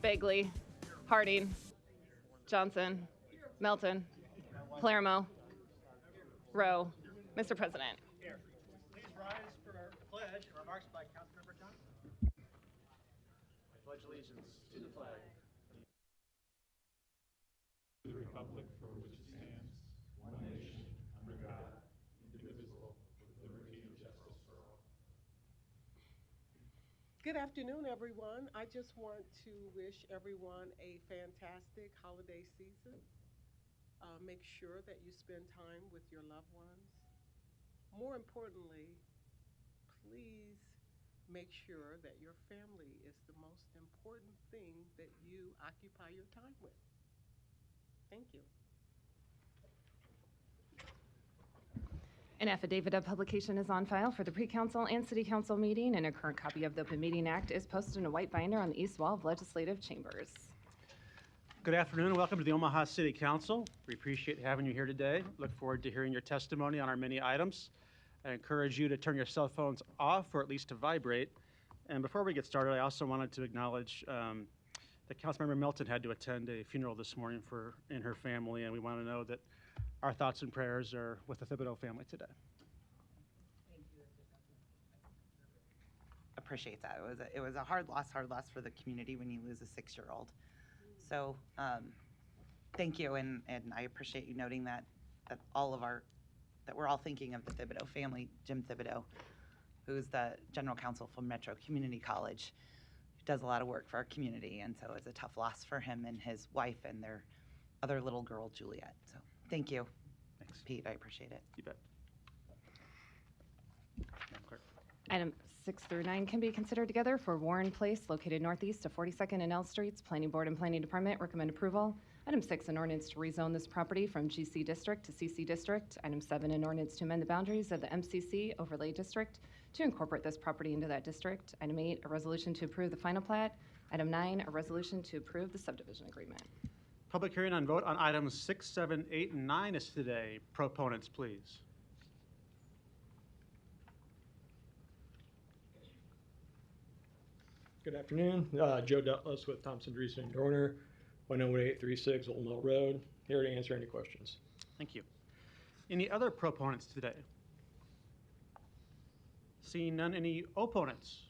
Bagley, Harding, Johnson, Melton, Palermo, Rowe. Mr. President. Please rise for our pledge and remarks by Councilmember Johnson. I pledge allegiance to the flag. To the republic for which it stands, one nation, under God, indivisible, with liberty and justice for all. Good afternoon, everyone. I just want to wish everyone a fantastic holiday season. Make sure that you spend time with your loved ones. More importantly, please make sure that your family is the most important thing that you occupy your time with. Thank you. An affidavit of publication is on file for the pre-council and city council meeting, and a current copy of the Open Meeting Act is posted in a white binder on the east wall of legislative chambers. Good afternoon and welcome to the Omaha City Council. We appreciate having you here today. Look forward to hearing your testimony on our many items. I encourage you to turn your cell phones off or at least to vibrate. And before we get started, I also wanted to acknowledge that Councilmember Melton had to attend a funeral this morning in her family, and we want to know that our thoughts and prayers are with the Thibodeau family today. Appreciate that. It was a hard loss for the community when you lose a 6-year-old. So thank you, and I appreciate you noting that we're all thinking of the Thibodeau family. Jim Thibodeau, who's the general counsel for Metro Community College, who does a lot of work for our community, and so it's a tough loss for him and his wife and their other little girl, Juliet. So thank you. Thanks. Pete, I appreciate it. You bet. Madam Clerk. Item 6 through 9 can be considered together for Warren Place, located northeast of 42nd and L Streets. Planning Board and Planning Department recommend approval. Item 6, an ordinance to rezone this property from GC District to CC District. Item 7, an ordinance to amend the boundaries of the MCC Overlay District to incorporate this property into that district. Item 8, a resolution to approve the final plat. Item 9, a resolution to approve the subdivision agreement. Public hearing on vote on items 6, 7, 8, and 9 is today. Proponents, please. Good afternoon. Joe Duttless with Thompson, Dreesen, and Dorner, 10836 Old Mill Road. Here to answer any questions. Thank you. Any other proponents today? Seeing none, any opponents?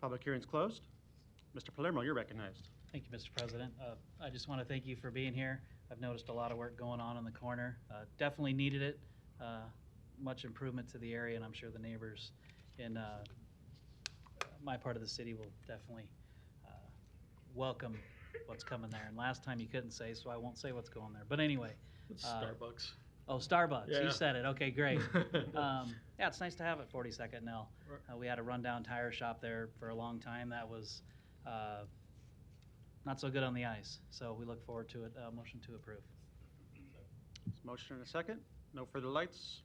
Public hearing's closed. Mr. Palermo, you're recognized. Thank you, Mr. President. I just want to thank you for being here. I've noticed a lot of work going on in the corner. Definitely needed it. Much improvement to the area, and I'm sure the neighbors in my part of the city will definitely welcome what's coming there. And last time you couldn't say, so I won't say what's going there. But anyway. It's Starbucks. Oh, Starbucks. Yeah. You said it. Okay, great. Yeah, it's nice to have it 42nd and L. We had a rundown tire shop there for a long time. That was not so good on the ice. So we look forward to it. Motion to approve. Motion and a second. No further lights.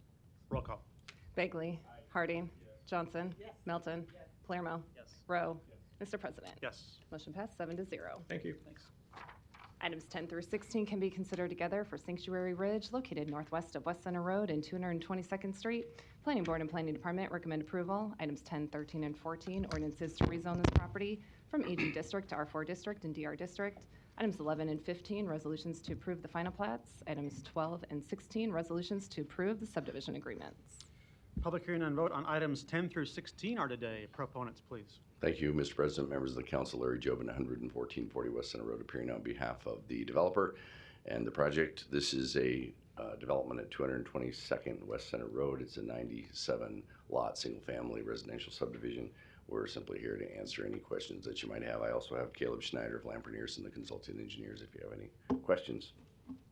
Roll call. Bagley, Harding, Johnson, Melton, Palermo, Yes. Rowe. Mr. President. Yes. Motion passed 7-0. Thank you. Thanks. Items 10 through 16 can be considered together for Sanctuary Ridge, located northwest of West Center Road and 222nd Street. Planning Board and Planning Department recommend approval. Items 10, 13, and 14, ordinances to rezone this property from AG District to R4 District and DR District. Items 11 and 15, resolutions to approve the final plats. Items 12 and 16, resolutions to approve the subdivision agreements. Public hearing on vote on items 10 through 16 are today. Proponents, please. Thank you, Mr. President, members of the council. Larry Jobin, 11440 West Center Road, appearing on behalf of the developer and the project. This is a development at 222nd West Center Road. It's a 97-lot single-family residential subdivision. We're simply here to answer any questions that you might have. I also have Caleb Schneider of Lamper Nearson, the consulting engineers, if you have any questions.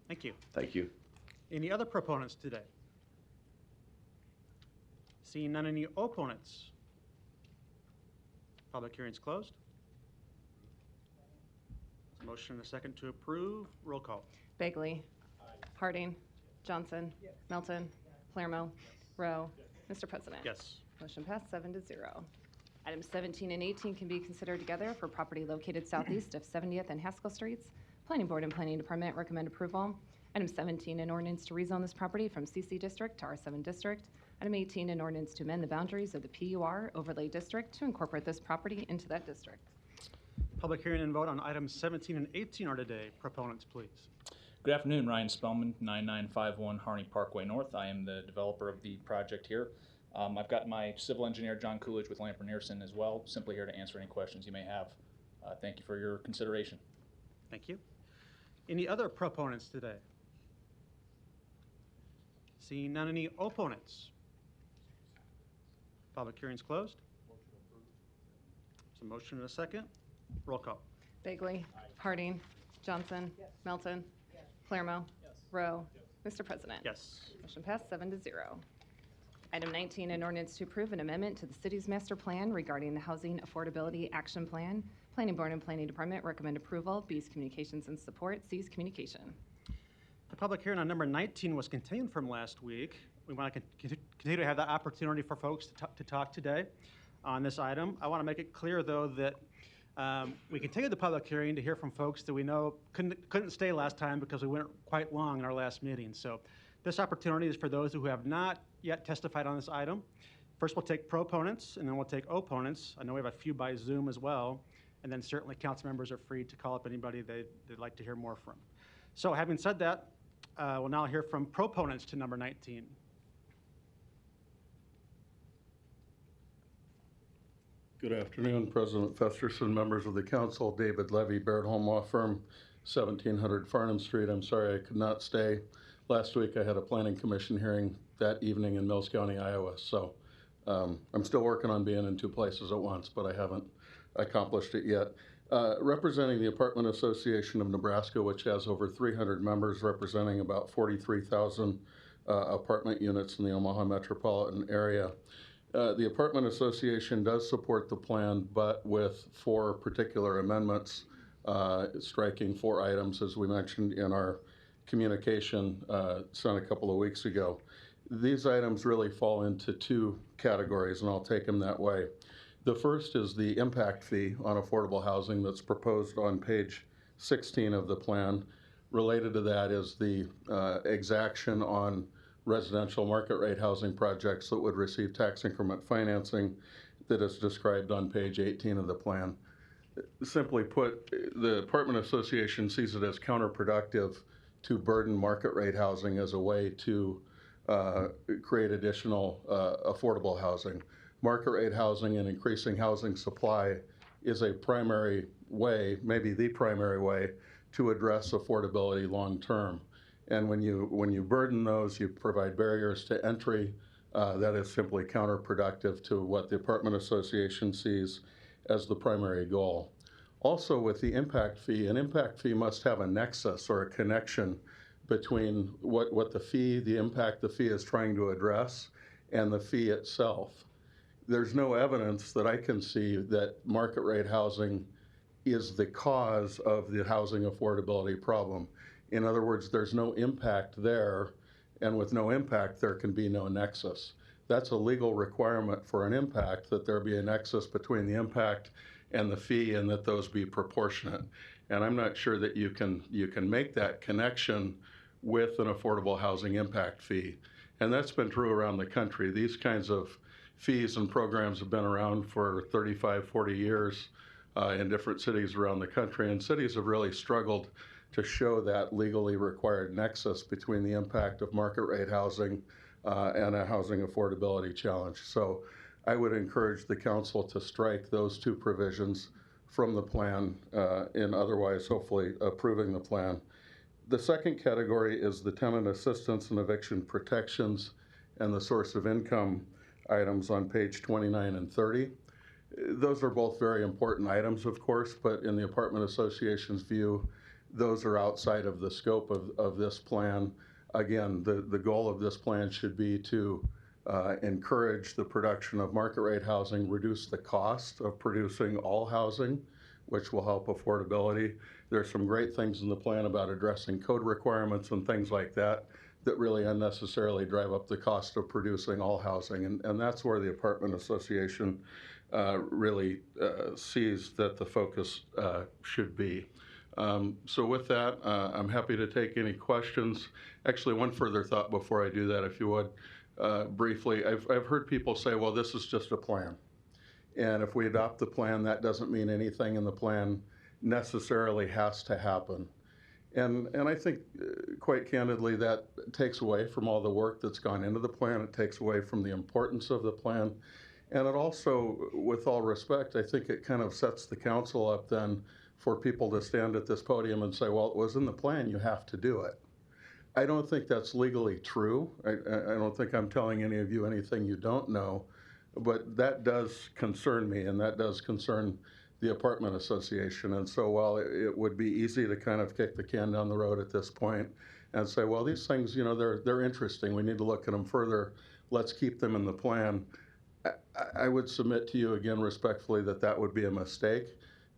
Thank you. Thank you. Any other proponents today? Seeing none, any opponents? Public hearing's closed. Motion and a second to approve. Roll call. Bagley, Harding, Johnson, Melton, Palermo, Rowe. Mr. President. Yes. Motion passed 7-0. Items 17 and 18 can be considered together for property located southeast of 70th and Haskell Streets. Planning Board and Planning Department recommend approval. Item 17, an ordinance to rezone this property from CC District to R7 District. Item 18, an ordinance to amend the boundaries of the PUR Overlay District to incorporate this property into that district. Public hearing and vote on items 17 and 18 are today. Proponents, please. Good afternoon, Ryan Spellman, 9951 Harney Parkway North. I am the developer of the project here. I've got my civil engineer, John Coolidge, with Lamper Nearson as well. Simply here to answer any questions you may have. Thank you for your consideration. Thank you. Any other proponents today? Seeing none, any opponents? Public hearing's closed. There's a motion and a second. Roll call. Bagley. Harding. Johnson. Melton. Palermo. Rowe. Mr. President. Yes. Motion passed 7-0. Item 19, an ordinance to approve an amendment to the city's master plan regarding the Housing Affordability Action Plan. Planning Board and Planning Department recommend approval. B's Communications and Support. C's Communication. The public hearing on number 19 was continued from last week. We want to continue to have that opportunity for folks to talk today on this item. I want to make it clear, though, that we continued the public hearing to hear from folks that we know couldn't stay last time because we went quite long in our last meeting. So this opportunity is for those who have not yet testified on this item. First, we'll take proponents, and then we'll take opponents. I know we have a few by Zoom as well. And then certainly council members are free to call up anybody they'd like to hear more from. So having said that, we'll now hear from proponents to number 19. Good afternoon, President Festerson, members of the council. David Levy, Baird Home Law Firm, 1700 Farnham Street. I'm sorry I could not stay. Last week I had a planning commission hearing that evening in Mills County, Iowa. So I'm still working on being in two places at once, but I haven't accomplished it yet. Representing the Apartment Association of Nebraska, which has over 300 members representing about 43,000 apartment units in the Omaha metropolitan area. The Apartment Association does support the plan, but with 4 particular amendments, striking 4 items, as we mentioned in our communication sent a couple of weeks ago. These items really fall into 2 categories, and I'll take them that way. The first is the impact fee on affordable housing that's proposed on page 16 of the plan. Related to that is the exaction on residential market rate housing projects that would receive tax increment financing that is described on page 18 of the plan. Simply put, the Apartment Association sees it as counterproductive to burden market rate housing as a way to create additional affordable housing. Market rate housing and increasing housing supply is a primary way, maybe the primary way, to address affordability long term. And when you burden those, you provide barriers to entry. That is simply counterproductive to what the Apartment Association sees as the primary goal. Also, with the impact fee, an impact fee must have a nexus or a connection between what the impact the fee is trying to address and the fee itself. There's no evidence that I can see that market rate housing is the cause of the housing affordability problem. In other words, there's no impact there, and with no impact, there can be no nexus. That's a legal requirement for an impact, that there be a nexus between the impact and the fee, and that those be proportionate. And I'm not sure that you can make that connection with an affordable housing impact fee. And that's been true around the country. These kinds of fees and programs have been around for 35, 40 years in different cities around the country, and cities have really struggled to show that legally required nexus between the impact of market rate housing and a housing affordability challenge. So I would encourage the council to strike those 2 provisions from the plan in otherwise hopefully approving the plan. The second category is the tenant assistance and eviction protections and the source of income items on page 29 and 30. Those are both very important items, of course, but in the Apartment Association's view, those are outside of the scope of this plan. Again, the goal of this plan should be to encourage the production of market rate housing, reduce the cost of producing all housing, which will help affordability. There's some great things in the plan about addressing code requirements and things like that that really unnecessarily drive up the cost of producing all housing. And that's where the Apartment Association really sees that the focus should be. So with that, I'm happy to take any questions. Actually, one further thought before I do that, if you would, briefly. I've heard people say, well, this is just a plan. And if we adopt the plan, that doesn't mean anything in the plan necessarily has to happen. And I think, quite candidly, that takes away from all the work that's gone into the plan. It takes away from the importance of the plan. And it also, with all respect, I think it kind of sets the council up then for people to stand at this podium and say, well, it was in the plan, you have to do it. I don't think that's legally true. I don't think I'm telling any of you anything you don't know, but that does concern me, and that does concern the apartment association. And so while it would be easy to kind of kick the can down the road at this point and say, well, these things, you know, they're interesting. We need to look at them further. Let's keep them in the plan. I would submit to you again respectfully that that would be a mistake.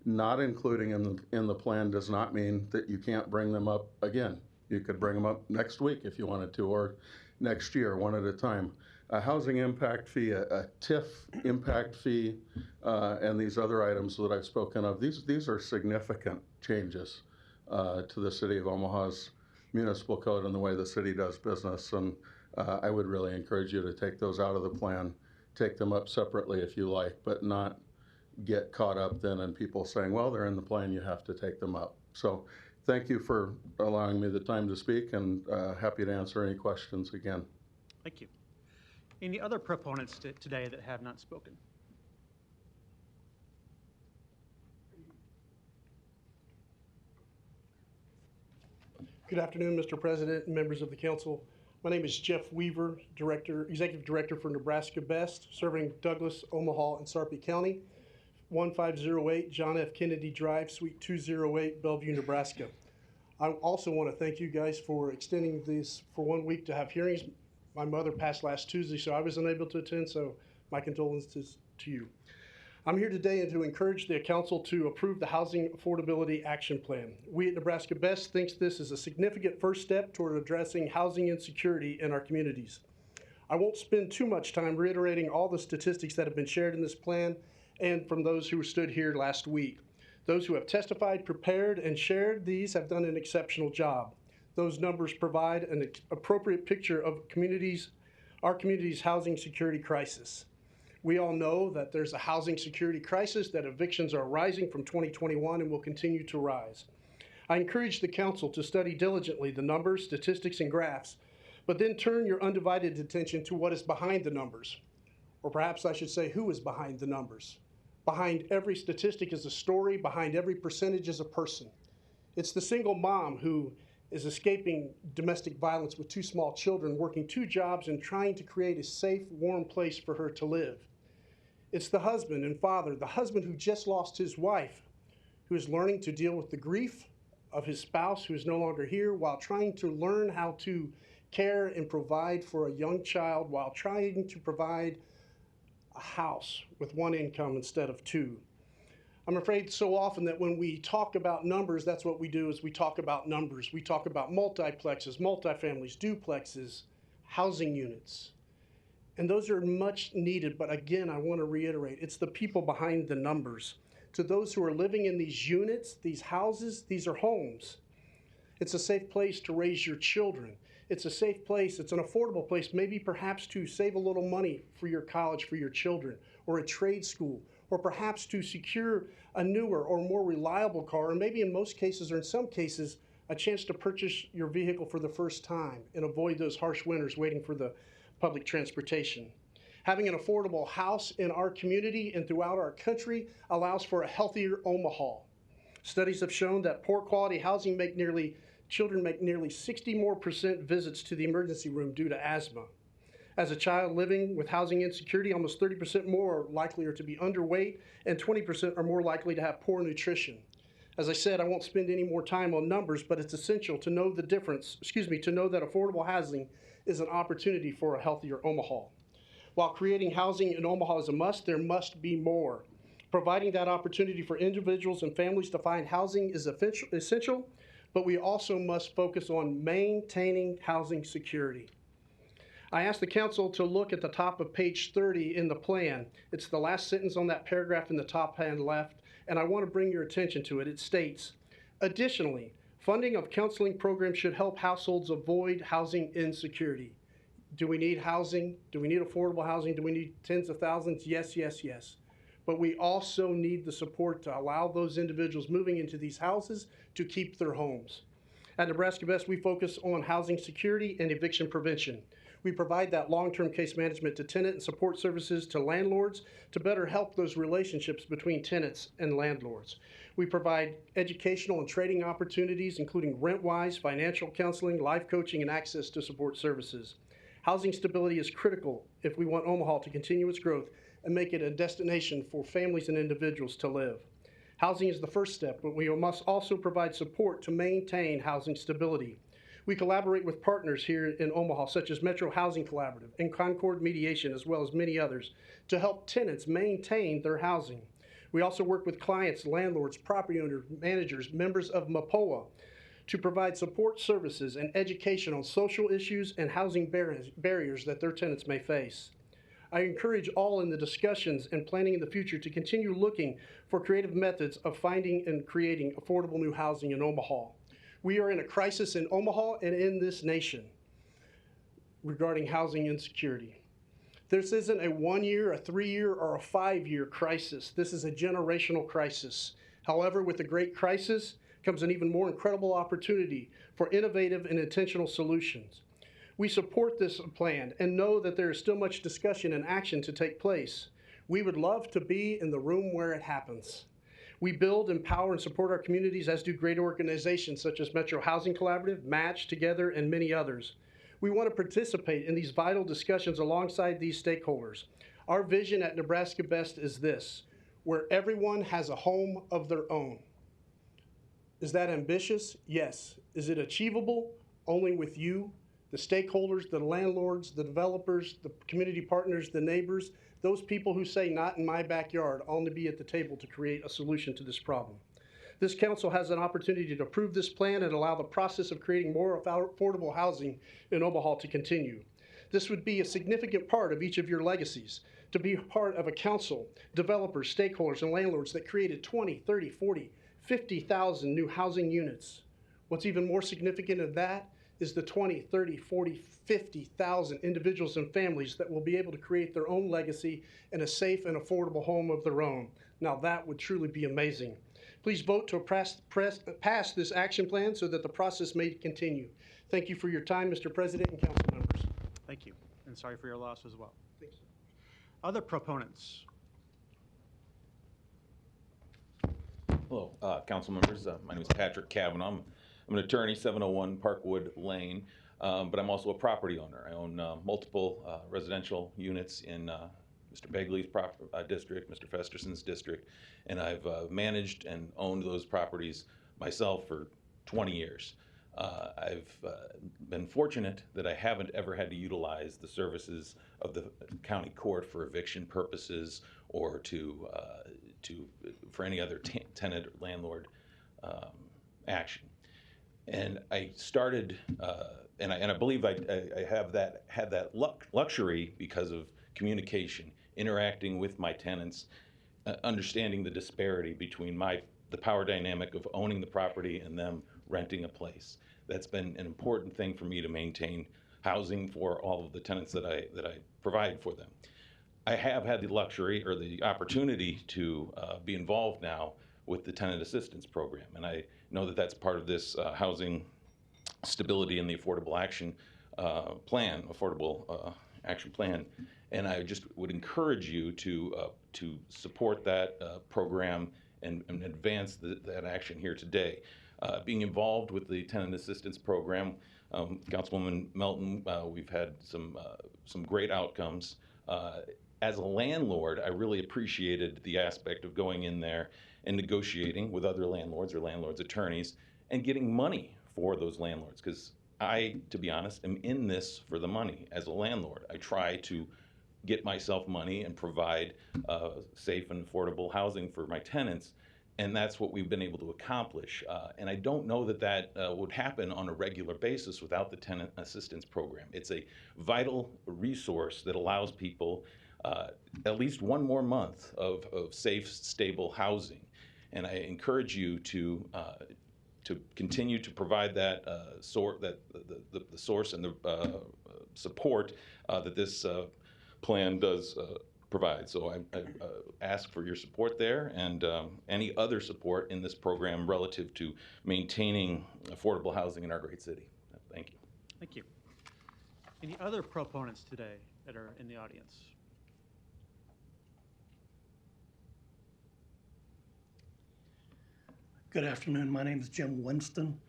Not including in the plan does not mean that you can't bring them up again. You could bring them up next week if you wanted to, or next year, one at a time. A housing impact fee, a TIF impact fee, and these other items that I've spoken of, these are significant changes to the city of Omaha's municipal code and the way the city does business. And I would really encourage you to take those out of the plan, take them up separately if you like, but not get caught up then in people saying, well, they're in the plan, you have to take them up. So thank you for allowing me the time to speak, and happy to answer any questions again. Thank you. Any other proponents today that have not spoken? Good afternoon, Mr. President and members of the council. My name is Jeff Weaver, Executive Director for Nebraska Best, serving Douglas, Omaha, and Sarpy County, 1508 John F. Kennedy Drive, Suite 208, Bellevue, Nebraska. I also want to thank you guys for extending this for 1 week to have hearings. My mother passed last Tuesday, so I was unable to attend, so my condolences to you. I'm here today to encourage the council to approve the Housing Affordability Action Plan. We at Nebraska Best think this is a significant first step toward addressing housing insecurity in our communities. I won't spend too much time reiterating all the statistics that have been shared in this plan and from those who stood here last week. Those who have testified, prepared, and shared these have done an exceptional job. Those numbers provide an appropriate picture of our community's housing security crisis. We all know that there's a housing security crisis, that evictions are rising from 2021 and will continue to rise. I encourage the council to study diligently the numbers, statistics, and graphs, but then turn your undivided attention to what is behind the numbers. Or perhaps I should say, who is behind the numbers. Behind every statistic is a story, behind every percentage is a person. It's the single mom who is escaping domestic violence with 2 small children, working 2 jobs and trying to create a safe, warm place for her to live. It's the husband and father, the husband who just lost his wife, who is learning to deal with the grief of his spouse who is no longer here, while trying to learn how to care and provide for a young child, while trying to provide a house with 1 income instead of 2. I'm afraid so often that when we talk about numbers, that's what we do, is we talk about numbers. We talk about multiplexes, multifamilies, duplexes, housing units. And those are much needed, but again, I want to reiterate, it's the people behind the numbers. To those who are living in these units, these houses, these are homes. It's a safe place to raise your children. It's a safe place, it's an affordable place, maybe perhaps to save a little money for your college for your children, or a trade school, or perhaps to secure a newer or more reliable car, or maybe in most cases, or in some cases, a chance to purchase your vehicle for the first time and avoid those harsh winters waiting for the public transportation. Having an affordable house in our community and throughout our country allows for a healthier Omaha. Studies have shown that poor quality housing children make nearly 60% more visits to the emergency room due to asthma. As a child living with housing insecurity, almost 30% more are likely to be underweight, and 20% are more likely to have poor nutrition. As I said, I won't spend any more time on numbers, but it's essential to know to know that affordable housing is an opportunity for a healthier Omaha. While creating housing in Omaha is a must, there must be more. Providing that opportunity for individuals and families to find housing is essential, but we also must focus on maintaining housing security. I asked the council to look at the top of page 30 in the plan. It's the last sentence on that paragraph in the top hand left, and I want to bring your attention to it. It states, additionally, funding of counseling programs should help households avoid housing insecurity. Do we need housing? Do we need affordable housing? Do we need tens of thousands? Yes, yes, yes. but we also need the support to allow those individuals moving into these houses to keep their homes. At Nebraska Best, we focus on housing security and eviction prevention. We provide that long-term case management to tenant and support services to landlords to better help those relationships between tenants and landlords. We provide educational and trading opportunities, including rent-wise, financial counseling, life coaching, and access to support services. Housing stability is critical if we want Omaha to continue its growth and make it a destination for families and individuals to live. Housing is the first step, but we must also provide support to maintain housing stability. We collaborate with partners here in Omaha, such as Metro Housing Collaborative and Concord Mediation, as well as many others, to help tenants maintain their housing. We also work with clients, landlords, property owners, managers, members of MAPOA, to provide support services and education on social issues and housing barriers that their tenants may face. I encourage all in the discussions and planning in the future to continue looking for creative methods of finding and creating affordable new housing in Omaha. We are in a crisis in Omaha and in this nation regarding housing insecurity. This isn't a 1 year, a 3 year, or a 5 year crisis. This is a generational crisis. However, with the great crisis comes an even more incredible opportunity for innovative and intentional solutions. We support this plan and know that there is still much discussion and action to take place. We would love to be in the room where it happens. We build, empower, and support our communities, as do great organizations such as Metro Housing Collaborative, Match, Together, and many others. We want to participate in these vital discussions alongside these stakeholders. Our vision at Nebraska Best is this: where everyone has a home of their own. Is that ambitious? Yes. Is it achievable? Only with you, the stakeholders, the landlords, the developers, the community partners, the neighbors, those people who say, not in my backyard, only be at the table to create a solution to this problem. This council has an opportunity to approve this plan and allow the process of creating more affordable housing in Omaha to continue. This would be a significant part of each of your legacies, to be part of a council, developers, stakeholders, and landlords that created 20, 30, 40, 50,000 new housing units. What's even more significant of that is the 20, 30, 40, 50,000 individuals and families that will be able to create their own legacy in a safe and affordable home of their own. Now that would truly be amazing. Please vote to pass this action plan so that the process may continue. Thank you for your time, Mr. President and council members. Thank you, and sorry for your loss as well. Thanks. Other proponents? Hello, council members. My name is Patrick Kavanaugh. I'm an attorney, 701 Parkwood Lane, but I'm also a property owner. I own multiple residential units in Mr. Begley's district, Mr. Festerson's district, and I've managed and owned those properties myself for 20 years. I've been fortunate that I haven't ever had to utilize the services of the county court for eviction purposes or for any other tenant or landlord action. And I started, and I believe I had that luxury because of communication, interacting with my tenants, understanding the disparity between the power dynamic of owning the property and them renting a place. That's been an important thing for me to maintain housing for all of the tenants that I provide for them. I have had the luxury or the opportunity to be involved now with the tenant assistance program, and I know that that's part of this housing stability and the affordable action plan, and I just would encourage you to support that program and advance that action here today. Being involved with the tenant assistance program, Councilwoman Melton, we've had some great outcomes. As a landlord, I really appreciated the aspect of going in there and negotiating with other landlords or landlords' attorneys and getting money for those landlords, because I, to be honest, am in this for the money. As a landlord, I try to get myself money and provide safe and affordable housing for my tenants, and that's what we've been able to accomplish. And I don't know that would happen on a regular basis without the tenant assistance program. It's a vital resource that allows people at least one more month of safe, stable housing. And I encourage you to continue to provide that the source and the support that this plan does provide. So I ask for your support there and any other support in this program relative to maintaining affordable housing in our great city. Thank you. Thank you. Any other proponents today that are in the audience? Good afternoon. My name is Jim Winston.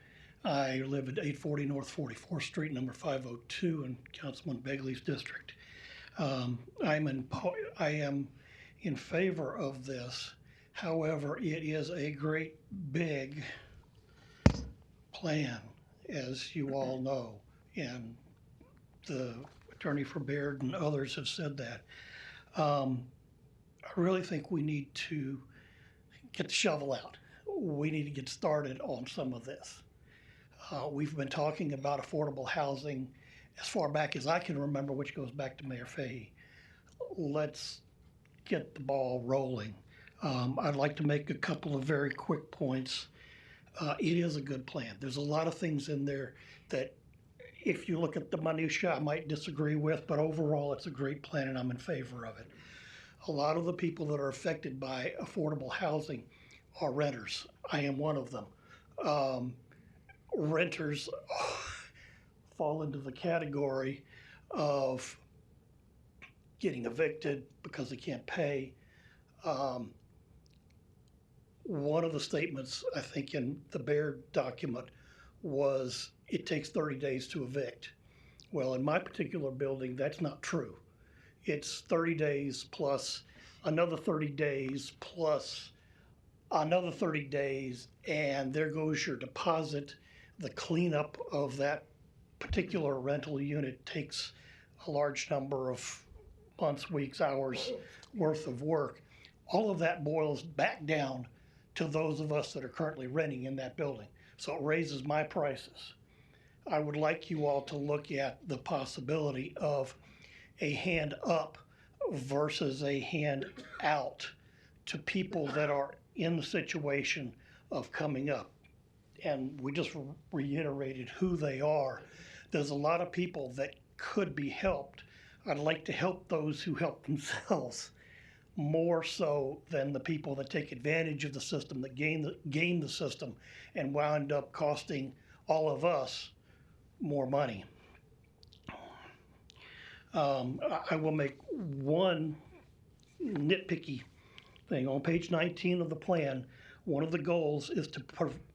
I live at 840 North 44th Street, number 502 in Councilman Begley's district. I am in favor of this. However, it is a great big plan, as you all know, and the attorney for Baird and others have said that. I really think we need to get the shovel out. We need to get started on some of this. We've been talking about affordable housing as far back as I can remember, which goes back to Mayor Fahey. Let's get the ball rolling. I'd like to make a couple of very quick points. It is a good plan. There's a lot of things in there that if you look at the minutia, I might disagree with, but overall it's a great plan and I'm in favor of it. A lot of the people that are affected by affordable housing are renters. I am one of them. Renters fall into the category of getting evicted because they can't pay. One of the statements, I think, in the Baird document was it takes 30 days to evict. Well, in my particular building, that's not true. It's 30 days plus another 30 days plus another 30 days, and there goes your deposit. The cleanup of that particular rental unit takes a large number of months, weeks, hours worth of work. All of that boils back down to those of us that are currently renting in that building. So it raises my prices. I would like you all to look at the possibility of a hand up versus a hand out to people that are in the situation of coming up. And we just reiterated who they are. There's a lot of people that could be helped. I'd like to help those who help themselves more so than the people that take advantage of the system, that game the system and wound up costing all of us more money. I will make one nitpicky thing. On page 19 of the plan, one of the goals is to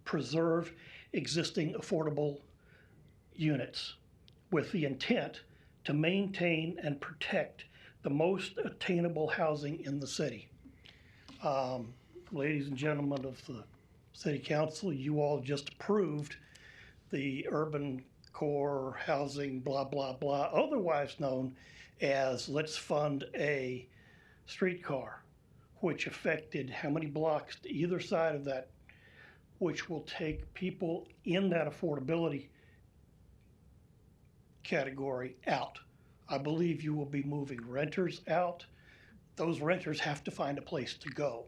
preserve existing affordable units with the intent to maintain and protect the most attainable housing in the city. Ladies and gentlemen of the City Council, you all just approved the urban core housing, blah, blah, blah, otherwise known as let's fund a streetcar, which affected how many blocks to either side of that, which will take people in that affordability category out. I believe you will be moving renters out. Those renters have to find a place to go.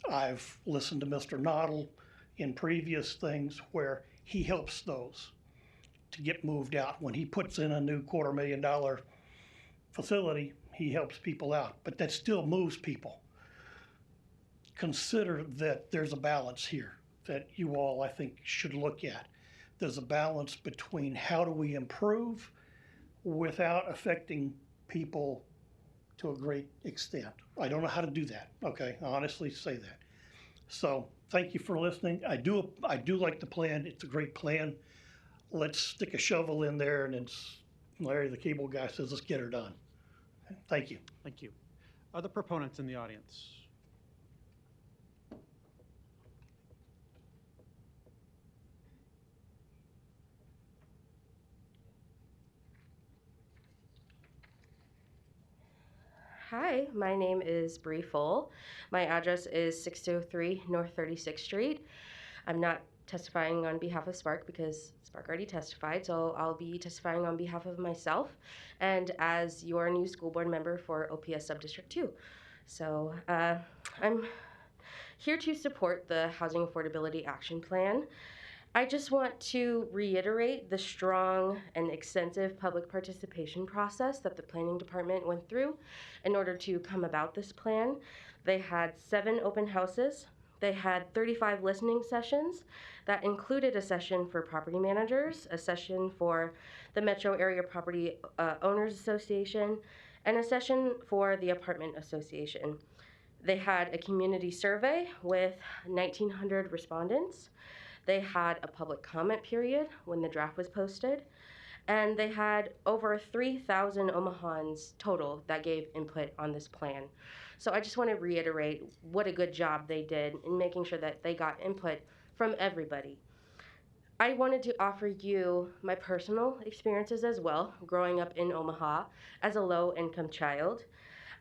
I've listened to Mr. Noddle in previous things where he helps those to get moved out. When he puts in a new $250,000 facility, he helps people out, but that still moves people. Consider that there's a balance here that you all, I think, should look at. There's a balance between how do we improve without affecting people to a great extent. I don't know how to do that, okay? I honestly say that. So thank you for listening. I do like the plan. It's a great plan. Let's stick a shovel in there, and it's Larry, the cable guy, says, let's get her done. Thank you. Thank you. Other proponents in the audience? Hi, my name is Bree Full. My address is 603 North 36th Street. I'm not testifying on behalf of Spark because Spark already testified, so I'll be testifying on behalf of myself and as your new school board member for OPS Subdistrict 2. So I'm here to support the Housing Affordability Action Plan. I just want to reiterate the strong and extensive public participation process that the planning department went through in order to come about this plan. They had 7 open houses. They had 35 listening sessions that included a session for property managers, a session for the Metro Area Property Owners Association, and a session for the Apartment Association. They had a community survey with 1,900 respondents. They had a public comment period when the draft was posted, and they had over 3,000 Omahans total that gave input on this plan. So I just want to reiterate what a good job they did in making sure that they got input from everybody. I wanted to offer you my personal experiences as well, growing up in Omaha as a low-income child.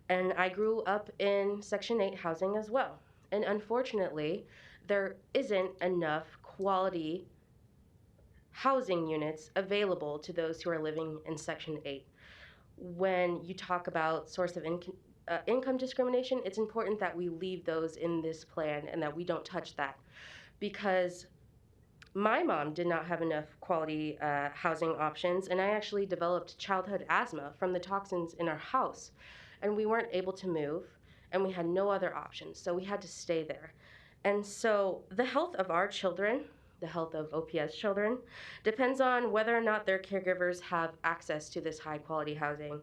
And I grew up in Section 8 housing as well. And unfortunately, there isn't enough quality housing units available to those who are living in Section 8. When you talk about source of income discrimination, it's important that we leave those in this plan and that we don't touch that, because my mom did not have enough quality housing options, and I actually developed childhood asthma from the toxins in our house, and we weren't able to move, and we had no other options, so we had to stay there. And so the health of our children, the health of OPS children, depends on whether or not their caregivers have access to this high quality housing.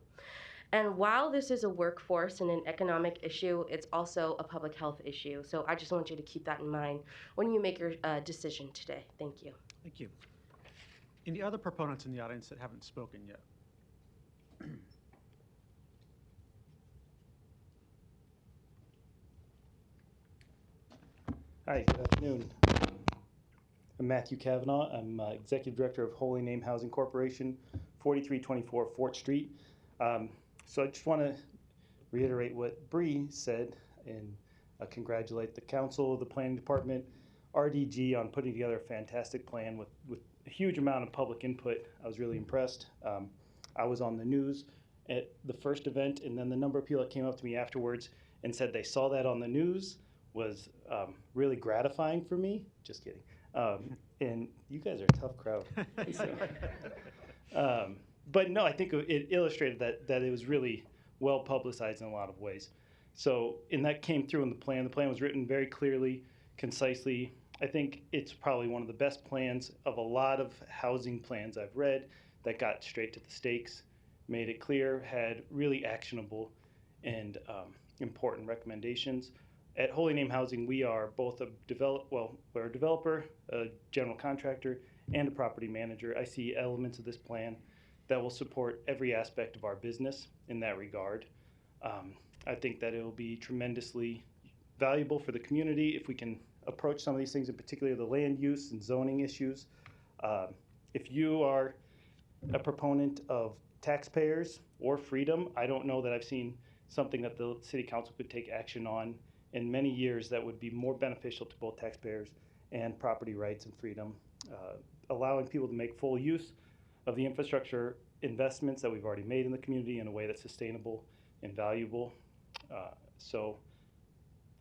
And while this is a workforce and an economic issue, it's also a public health issue. So I just want you to keep that in mind when you make your decision today. Thank you. Thank you. Any other proponents in the audience that haven't spoken yet? Hi, good afternoon. I'm Matthew Kavanaugh. I'm Executive Director of Holy Name Housing Corporation, 4324 Fort Street. So I just want to reiterate what Bree said and congratulate the council, the planning department, RDG on putting together a fantastic plan with a huge amount of public input. I was really impressed. I was on the news at the first event, and then the number of people that came up to me afterwards and said they saw that on the news was really gratifying for me. Just kidding. And you guys are a tough crowd. So, but no, I think it illustrated that it was really well publicized in a lot of ways. So, and that came through in the plan. The plan was written very clearly, concisely. I think it's probably one of the best plans of a lot of housing plans I've read that got straight to the stakes, made it clear, had really actionable and important recommendations. At Holy Name Housing, we are both we're a developer, a general contractor, and a property manager. I see elements of this plan that will support every aspect of our business in that regard. I think that it will be tremendously valuable for the community if we can approach some of these things, in particular the land use and zoning issues. If you are a proponent of taxpayers or freedom, I don't know that I've seen something that the city council could take action on in many years that would be more beneficial to both taxpayers and property rights and freedom. Allowing people to make full use of the infrastructure investments that we've already made in the community in a way that's sustainable and valuable. So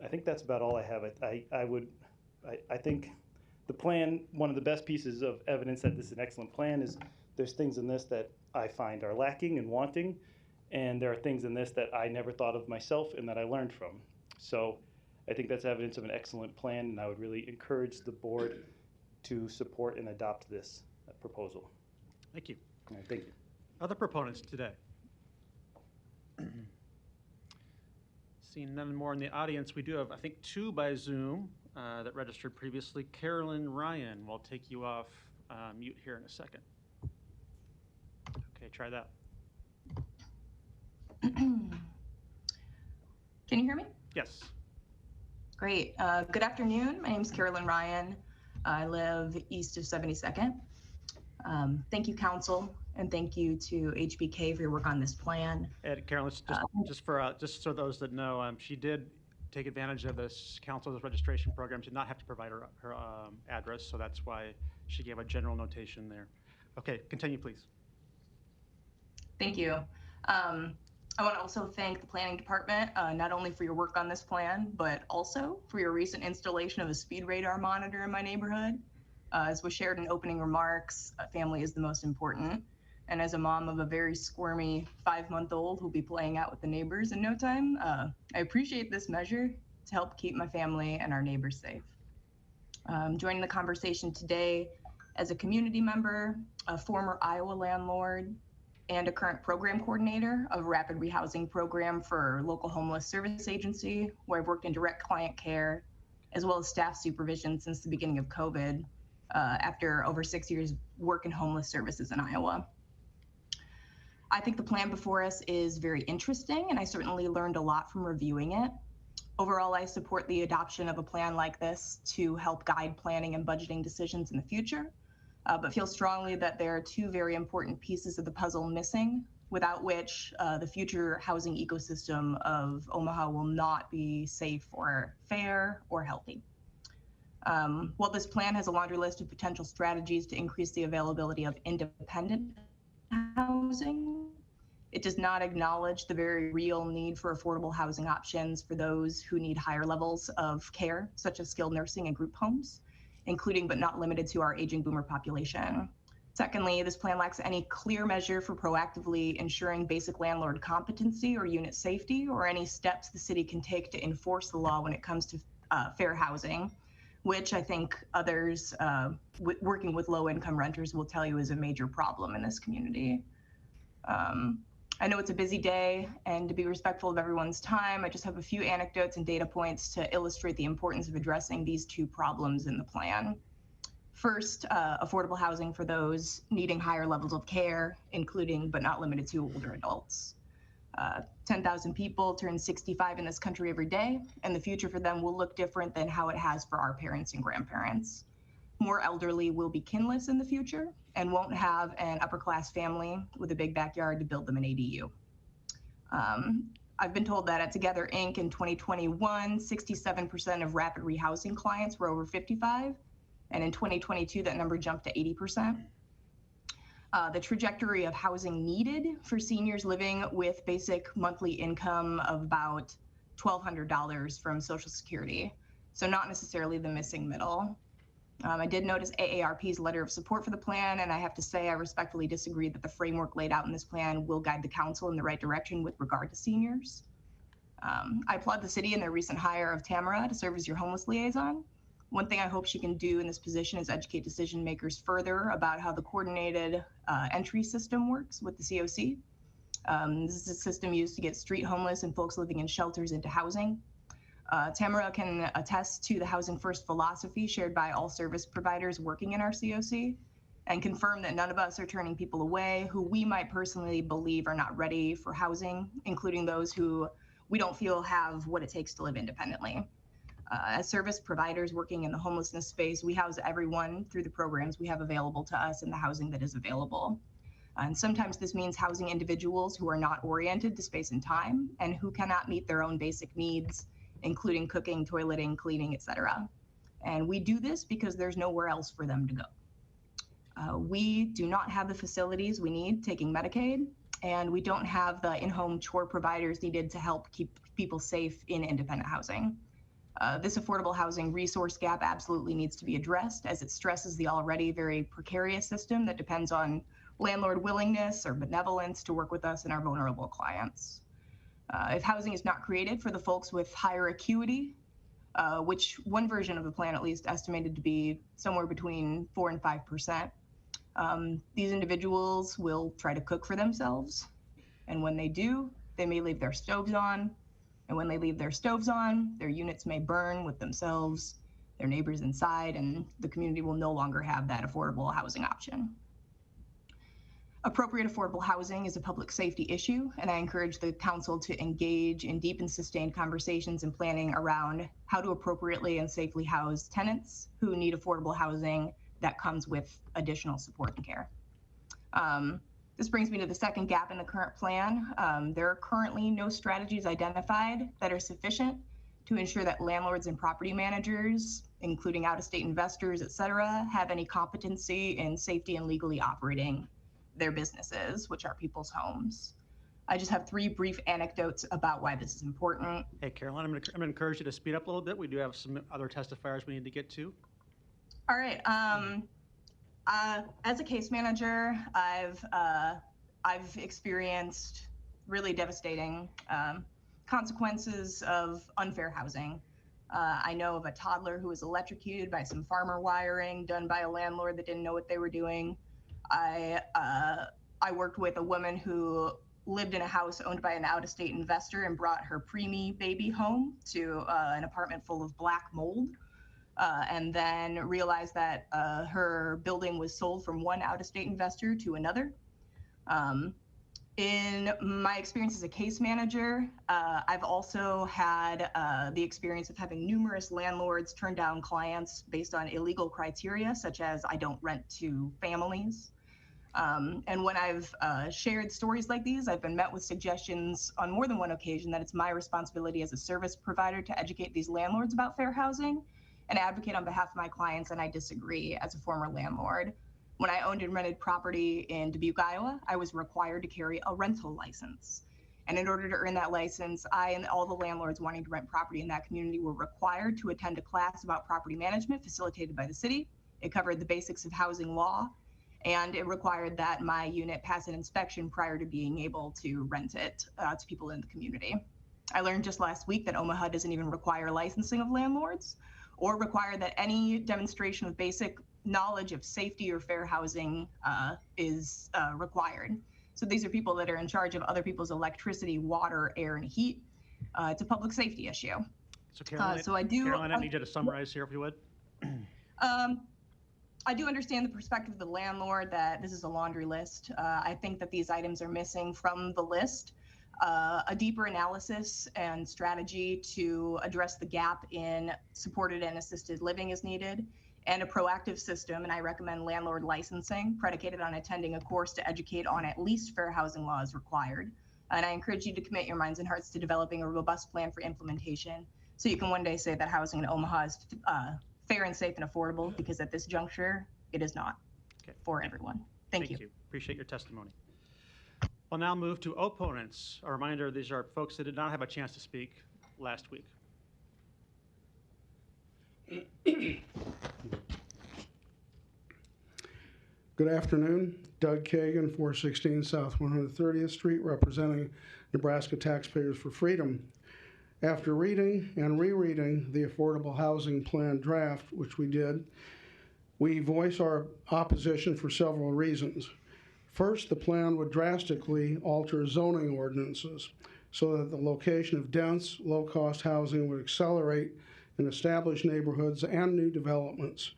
I think that's about all I have. I think the plan, one of the best pieces of evidence that this is an excellent plan is there's things in this that I find are lacking and wanting, and there are things in this that I never thought of myself and that I learned from. So I think that's evidence of an excellent plan, and I would really encourage the board to support and adopt this proposal. Thank you. All right, thank you. Other proponents today? Seeing none more in the audience, we do have, I think, 2 by Zoom that registered previously. Carolyn Ryan, we'll take you off mute here in a second. Okay, try that. Can you hear me? Yes. Great. Good afternoon. My name is Carolyn Ryan. I live east of 72nd. Thank you, council, and thank you to HBK for your work on this plan. And Carolyn, just so those that know, she did take advantage of this council's registration program. She did not have to provide her address, so that's why she gave a general notation there. Okay, continue, please. Thank you. I want to also thank the planning department, not only for your work on this plan, but also for your recent installation of a speed radar monitor in my neighborhood. As was shared in opening remarks, family is the most important. And as a mom of a very squirmy 5-month-old who'll be playing out with the neighbors in no time, I appreciate this measure to help keep my family and our neighbors safe. Joining the conversation today as a community member, a former Iowa landlord, and a current program coordinator of a rapid rehousing program for local homeless service agency, where I've worked in direct client care, as well as staff supervision since the beginning of COVID, after over 6 years work in homeless services in Iowa. I think the plan before us is very interesting, and I certainly learned a lot from reviewing it. Overall, I support the adoption of a plan like this to help guide planning and budgeting decisions in the future, but feel strongly that there are two very important pieces of the puzzle missing, without which the future housing ecosystem of Omaha will not be safe or fair or healthy. While this plan has a laundry list of potential strategies to increase the availability of independent housing, it does not acknowledge the very real need for affordable housing options for those who need higher levels of care, such as skilled nursing and group homes, including but not limited to our aging boomer population. Secondly, this plan lacks any clear measure for proactively ensuring basic landlord competency or unit safety, or any steps the city can take to enforce the law when it comes to fair housing, which I think others working with low-income renters will tell you is a major problem in this community. I know it's a busy day, and to be respectful of everyone's time, I just have a few anecdotes and data points to illustrate the importance of addressing these two problems in the plan. First, affordable housing for those needing higher levels of care, including but not limited to older adults. 10,000 people turn 65 in this country every day, and the future for them will look different than how it has for our parents and grandparents. More elderly will be kinless in the future and won't have an upper-class family with a big backyard to build them an ADU. I've been told that at Together Inc. in 2021, 67% of rapid rehousing clients were over 55, and in 2022, that number jumped to 80%. The trajectory of housing needed for seniors living with basic monthly income of about $1,200 from Social Security, so not necessarily the missing middle. I did notice AARP's letter of support for the plan, and I have to say I respectfully disagree that the framework laid out in this plan will guide the council in the right direction with regard to seniors. I applaud the city in their recent hire of Tamara to serve as your homeless liaison. One thing I hope she can do in this position is educate decision makers further about how the coordinated entry system works with the COC. This is a system used to get street homeless and folks living in shelters into housing. Tamara can attest to the Housing First philosophy shared by all service providers working in our COC, and confirm that none of us are turning people away who we might personally believe are not ready for housing, including those who we don't feel have what it takes to live independently. As service providers working in the homelessness space, we house everyone through the programs we have available to us in the housing that is available. And sometimes this means housing individuals who are not oriented to space and time and who cannot meet their own basic needs, including cooking, toileting, cleaning, etc. And we do this because there's nowhere else for them to go. We do not have the facilities we need taking Medicaid, and we don't have the in-home chore providers needed to help keep people safe in independent housing. This affordable housing resource gap absolutely needs to be addressed, as it stresses the already very precarious system that depends on landlord willingness or benevolence to work with us and our vulnerable clients. If housing is not created for the folks with higher acuity, which one version of the plan at least estimated to be somewhere between 4 and 5%, these individuals will try to cook for themselves. And when they do, they may leave their stoves on. And when they leave their stoves on, their units may burn with themselves, their neighbors inside, and the community will no longer have that affordable housing option. Appropriate affordable housing is a public safety issue, and I encourage the council to engage in deep and sustained conversations and planning around how to appropriately and safely house tenants who need affordable housing that comes with additional support and care. This brings me to the second gap in the current plan. There are currently no strategies identified that are sufficient to ensure that landlords and property managers, including out-of-state investors, et cetera, have any competency in safety and legally operating their businesses, which are people's homes. I just have 3 brief anecdotes about why this is important. Hey, Caroline, I'm going to encourage you to speed up a little bit. We do have some other testifiers we need to get to. All right. As a case manager, I've experienced really devastating consequences of unfair housing. I know of a toddler who was electrocuted by some farmer wiring done by a landlord that didn't know what they were doing. I worked with a woman who lived in a house owned by an out-of-state investor and brought her preemie baby home to an apartment full of black mold. And then realized that her building was sold from one out-of-state investor to another. In my experience as a case manager, I've also had the experience of having numerous landlords turn down clients based on illegal criteria, such as I don't rent to families. And when I've shared stories like these, I've been met with suggestions on more than one occasion that it's my responsibility as a service provider to educate these landlords about fair housing and advocate on behalf of my clients, and I disagree as a former landlord. When I owned and rented property in Dubuque, Iowa, I was required to carry a rental license. And in order to earn that license, I and all the landlords wanting to rent property in that community were required to attend a class about property management facilitated by the city. It covered the basics of housing law, and it required that my unit pass an inspection prior to being able to rent it to people in the community. I learned just last week that Omaha doesn't even require licensing of landlords or require that any demonstration of basic knowledge of safety or fair housing is required. So these are people that are in charge of other people's electricity, water, air, and heat. It's a public safety issue. So Caroline, Caroline, I need you to summarize here if you would. I do understand the perspective of the landlord that this is a laundry list. I think that these items are missing from the list. A deeper analysis and strategy to address the gap in supported and assisted living is needed, and a proactive system, and I recommend landlord licensing predicated on attending a course to educate on at least fair housing law is required. And I encourage you to commit your minds and hearts to developing a robust plan for implementation so you can one day say that housing in Omaha is fair and safe and affordable, because at this juncture, it is not for everyone. Thank you. Appreciate your testimony. We'll now move to opponents. A reminder, these are folks that did not have a chance to speak last week. Good afternoon. Doug Kagan, 416 South 130th Street, representing Nebraska Taxpayers for Freedom. After reading and rereading the Affordable Housing Plan draft, which we did, we voice our opposition for several reasons. First, the plan would drastically alter zoning ordinances so that the location of dense, low-cost housing would accelerate in established neighborhoods and new developments,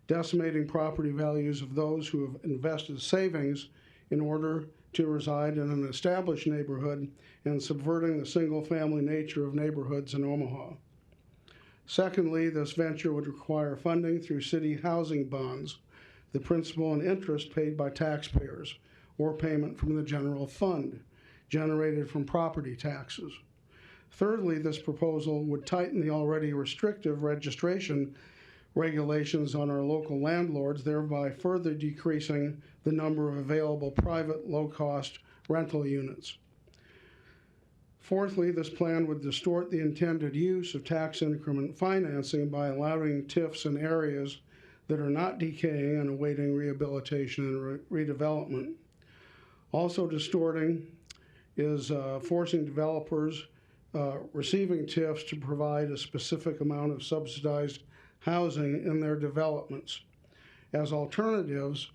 decimating property values of those who have invested savings in order to reside in an established neighborhood and subverting the single-family nature of neighborhoods in Omaha. Secondly, this venture would require funding through city housing bonds, the principal and interest paid by taxpayers, or payment from the general fund, generated from property taxes. Thirdly, this proposal would tighten the already restrictive registration regulations on our local landlords, thereby further decreasing the number of available private low-cost rental units. Fourthly, this plan would distort the intended use of tax increment financing by allowing TIFs in areas that are not decaying and awaiting rehabilitation and redevelopment. Also distorting is forcing developers receiving TIFs to provide a specific amount of subsidized housing in their developments. As alternatives,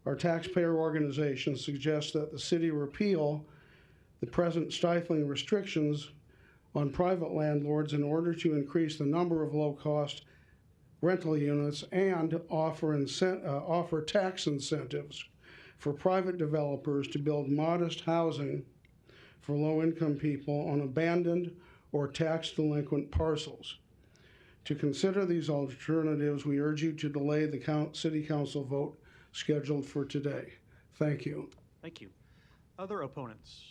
our taxpayer organization suggests that the city repeal the present stifling restrictions on private landlords in order to increase the number of low-cost rental units and offer tax incentives for private developers to build modest housing for low-income people on abandoned or tax-delinquent parcels. To consider these alternatives, we urge you to delay the City Council vote scheduled for today. Thank you. Thank you. Other opponents?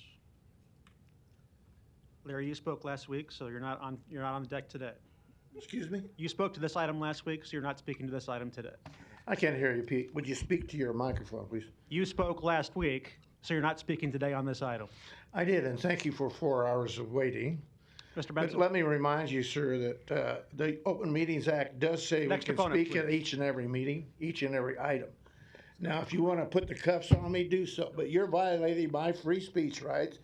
Larry, you spoke last week, so you're not on the deck today. Excuse me? You spoke to this item last week, so you're not speaking to this item today. I can't hear you, Pete. Would you speak to your microphone, please? You spoke last week, so you're not speaking today on this item. I did, and thank you for 4 hours of waiting. Mr. But Benson? let me remind you, sir, that the Open Meetings Act does say we Next can opponent, speak at please. each and every meeting, each and every item. Now, if you want to put the cuffs on me, do so, but you're violating my free speech rights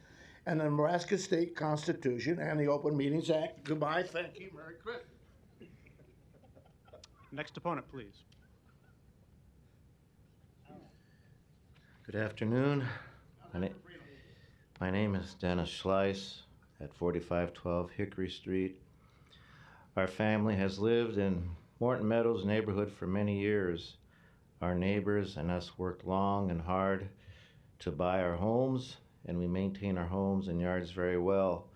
and the Nebraska State Constitution and the Open Meetings Act. Goodbye, thank you, Merry Christmas. Next opponent, please. Good afternoon. My name is Dennis Schleiss at 4512 Hickory Street. Our family has lived in Morton Meadows neighborhood for many years. Our neighbors and us worked long and hard to buy our homes, and we maintain our homes and yards very well.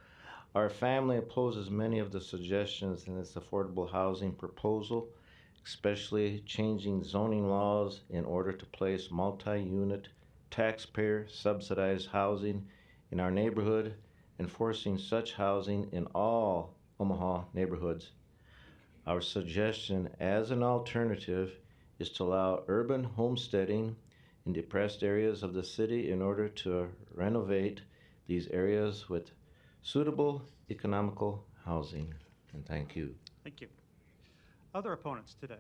Our family opposes many of the suggestions in this affordable housing proposal, especially changing zoning laws in order to place multi-unit taxpayer subsidized housing in our neighborhood, enforcing such housing in all Omaha neighborhoods. Our suggestion as an alternative is to allow urban homesteading in depressed areas of the city in order to renovate these areas with suitable economical housing. And thank you. Thank you. Other opponents today?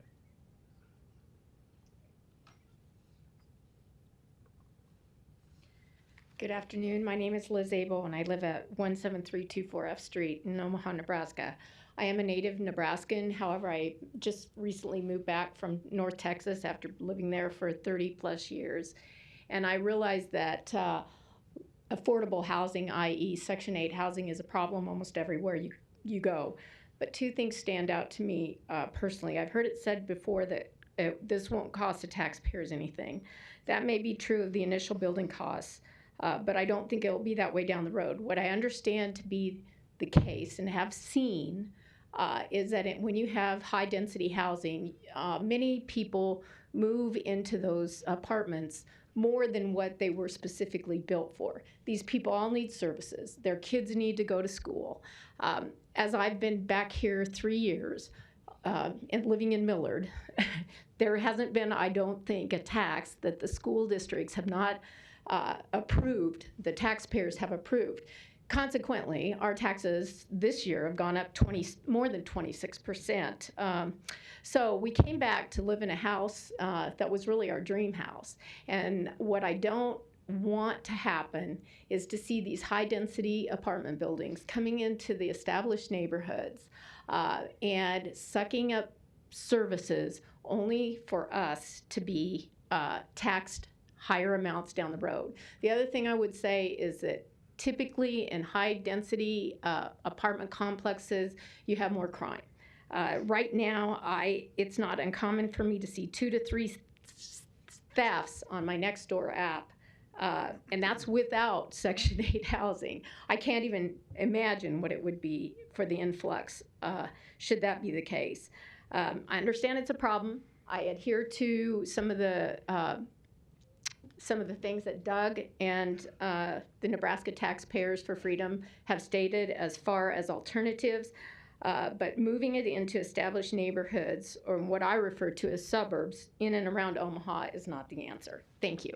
Good afternoon. My name is Liz Abel, and I live at 17324 F Street in Omaha, Nebraska. I am a native Nebraskan. However, I just recently moved back from North Texas after living there for 30 plus years. And I realized that affordable housing, i.e. Section 8 housing, is a problem almost everywhere you go. But two things stand out to me personally. I've heard it said before that this won't cost the taxpayers anything. That may be true of the initial building costs. But I don't think it will be that way down the road. What I understand to be the case and have seen is that when you have high density housing, many people move into those apartments more than what they were specifically built for. These people all need services. Their kids need to go to school. As I've been back here 3 years and living in Millard, there hasn't been, I don't think, a tax that the school districts have not approved, the taxpayers have approved. Consequently, our taxes this year have gone up more than 26%. So we came back to live in a house that was really our dream house. And what I don't want to happen is to see these high density apartment buildings coming into the established neighborhoods and sucking up services only for us to be taxed higher amounts down the road. The other thing I would say is that typically in high density apartment complexes, you have more crime. Right now, it's not uncommon for me to see 2 to 3 thefts on my Nextdoor app, and that's without Section 8 housing. I can't even imagine what it would be for the influx should that be the case. I understand it's a problem. I adhere to some of the things that Doug and the Nebraska Taxpayers for Freedom have stated as far as alternatives, but moving it into established neighborhoods, or what I refer to as suburbs, in and around Omaha is not the answer. Thank you.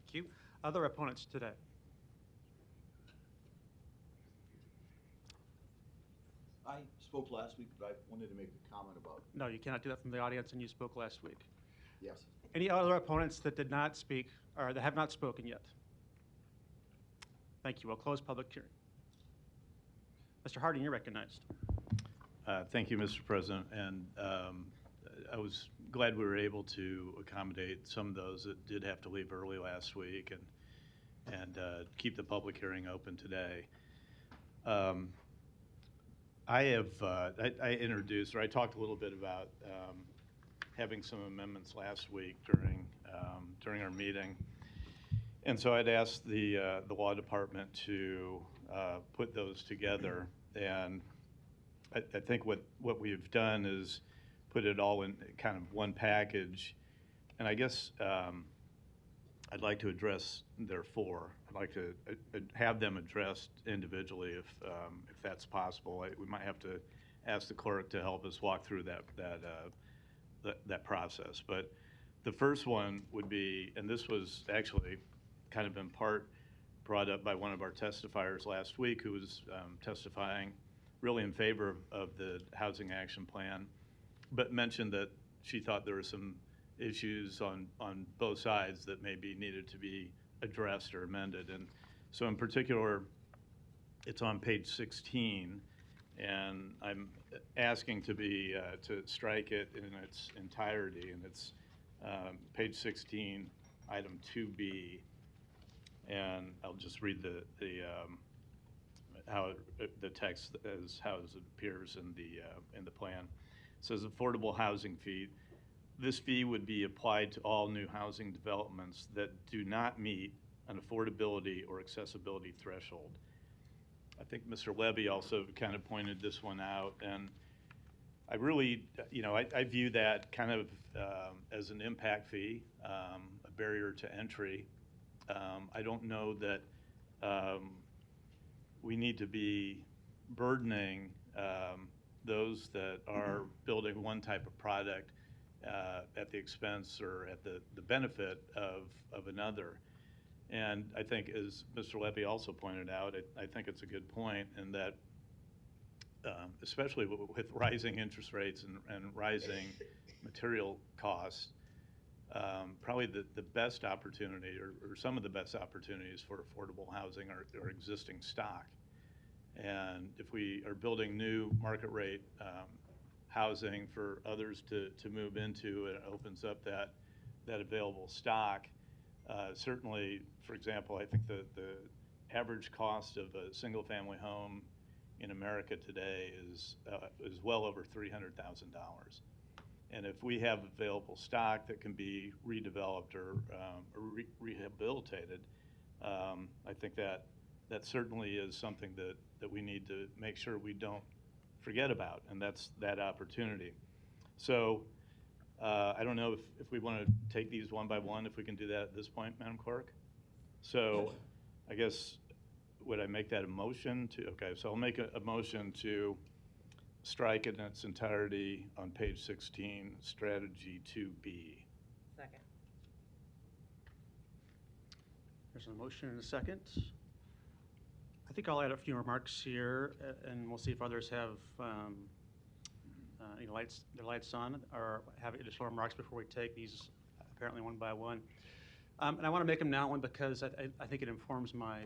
Thank you. Other opponents today? I spoke last week, but I wanted to make a comment about. No, you cannot do that from the audience, and you spoke last week. Yes. Any other opponents that did not speak or that have not spoken yet? Thank you. We'll close public hearing. Mr. Harding, you're recognized. Thank you, Mr. President. And I was glad we were able to accommodate some of those that did have to leave early last week and keep the public hearing open today. I introduced, or I talked a little bit about having some amendments last week during our meeting, and so I'd asked the law department to put those together, and I think what we've done is put it all in kind of one package, and I guess I'd like to address their four. I'd like to have them addressed individually if that's possible. We might have to ask the clerk to help us walk through that process. But the first one would be, and this was actually kind of in part brought up by one of our testifiers last week who was testifying really in favor of the Housing Action Plan, but mentioned that she thought there were some issues on both sides that maybe needed to be addressed or amended. And so in particular, it's on page 16, and I'm asking to strike it in its entirety, and it's page 16, item 2B, and I'll just read the text as how it appears in the plan. It says affordable housing fee. This fee would be applied to all new housing developments that do not meet an affordability or accessibility threshold. I think Mr. Levy also kind of pointed this one out, and I really, I view that kind of as an impact fee, a barrier to entry. I don't know that we need to be burdening those that are building one type of product at the expense or at the benefit of another. And I think, as Mr. Levy also pointed out, I think it's a good point in that, especially with rising interest rates and rising material costs, probably the best opportunity or some of the best opportunities for affordable housing are existing stock. And if we are building new market rate housing for others to move into, it opens up that available stock. Certainly, for example, I think the average cost of a single-family home in America today is well over $300,000. And if we have available stock that can be redeveloped or rehabilitated, I think that certainly is something that we need to make sure we don't forget about, and that's that opportunity. So I don't know if we want to take these one by one, if we can do that at this point, Madam Clerk. So I guess, would I make that a motion to, okay, so I'll make a motion to strike it in its entirety on page 16, strategy 2B. Second. There's a motion and a second. I think I'll add a few remarks here, and we'll see if others have their lights on or have additional remarks before we take these apparently one by one. And I want to make them now one because I think it informs my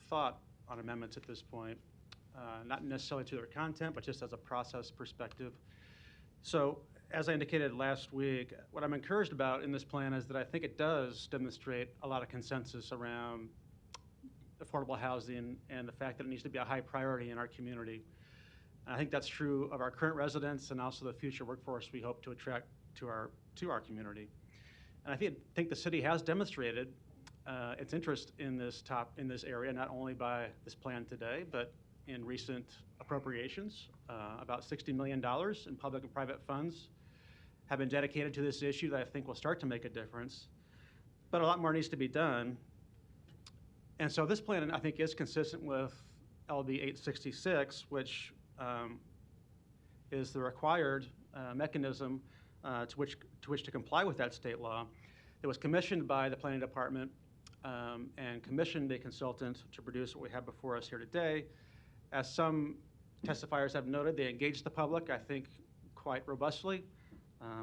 thought on amendments at this point, not necessarily to their content, but just as a process perspective. So as I indicated last week, what I'm encouraged about in this plan is that I think it does demonstrate a lot of consensus around affordable housing and the fact that it needs to be a high priority in our community. And I think that's true of our current residents and also the future workforce we hope to attract to our community. And I think the city has demonstrated its interest in this area, not only by this plan today, but in recent appropriations. About $60 million in public and private funds have been dedicated to this issue that I think will start to make a difference. But a lot more needs to be done. And so this plan, I think, is consistent with LB 866, which is the required mechanism to which to comply with that state law. It was commissioned by the Planning Department and commissioned a consultant to produce what we have before us here today. As some testifiers have noted, they engaged the public, I think, quite robustly.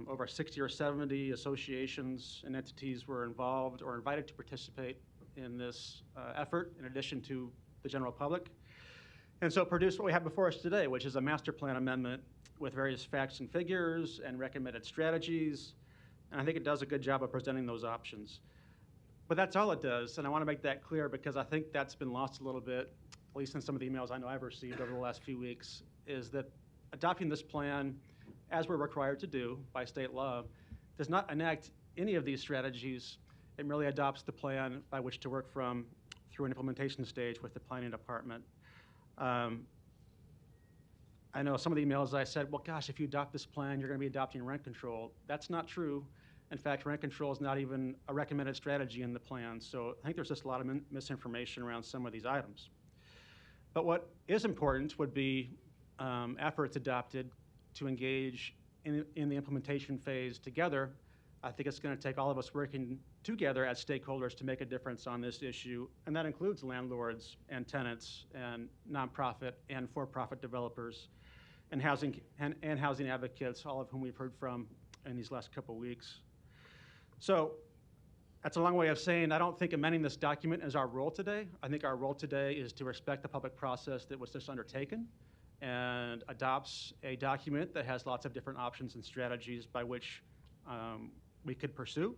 Over 60 or 70 associations and entities were involved or invited to participate in this effort, in addition to the general public. And so produced what we have before us today, which is a master plan amendment with various facts and figures and recommended strategies. And I think it does a good job of presenting those options. But that's all it does, and I want to make that clear because I think that's been lost a little bit, at least in some of the emails I know I've received over the last few weeks, is that adopting this plan, as we're required to do by state law, does not enact any of these strategies. It merely adopts the plan by which to work from through an implementation stage with the Planning Department. I know some of the emails I said, well, gosh, if you adopt this plan, you're going to be adopting rent control. That's not true. In fact, rent control is not even a recommended strategy in the plan. So I think there's just a lot of misinformation around some of these items. But what is important would be efforts adopted to engage in the implementation phase together I think it's going to take all of us working together as stakeholders to make a difference on this issue, and that includes landlords and tenants and nonprofit and for-profit developers and housing advocates, all of whom we've heard from in these last couple of weeks. So that's a long way of saying I don't think amending this document is our role today. I think our role today is to respect the public process that was just undertaken and adopts a document that has lots of different options and strategies by which we could pursue.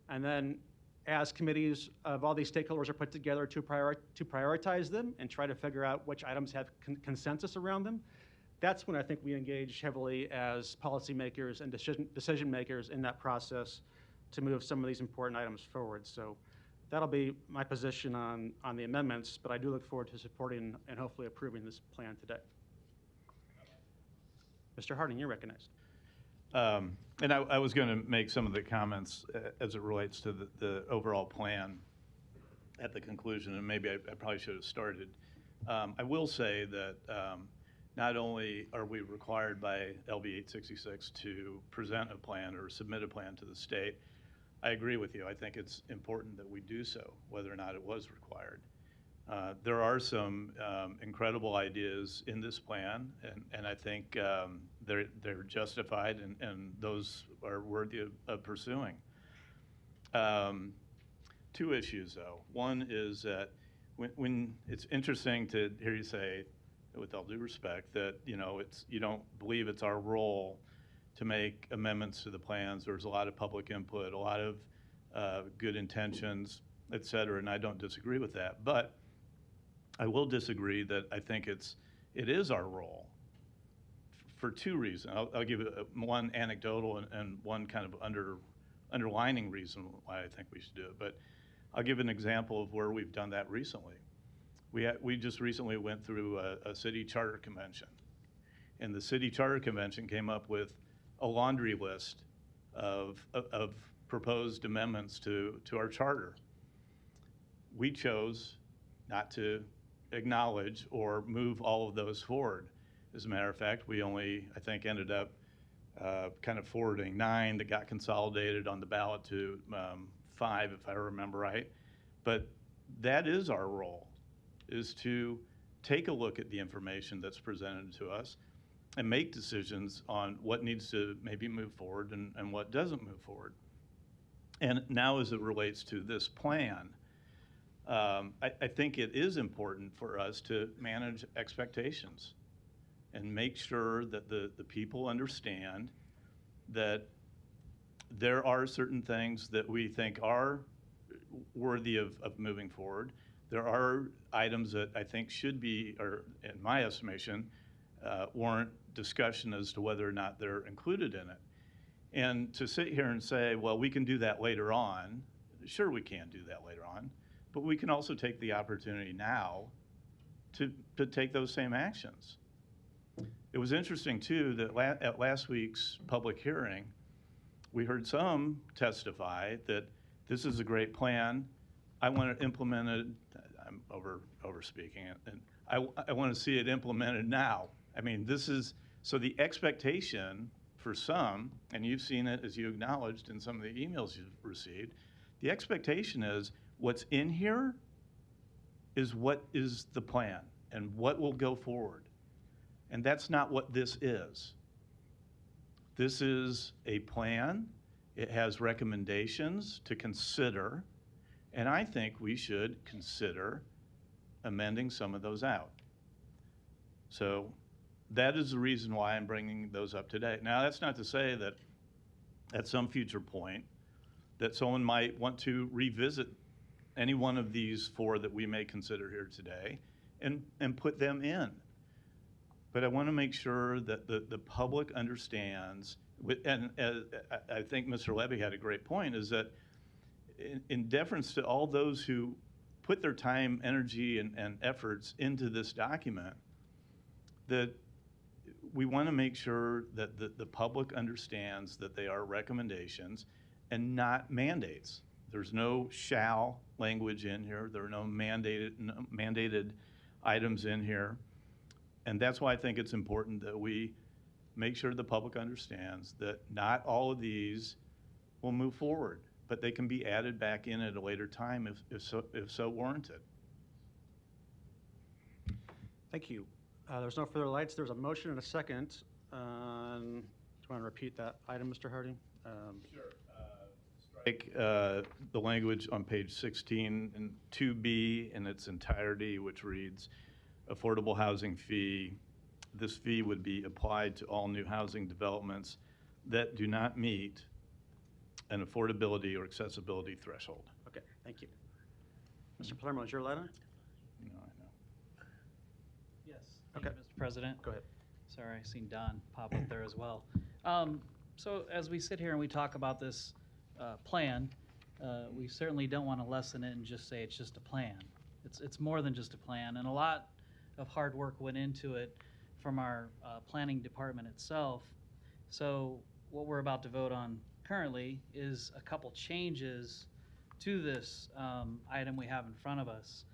And then as committees of all these stakeholders are put together to prioritize them and try to figure out which items have consensus around them, that's when I think we engage heavily as policymakers and decision makers in that process to move some of these important items forward. So that'll be my position on the amendments, but I do look forward to supporting and hopefully approving this plan today. Mr. Harding, you're recognized. And I was going to make some of the comments as it relates to the overall plan at the conclusion, and maybe I probably should have started. I will say that not only are we required by LB 866 to present a plan or submit a plan to the state, I agree with you. I think it's important that we do so, whether or not it was required. There are some incredible ideas in this plan, and I think they're justified, and those are worthy of pursuing. Two issues, though. One is that when it's interesting to hear you say, with all due respect, that you don't believe it's our role to make amendments to the plans. There's a lot of public input, a lot of good intentions, et cetera, and I don't disagree with that. But I will disagree that I think it is our role for two reasons. I'll give one anecdotal and one kind of underlining reason why I think we should do it. But I'll give an example of where we've done that recently. We just recently went through a city charter convention, and the city charter convention came up with a laundry list of proposed amendments to our charter. We chose not to acknowledge or move all of those forward. As a matter of fact, we only, I think, ended up kind of forwarding 9 that got consolidated on the ballot to 5, if I remember right. But that is our role, is to take a look at the information that's presented to us and make decisions on what needs to maybe move forward and what doesn't move forward. And now as it relates to this plan, I think it is important for us to manage expectations and make sure that the people understand that there are certain things that we think are worthy of moving forward. There are items that I think should be, or in my estimation, warrant discussion as to whether or not they're included in it. And to sit here and say, well, we can do that later on, sure we can do that later on, but we can also take the opportunity now to take those same actions. It was interesting, too, that at last week's public hearing, we heard some testify that this is a great plan. I want it implemented. I'm over-speaking it. And I want to see it implemented now. I mean, this is, so the expectation for some, and you've seen it as you acknowledged in some of the emails you've received, the expectation is what's in here is what is the plan and what will go forward. And that's not what this is. This is a plan. It has recommendations to consider, and I think we should consider amending some of those out. So that is the reason why I'm bringing those up today. Now, that's not to say that at some future point that someone might want to revisit any one of these 4 that we may consider here today and put them in. But I want to make sure that the public understands, and I think Mr. Levy had a great point, is that in deference to all those who put their time, energy, and efforts into this document, that we want to make sure that the public understands that they are recommendations and not mandates. There's no shall language in here. There are no mandated items in here. And that's why I think it's important that we make sure the public understands that not all of these we'll move forward. But they can be added back in at a later time if so warranted. Thank you. There's no further lights. There's a motion and a second. Do you want to repeat that item, Mr. Harding? Sure. Strike the language on page 16 and 2B in its entirety, which reads, affordable housing fee. This fee would be applied to all new housing developments that do not meet an affordability or accessibility threshold. Okay, thank you. Mr. Palermo, is your letter? No, I know. Yes. Thank you, Mr. President. Go ahead. Sorry, I seen Don pop up there as well. So as we sit here and we talk about this plan, we certainly don't want to lessen it and just say it's just a plan. It's more than just a plan, and a lot of hard work went into it from our planning department itself. So what we're about to vote on currently is a couple changes to this item we have in front of us.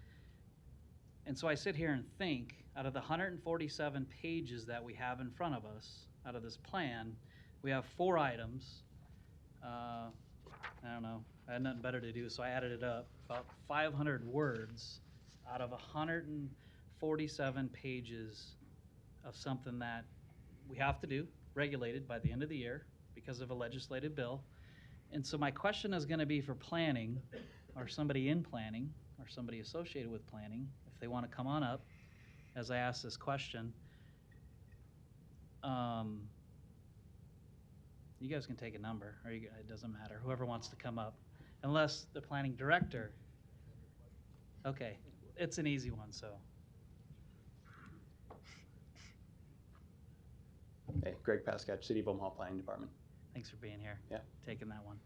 And so I sit here and think, out of the 147 pages that we have in front of us, out of this plan, we have 4 items. I don't know, I had nothing better to do, so I added it up. About 500 words out of 147 pages of something that we have to do, regulated by the end of the year because of a legislative bill. And so my question is going to be for planning, or somebody in planning, or somebody associated with planning, if they want to come on up as I ask this question. You guys can take a number, or it doesn't matter, whoever wants to come up, unless the planning director. Okay, it's an easy one, so. Hey, Greg Pascatch, City of Omaha Planning Department. Thanks for being here. Yeah. Taking that one.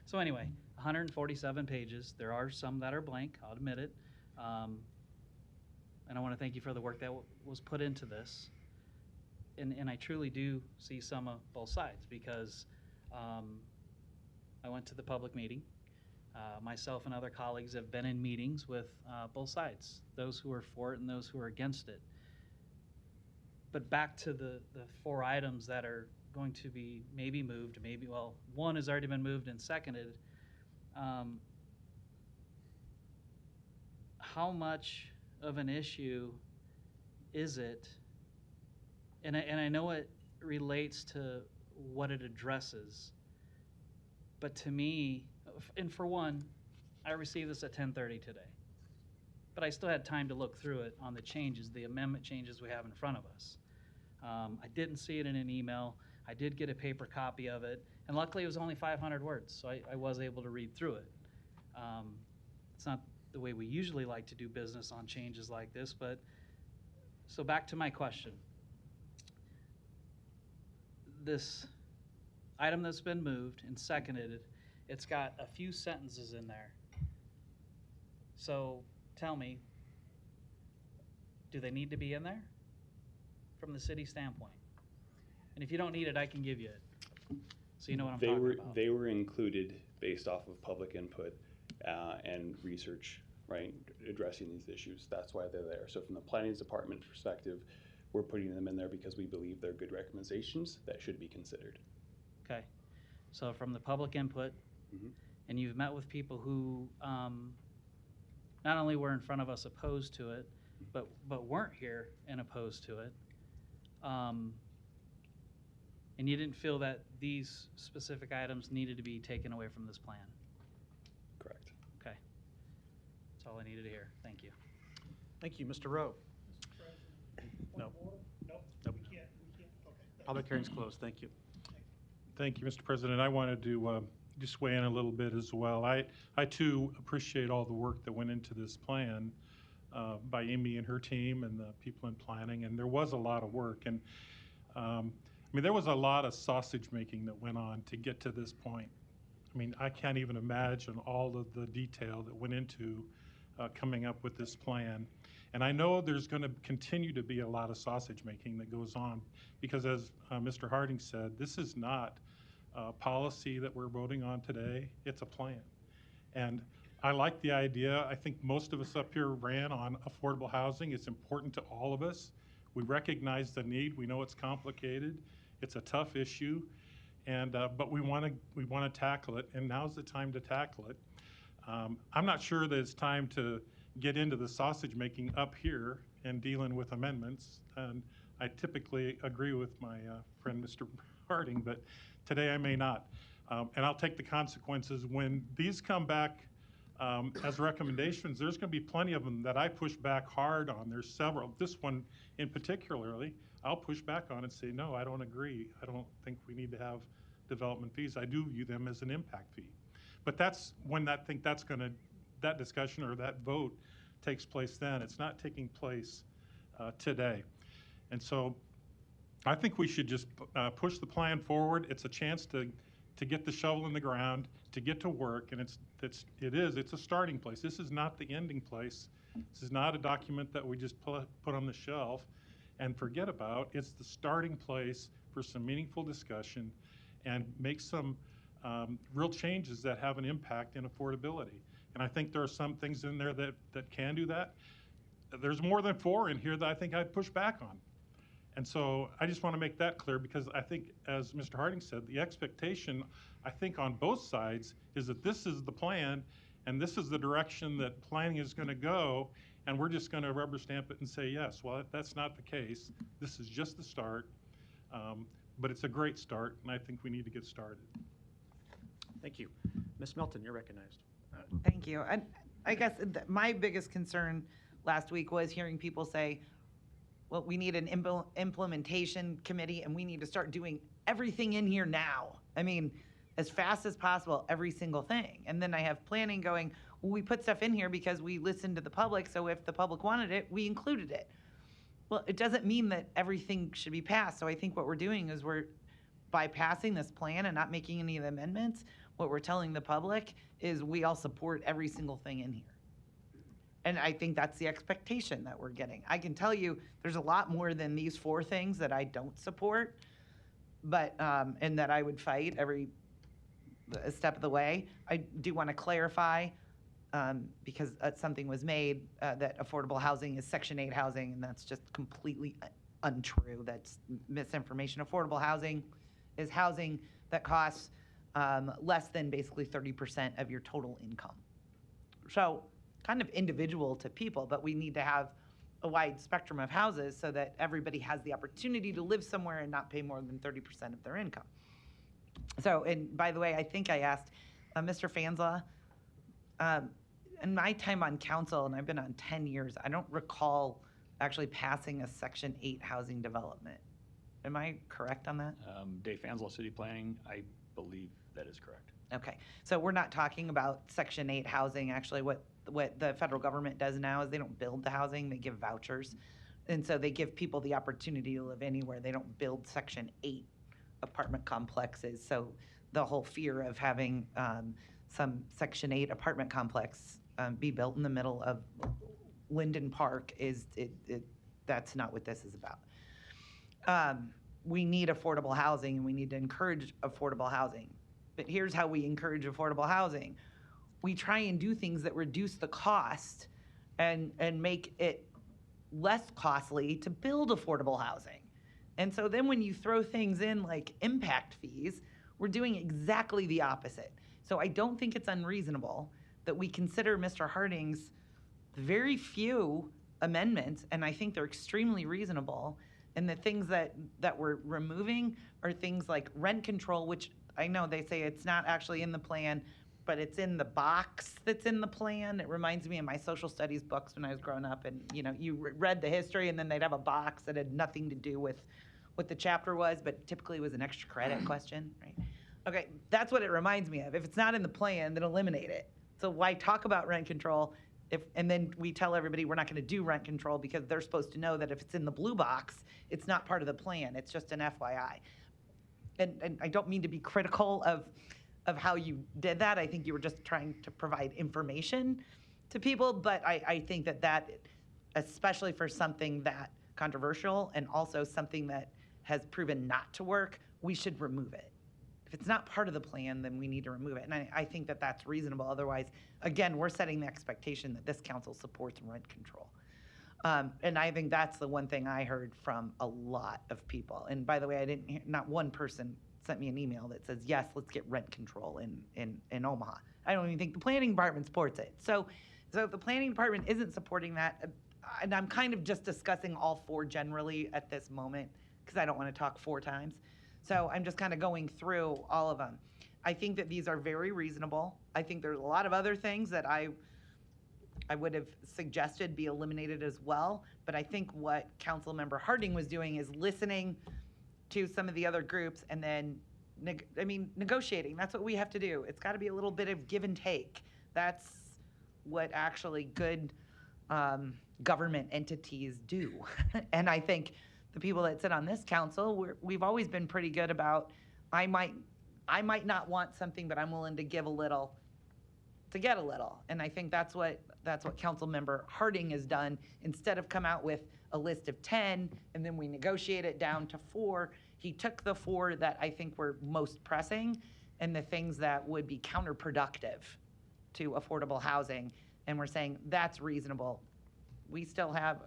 So anyway, 147 pages. There are some that are blank, I'll admit it. And I want to thank you for the work that was put into this. And I truly do see some of both sides, because I went to the public meeting. Myself and other colleagues have been in meetings with both sides, those who are for it and those who are against it. But back to the 4 items that are going to be maybe moved, well, one has already been moved and seconded. How much of an issue is it? And I know it relates to what it addresses, but to me, and for one, I received this at 10:30 today, but I still had time to look through it on the changes, the amendment changes we have in front of us. I didn't see it in an email. I did get a paper copy of it, and luckily it was only 500 words, so I was able to read through it. It's not the way we usually like to do business on changes like this, but so back to my question. This item that's been moved and seconded, it's got a few sentences in there. So tell me, do they need to be in there from the city standpoint? And if you don't need it, I can give you it, so you know what I'm talking about. They were included based off of public input and research, right, addressing these issues. That's why they're there. So from the planning department perspective, we're putting them in there because we believe they're good recommendations that should be considered. Okay, so from the public input, and you've met with people who not only were in front of us opposed to it, but weren't here and opposed to it, and you didn't feel that these specific items needed to be taken away from this plan? Correct. Okay, that's all I needed to hear. Thank you. Thank you. Mr. Rowe? No. Nope. Nope. We can't. Okay. Public hearing's closed. Thank you. Thank you, Mr. President. I wanted to just weigh in a little bit as well. I too appreciate all the work that went into this plan by Amy and her team and the people in planning, and there was a lot of work. And I mean, there was a lot of sausage making that went on to get to this point. I mean, I can't even imagine all of the detail that went into coming up with this plan. And I know there's going to continue to be a lot of sausage making that goes on, because as Mr. Harding said, this is not a policy that we're voting on today, it's a plan. And I like the idea. I think most of us up here ran on affordable housing. It's important to all of us. We recognize the need. We know it's complicated. It's a tough issue. And, but we want to tackle it, and now's the time to tackle it. I'm not sure that it's time to get into the sausage making up here and dealing with amendments. And I typically agree with my friend Mr. Harding, but today I may not. And I'll take the consequences. When these come back as recommendations, there's going to be plenty of them that I push back hard on. There's several. This one in particularly, I'll push back on and say, no, I don't agree. I don't think we need to have development fees. I do view them as an impact fee. But that's when I think that's going to, that discussion or that vote takes place then. It's not taking place today. And so I think we should just push the plan forward. It's a chance to get the shovel in the ground, to get to work, and it's a starting place. This is not the ending place. This is not a document that we just put on the shelf and forget about. It's the starting place for some meaningful discussion and make some real changes that have an impact in affordability. And I think there are some things in there that can do that. There's more than 4 in here that I think I'd push back on. And so I just want to make that clear, because I think, as Mr. Harding said, the expectation, I think, on both sides is that this is the plan and this is the direction that planning is going to go, and we're just going to rubber stamp it and say yes. Well, that's not the case. This is just the start, but it's a great start, and I think we need to get started. Thank you. Ms. Milton, you're recognized. Thank you. I guess my biggest concern last week was hearing people say, well, we need an implementation committee and we need to start doing everything in here now. I mean, as fast as possible, every single thing. And then I have planning going, well, we put stuff in here because we listened to the public, so if the public wanted it, we included it. Well, it doesn't mean that everything should be passed. So I think what we're doing is by passing this plan and not making any of the amendments, what we're telling the public is we all support every single thing in here. And I think that's the expectation that we're getting. I can tell you there's a lot more than these 4 things that I don't support, but and that I would fight every step of the way. I do want to clarify, because something was made, that affordable housing is Section 8 housing, and that's just completely untrue. That's misinformation. Affordable housing is housing that costs less than basically 30% of your total income. So kind of individual to people, but we need to have a wide spectrum of houses so that everybody has the opportunity to live somewhere and not pay more than 30% of their income. So, and by the way, I think I asked Mr. Fansla, in my time on council, and I've been on 10 years, I don't recall actually passing a Section 8 housing development. Am I correct on that? Dave Fansla, City Planning, I believe that is correct. Okay, so we're not talking about Section 8 housing. Actually, what the federal government does now is they don't build the housing, they give vouchers. And so they give people the opportunity to live anywhere. They don't build Section 8 apartment complexes. So the whole fear of having some Section 8 apartment complex be built in the middle of Linden Park that's not what this is about. We need affordable housing, and we need to encourage affordable housing. But here's how we encourage affordable housing. We try and do things that reduce the cost and make it less costly to build affordable housing. And so then when you throw things in like impact fees, we're doing exactly the opposite. So I don't think it's unreasonable that we consider Mr. Harding's very few amendments, and I think they're extremely reasonable. And the things that we're removing are things like rent control, which I know they say it's not actually in the plan, but it's in the box that's in the plan. It reminds me of my social studies books when I was growing up, and you read the history and then they'd have a box that had nothing to do with what the chapter was, but typically it was an extra credit question, right? Okay, that's what it reminds me of. If it's not in the plan, then eliminate it. So why talk about rent control and then we tell everybody we're not gonna do rent control because they're supposed to know that if it's in the blue box, it's not part of the plan, it's just an FYI. And I don't mean to be critical of how you did that. I think you were just trying to provide information to people, but I think that especially for something that controversial and also something that has proven not to work, we should remove it. If it's not part of the plan, then we need to remove it. And I think that that's reasonable. Otherwise, again, we're setting the expectation that this council supports rent control. And I think that's the one thing I heard from a lot of people. And by the way, I didn't hear, not one person sent me an email that says, yes, let's get rent control in Omaha. I don't even think the planning department supports it. So if the planning department isn't supporting that, and I'm kind of just discussing all four generally at this moment, because I don't want to talk four times. So I'm just kind of going through all of them. I think that these are very reasonable. I think there's a lot of other things that I would have suggested be eliminated as well. But I think what Councilmember Harding was doing is listening to some of the other groups and then, negotiating. That's what we have to do. It's got to be a little bit of give and take. That's what actually good government entities do. And I think the people that sit on this council, we've always been pretty good about, I might not want something, but I'm willing to give a little to get a little. And I think that's what Councilmember Harding has done. Instead of come out with a list of 10 and then we negotiate it down to 4, he took the 4 that I think were most pressing and the things that would be counterproductive to affordable housing. And we're saying that's reasonable. We still have,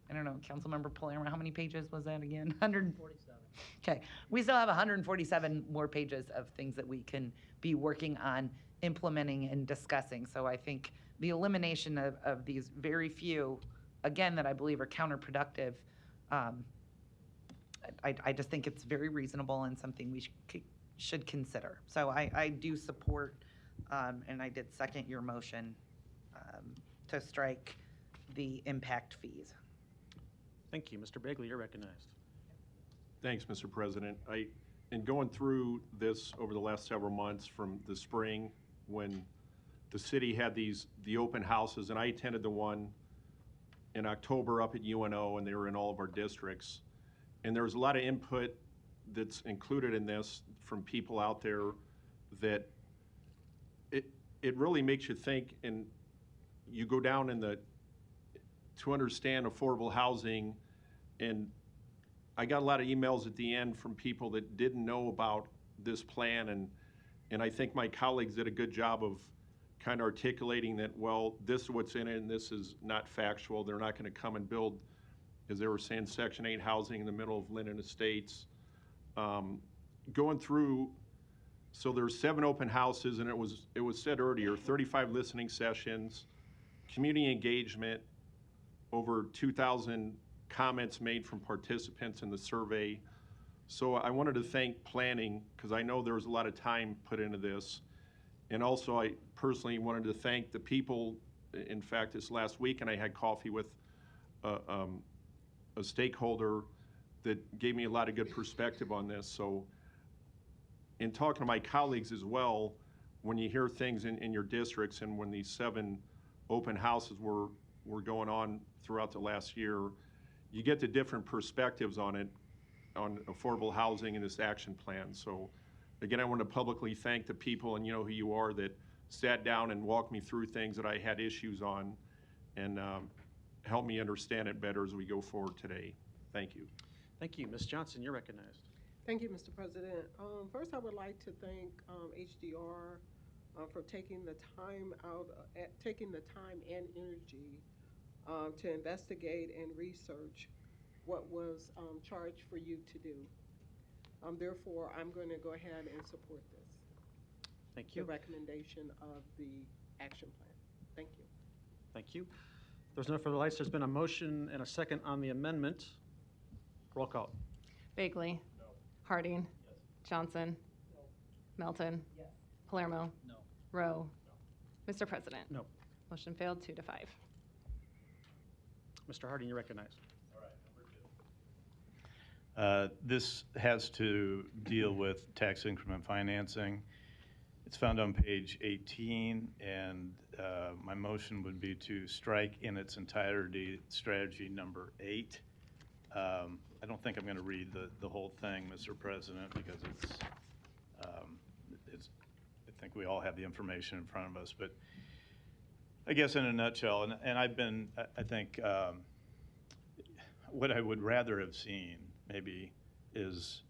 I don't know, Councilmember Palermo, how many pages was that again? 147. Okay, we still have 147 more pages of things that we can be working on implementing and discussing. So I think the elimination of these very few, again, that I believe are counterproductive, I just think it's very reasonable and something we should consider. So I do support, and I did second your motion to strike the impact fees. Thank you. Mr. Bagley, you're recognized. Thanks, Mr. President. In going through this over the last several months from the spring when the city had the open houses, and I attended the one in October up at UNO, and they were in all of our districts. And there was a lot of input that's included in this from people out there that it really makes you think, and you go down to understand affordable housing. And I got a lot of emails at the end from people that didn't know about this plan, and I think my colleagues did a good job of kind of articulating that, well, this is what's in it and this is not factual. They're not going to come and build, as they were saying, Section 8 housing in the middle of Linden Estates. Going through, so there's 7 open houses, and it was said earlier, 35 listening sessions, community engagement, over 2,000 comments made from participants in the survey. So I wanted to thank planning, because I know there was a lot of time put into this. And also I personally wanted to thank the people. In fact, this last weekend I had coffee with a stakeholder that gave me a lot of good perspective on this. So in talking to my colleagues as well, when you hear things in your districts, and when these 7 open houses were going on throughout the last year, you get the different perspectives on it, on affordable housing and this action plan. So again, I want to publicly thank the people, and you know who you are, that sat down and walked me through things that I had issues on, and helped me understand it better as we go forward today. Thank you. Thank you. Ms. Johnson, you're recognized. Thank you, Mr. President. First, I would like to thank HDR for taking the time and energy to investigate and research what was charged for you to do. Therefore, I'm going to go ahead and support this. Thank you. The recommendation of the action plan. Thank you. Thank you. If there's no further lights, there's been a motion and a second on the amendment. Roll call. Bagley. No. Harding. Yes. Johnson. No. Melton. Yes. Palermo. No. Rowe. No. Mr. President. No. Motion failed 2-5. Mr. Harding, you're recognized. This has to deal with tax increment financing. It's found on page 18, and my motion would be to strike in its entirety strategy number 8. I don't think I'm going to read the whole thing, Mr. President, because I think we all have the information in front of us. But I guess in a nutshell, and I've been, I think, what I would rather have seen maybe is,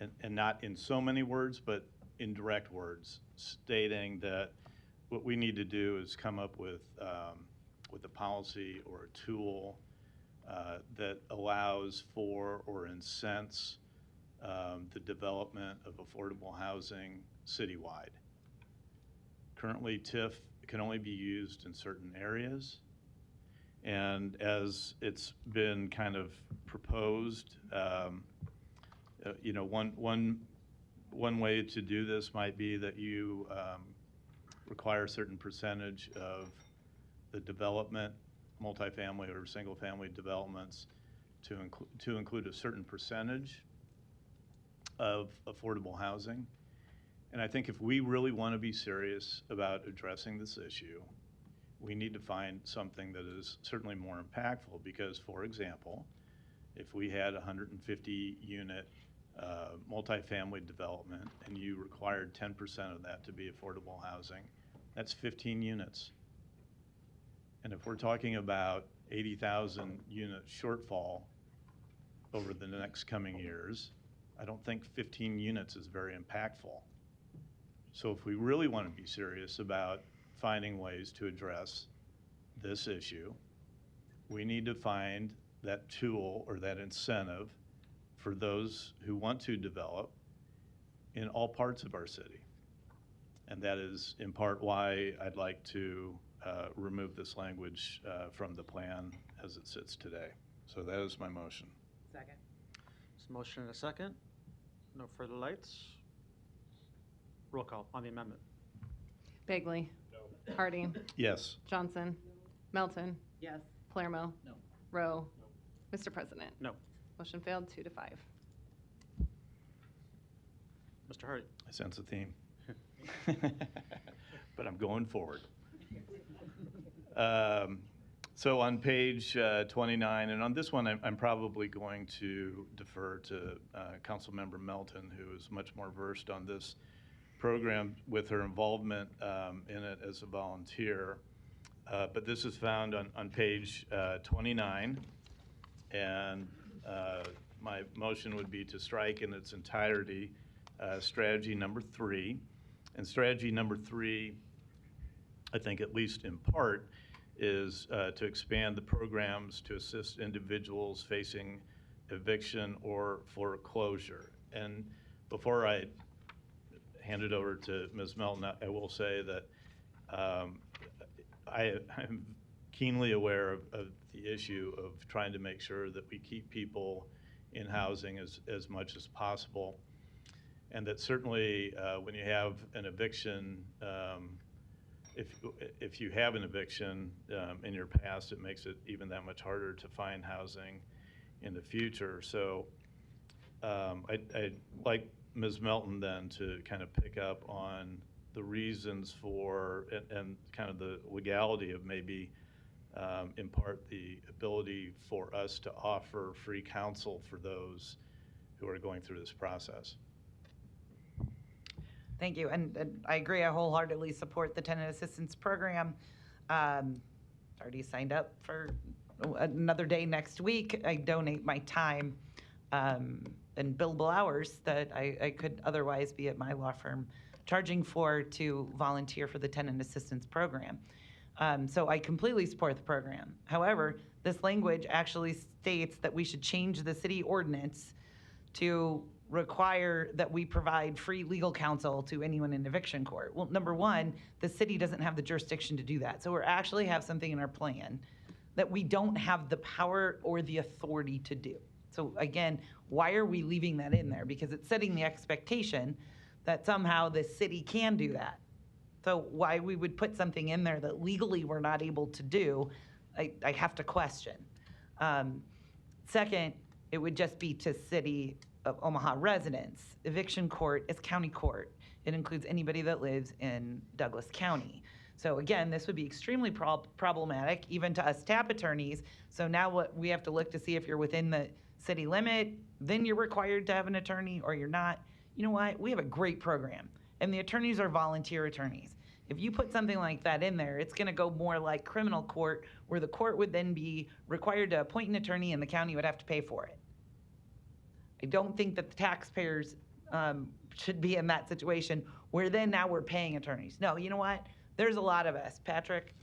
and not in so many words, but in direct words, stating that what we need to do is come up with a policy or a tool that allows for or incents the development of affordable housing citywide. Currently, TIF can only be used in certain areas. And as it's been kind of proposed, one way to do this might be that you require a certain percentage of the development, multifamily or single-family developments, to include a certain percentage of affordable housing. And I think if we really want to be serious about addressing this issue, we need to find something that is certainly more impactful, because, for example, if we had a 150-unit multifamily development and you required 10% of that to be affordable housing, that's 15 units. And if we're talking about 80,000 unit shortfall over the next coming years, I don't think 15 units is very impactful. So if we really want to be serious about finding ways to address this issue, we need to find that tool or that incentive for those who want to develop in all parts of our city. And that is in part why I'd like to remove this language from the plan as it sits today. So that is my motion. Second. There's a motion and a second. No further lights. Roll call on the amendment. Bagley. No. Harding. Yes. Johnson. Melton. Yes. Palermo. No. Rowe. Mr. President. No. Motion failed 2-5. Mr. Hardy. I sense a theme. But I'm going forward. So on page 29, and on this one, I'm probably going to defer to Councilmember Melton, who is much more versed on this program with her involvement in it as a volunteer. But this is found on page 29, and my motion would be to strike in its entirety strategy number 3. And strategy number 3, I think at least in part, is to expand the programs to assist individuals facing eviction or foreclosure. And before I hand it over to Ms. Melton, I will say that I'm keenly aware of the issue of trying to make sure that we keep people in housing as much as possible. And that certainly when you have an eviction, if you have an eviction in your past, it makes it even that much harder to find housing in the future. So I'd like Ms. Melton then to kind of pick up on the reasons for and kind of the legality of maybe in part the ability for us to offer free counsel for those who are going through this process. Thank you, and I agree. I wholeheartedly support the tenant assistance program. Already signed up for another day next week. I donate my time and billable hours that I could otherwise be at my law firm charging for to volunteer for the tenant assistance program. So I completely support the program. However, this language actually states that we should change the city ordinance to require that we provide free legal counsel to anyone in eviction court. Well, number one, the city doesn't have the jurisdiction to do that. So we actually have something in our plan that we don't have the power or the authority to do. So again, why are we leaving that in there? Because it's setting the expectation that somehow the city can do that. So why we would put something in there that legally we're not able to do, I have to question. Second, it would just be to city of Omaha residents. Eviction court is county court. It includes anybody that lives in Douglas County. So again, this would be extremely problematic, even to us TAP attorneys. So now what we have to look to see if you're within the city limit, then you're required to have an attorney, or you're not. You know what? We have a great program, and the attorneys are volunteer attorneys. If you put something like that in there, it's going to go more like criminal court, where the court would then be required to appoint an attorney and the county would have to pay for it. I don't think that the taxpayers should be in that situation where then now we're paying attorneys. No, you know what? There's a lot of us. Patrick,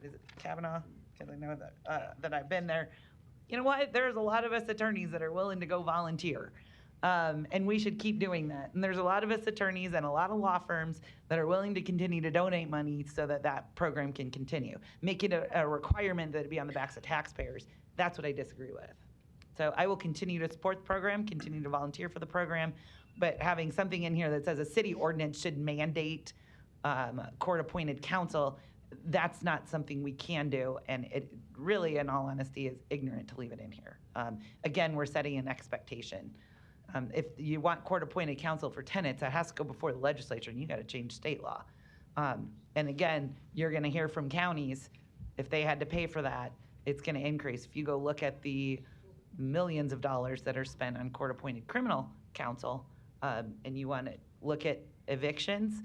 is it Kavanaugh? Because I know that I've been there. You know what? There's a lot of us attorneys that are willing to go volunteer. And we should keep doing that. And there's a lot of us attorneys and a lot of law firms that are willing to continue to donate money so that that program can continue. Make it a requirement that it be on the backs of taxpayers. That's what I disagree with. So I will continue to support the program, continue to volunteer for the program, but having something in here that says a city ordinance should mandate court-appointed counsel, that's not something we can do, and it really, in all honesty, is ignorant to leave it in here. Again, we're setting an expectation. If you want court-appointed counsel for tenants, that has to go before the legislature, and you got to change state law. And again, you're going to hear from counties, if they had to pay for that, it's going to increase. If you go look at the millions of dollars that are spent on court-appointed criminal counsel, and you want to look at evictions,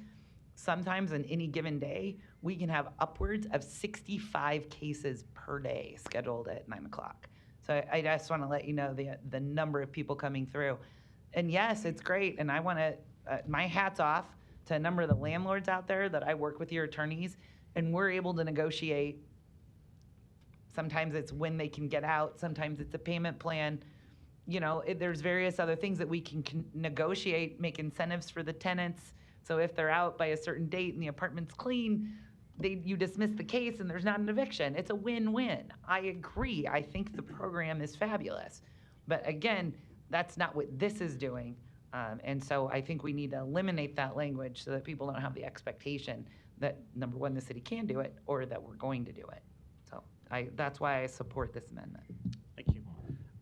sometimes on any given day, we can have upwards of 65 cases per day scheduled at 9 o'clock. So I just want to let you know the number of people coming through. And yes, it's great, and I want to, my hat's off to a number of the landlords out there that I work with your attorneys, and we're able to negotiate. Sometimes it's when they can get out, sometimes it's a payment plan. You know, there's various other things that we can negotiate, make incentives for the tenants. So if they're out by a certain date and the apartment's clean, you dismiss the case and there's not an eviction. It's a win-win. I agree. I think the program is fabulous. But again, that's not what this is doing. And so I think we need to eliminate that language so that people don't have the expectation that, number one, the city can do it or that we're going to do it. So that's why I support this amendment. Thank you.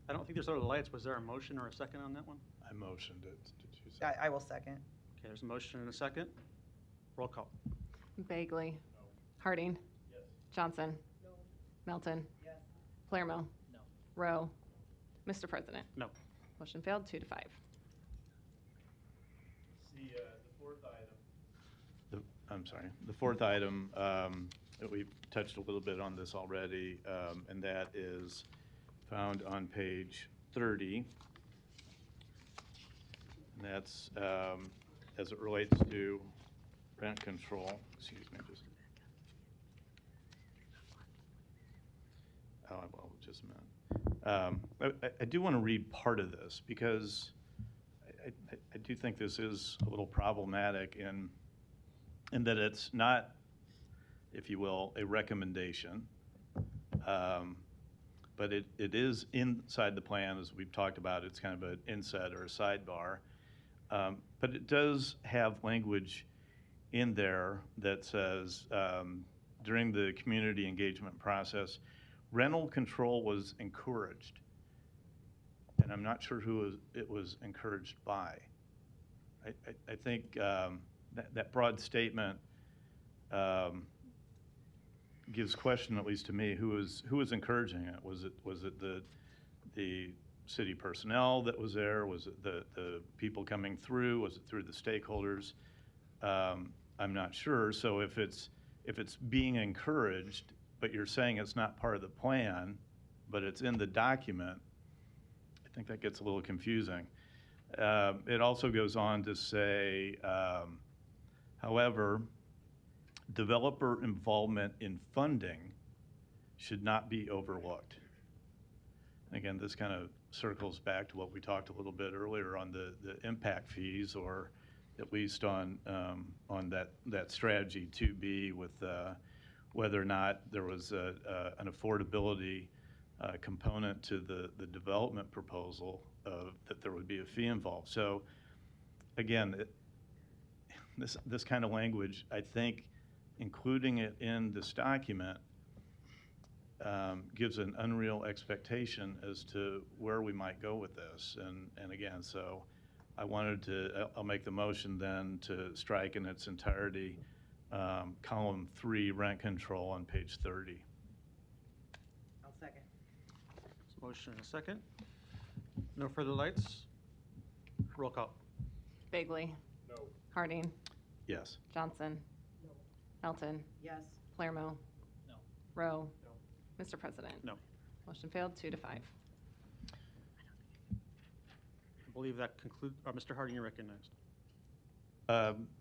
I don't think there's other lights. Was there a motion or a second on that one? I motioned it. Did you second? I will second. Okay, there's a motion and a second. Roll call. Bagley. Harding. Johnson. Melton. Palermo. Rowe. Mr. President. No. Motion failed, 2 to 5. The fourth item. I'm sorry. The fourth item, we've touched a little bit on this already, and that is found on page 30. And that's as it relates to rent control. Excuse me, just. Oh, well, just a minute. I do want to read part of this because I do think this is a little problematic in that it's not, if you will, a recommendation, but it is inside the plan, as we've talked about. It's kind of an inset or a sidebar, but it does have language in there that says during the community engagement process, rental control was encouraged, and I'm not sure who it was encouraged by. I think that broad statement gives question, at least to me, who was encouraging it? Was it the city personnel that was there? Was it the people coming through? Was it through the stakeholders? I'm not sure. So if it's being encouraged, but you're saying it's not part of the plan, but it's in the document, I think that gets a little confusing. It also goes on to say, however, developer involvement in funding should not be overlooked. Again, this kind of circles back to what we talked a little bit earlier on the impact fees, or at least on that strategy 2B with whether or not there was an affordability component to the development proposal, that there would be a fee involved. So again, this kind of language, I think, including it in this document gives an unreal expectation as to where we might go with this. And again, so I'll make the motion then to strike in its entirety column 3, rent control on page 30. I'll second. Motion and a second. No further lights. Roll call. Bagley. No. Harding. Yes. Johnson. Melton. Yes. Palermo. No. Rowe. No. Mr. President. No. Motion failed, 2 to 5. I believe that concludes. Mr. Harding, you're recognized.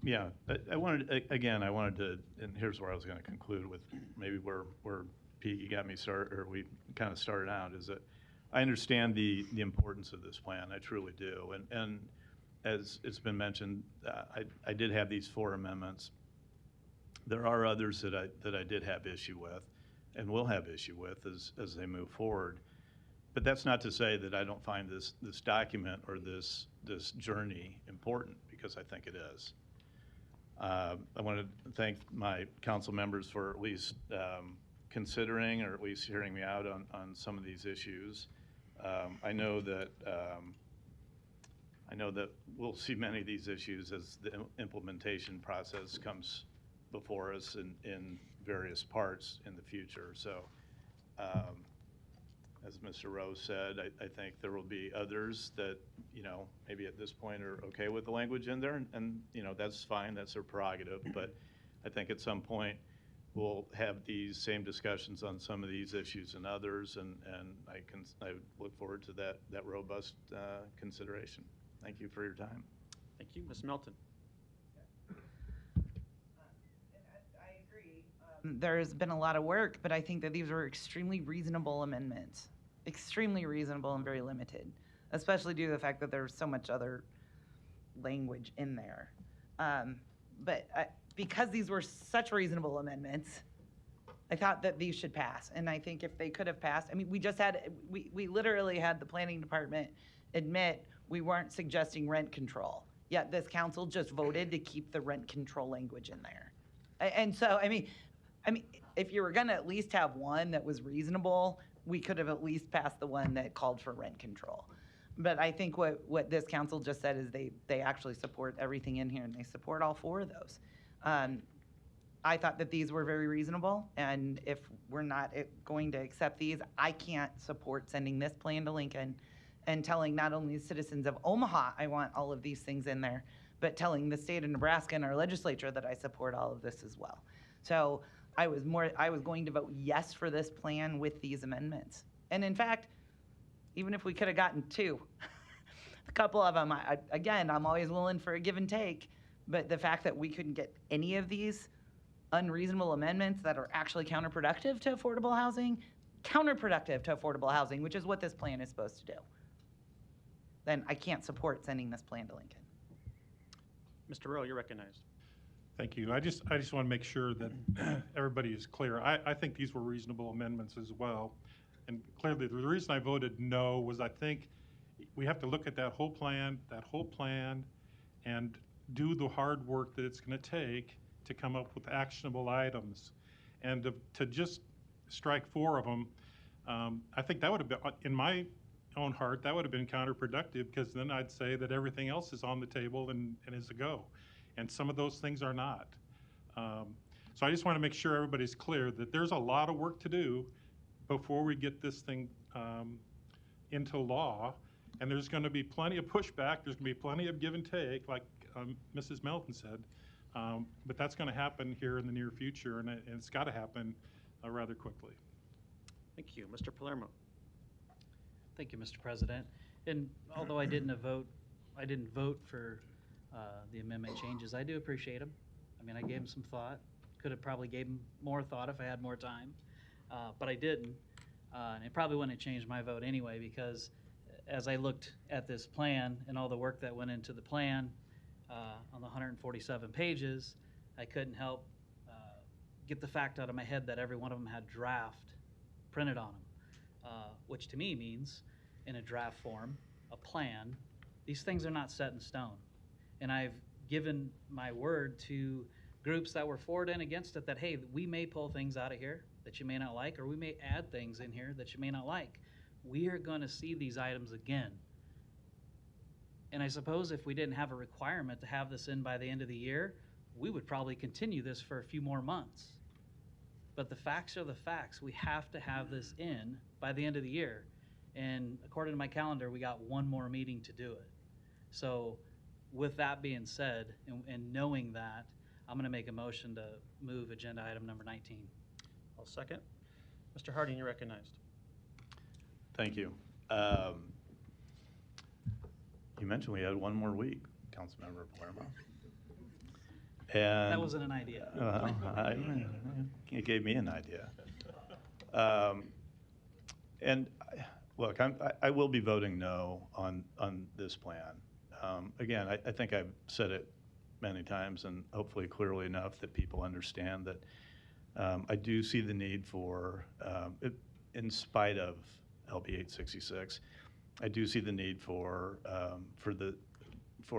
Yeah, I wanted to, and here's where I was going to conclude with maybe where Pete, you got me started, or we kind of started out, is that I understand the importance of this plan. I truly do. And as it's been mentioned, I did have these 4 amendments. There are others that I did have issue with and will have issue with as they move forward. But that's not to say that I don't find this document or this journey important, because I think it is. I want to thank my council members for at least considering or at least hearing me out on some of these issues. I know that we'll see many of these issues as the implementation process comes before us in various parts in the future. So, as Mr. Rose said, I think there will be others that, maybe at this point are okay with the language in there, and that's fine, that's their prerogative. But I think at some point we'll have these same discussions on some of these issues and others, and I look forward to that robust consideration. Thank you for your time. Thank you. Ms. Melton. There's been a lot of work, but I think that these were extremely reasonable amendments. Extremely reasonable and very limited, especially due to the fact that there's so much other language in there. Because these were such reasonable amendments, I thought that these should pass. And I think if they could have passed, I mean, we literally had the planning department admit we weren't suggesting rent control, yet this council just voted to keep the rent control language in there. And so, I mean, if you were gonna at least have one that was reasonable, we could have at least passed the one that called for rent control. But I think what this council just said is they actually support everything in here, and they support all 4 of those. I thought that these were very reasonable, and if we're not going to accept these, I can't support sending this plan to Lincoln and telling not only the citizens of Omaha I want all of these things in there, but telling the state of Nebraska and our legislature that I support all of this as well. So I was going to vote yes for this plan with these amendments. And in fact, even if we could have gotten 2, a couple of them, again, I'm always willing for a give and take, but the fact that we couldn't get any of these unreasonable amendments that are actually counterproductive to affordable housing, which is what this plan is supposed to do, then I can't support sending this plan to Lincoln. Mr. Rowe, you're recognized. Thank you. I just want to make sure that everybody is clear. I think these were reasonable amendments as well. And clearly, the reason I voted no was I think we have to look at that whole plan, and do the hard work that it's going to take to come up with actionable items. And to just strike 4 of them, I think that would have been, in my own heart, that would have been counterproductive, because then I'd say that everything else is on the table and is a go. And some of those things are not. So I just want to make sure everybody's clear that there's a lot of work to do before we get this thing into law. And there's going to be plenty of pushback. There's going to be plenty of give and take, like Mrs. Melton said. But that's going to happen here in the near future, and it's got to happen rather quickly. Thank you. Mr. Palermo. Thank you, Mr. President. And although I didn't vote for the amendment changes, I do appreciate them. I mean, I gave them some thought. Could have probably gave them more thought if I had more time, but I didn't. And it probably wouldn't have changed my vote anyway, because as I looked at this plan and all the work that went into the plan on the 147 pages, I couldn't help get the fact out of my head that every one of them had draft printed on them, which to me means in a draft form, a plan. These things are not set in stone. And I've given my word to groups that were for it and against it that, hey, we may pull things out of here that you may not like, or we may add things in here that you may not like. We are going to see these items again. And I suppose if we didn't have a requirement to have this in by the end of the year, we would probably continue this for a few more months. But the facts are the facts. We have to have this in by the end of the year. And according to my calendar, we got 1 more meeting to do it. So with that being said, and knowing that, I'm going to make a motion to move agenda item number 19. I'll second. Mr. Harding, you're recognized. Thank you. You mentioned we had 1 more week, Councilmember Palermo. And that wasn't an idea. It gave me an idea. And Look, I will be voting no on this plan. Again, I think I've said it many times and hopefully clearly enough that people understand that I do see the need for, in spite of LB 866, I do see the need for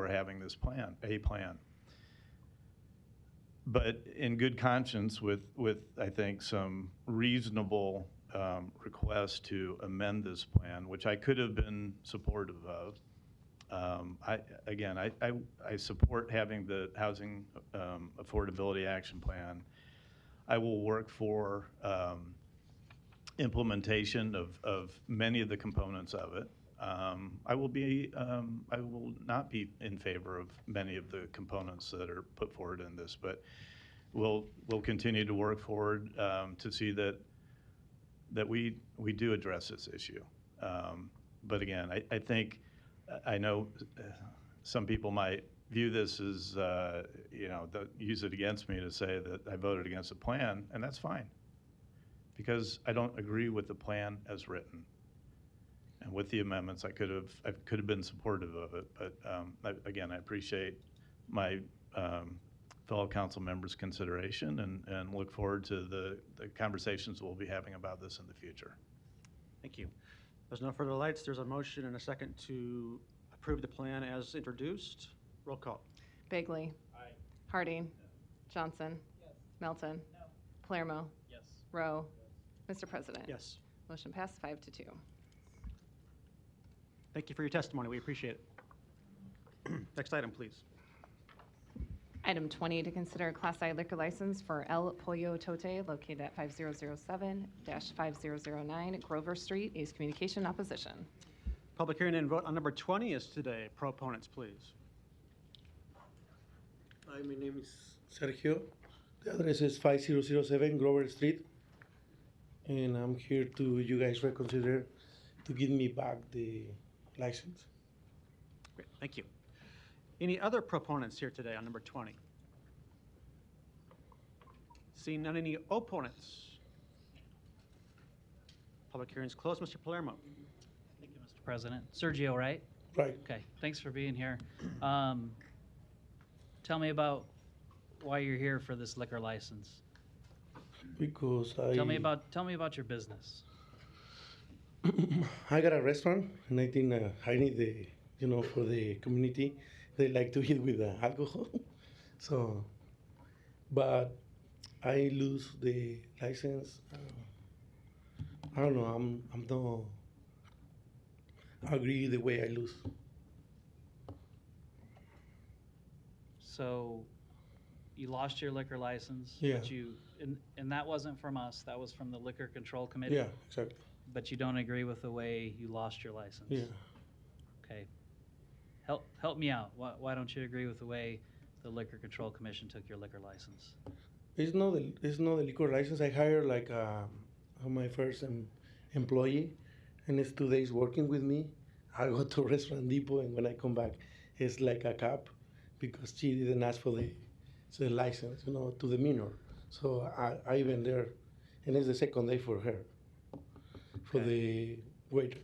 having this plan, a plan. But in good conscience, with I think some reasonable requests to amend this plan, which I could have been supportive of. I support having the Housing Affordability Action Plan. I will work for implementation of many of the components of it. I will not be in favor of many of the components that are put forward in this, but we'll continue to work forward to see that we do address this issue. But again, I think I know some people might view this as use it against me to say that I voted against the plan, and that's fine, because I don't agree with the plan as written. And with the amendments, I could have been supportive of it. But again, I appreciate my fellow council members' consideration and look forward to the conversations we'll be having about this in the future. Thank you. There's no further lights. There's a motion and a second to approve the plan as introduced. Roll call. Bagley. Aye. Harding. Johnson. Melton. Palermo. Yes. Rowe. Mr. President. Yes. Motion passed 5-2. Thank you for your testimony. We appreciate it. Next item, please. Item 20, to consider a Class I liquor license for El Pollo Tote located at 5007-5009 Grover Street, East Communication Opposition. Public hearing and vote on number 20 is today. Proponents, please. Hi, my name is Sergio. The address is 5007 Grover Street. And I'm here to you guys reconsider to give me back the license. Great, thank you. Any other proponents here today on number 20? Seeing none, any opponents? Public hearing's closed. Mr. Palermo. Thank you, Mr. President. Sergio, right? Right. Okay, thanks for being here. Tell me about why you're here for this liquor license. Because Tell me about your business. I got a restaurant, and I think I need the, for the community, they like to eat with alcohol. So, but I lose the license. I don't know. I'm not agree the way I lose. So, you lost your liquor license. Yeah. But and that wasn't from us. That was from the Liquor Control Committee. Yeah, exactly. But you don't agree with the way you lost your license. Yeah. Okay. Help me out. Why don't you agree with the way the Liquor Control Commission took your liquor license? It's not the liquor license. I hired like my first employee, and it's 2 days working with me. I go to Restaurant Depot, and when I come back, it's like a cap because she didn't ask for the license, to the minor. So I went there, and it's the second day for her, for the waiter.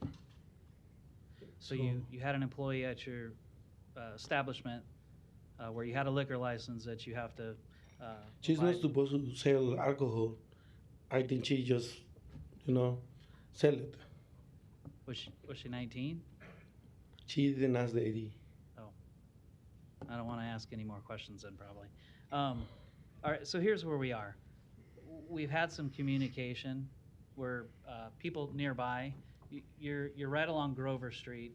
So you had an employee at your establishment where you had a liquor license that you have to. She's not supposed to sell alcohol. I think she just, sell it. Was she 19? She didn't ask the ID. Oh, I don't want to ask any more questions then, probably. All right, so here's where we are. We've had some communication where people nearby. You're right along Grover Street.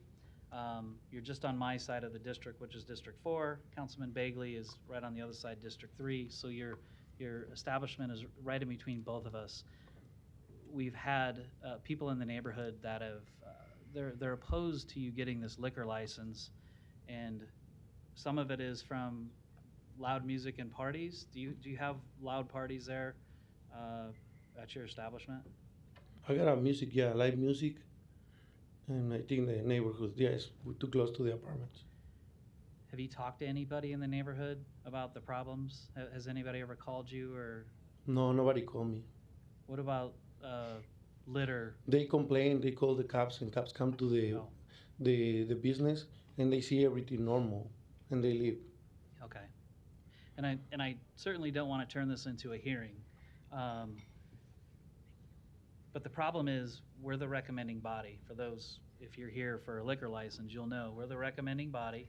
You're just on my side of the district, which is District 4. Councilman Bagley is right on the other side, District 3. So your establishment is right in between both of us. We've had people in the neighborhood that have they're opposed to you getting this liquor license, and some of it is from loud music and parties. Do you have loud parties there at your establishment? I got live music, and I think the neighborhood, it's too close to the apartments. Have you talked to anybody in the neighborhood about the problems? Has anybody ever called you or? No, nobody called me. What about litter? They complain, they call the cops, and cops come to the business, and they see everything normal, and they leave. Okay. And I certainly don't want to turn this into a hearing. But the problem is, we're the recommending body. For those, if you're here for a liquor license, you'll know we're the recommending body.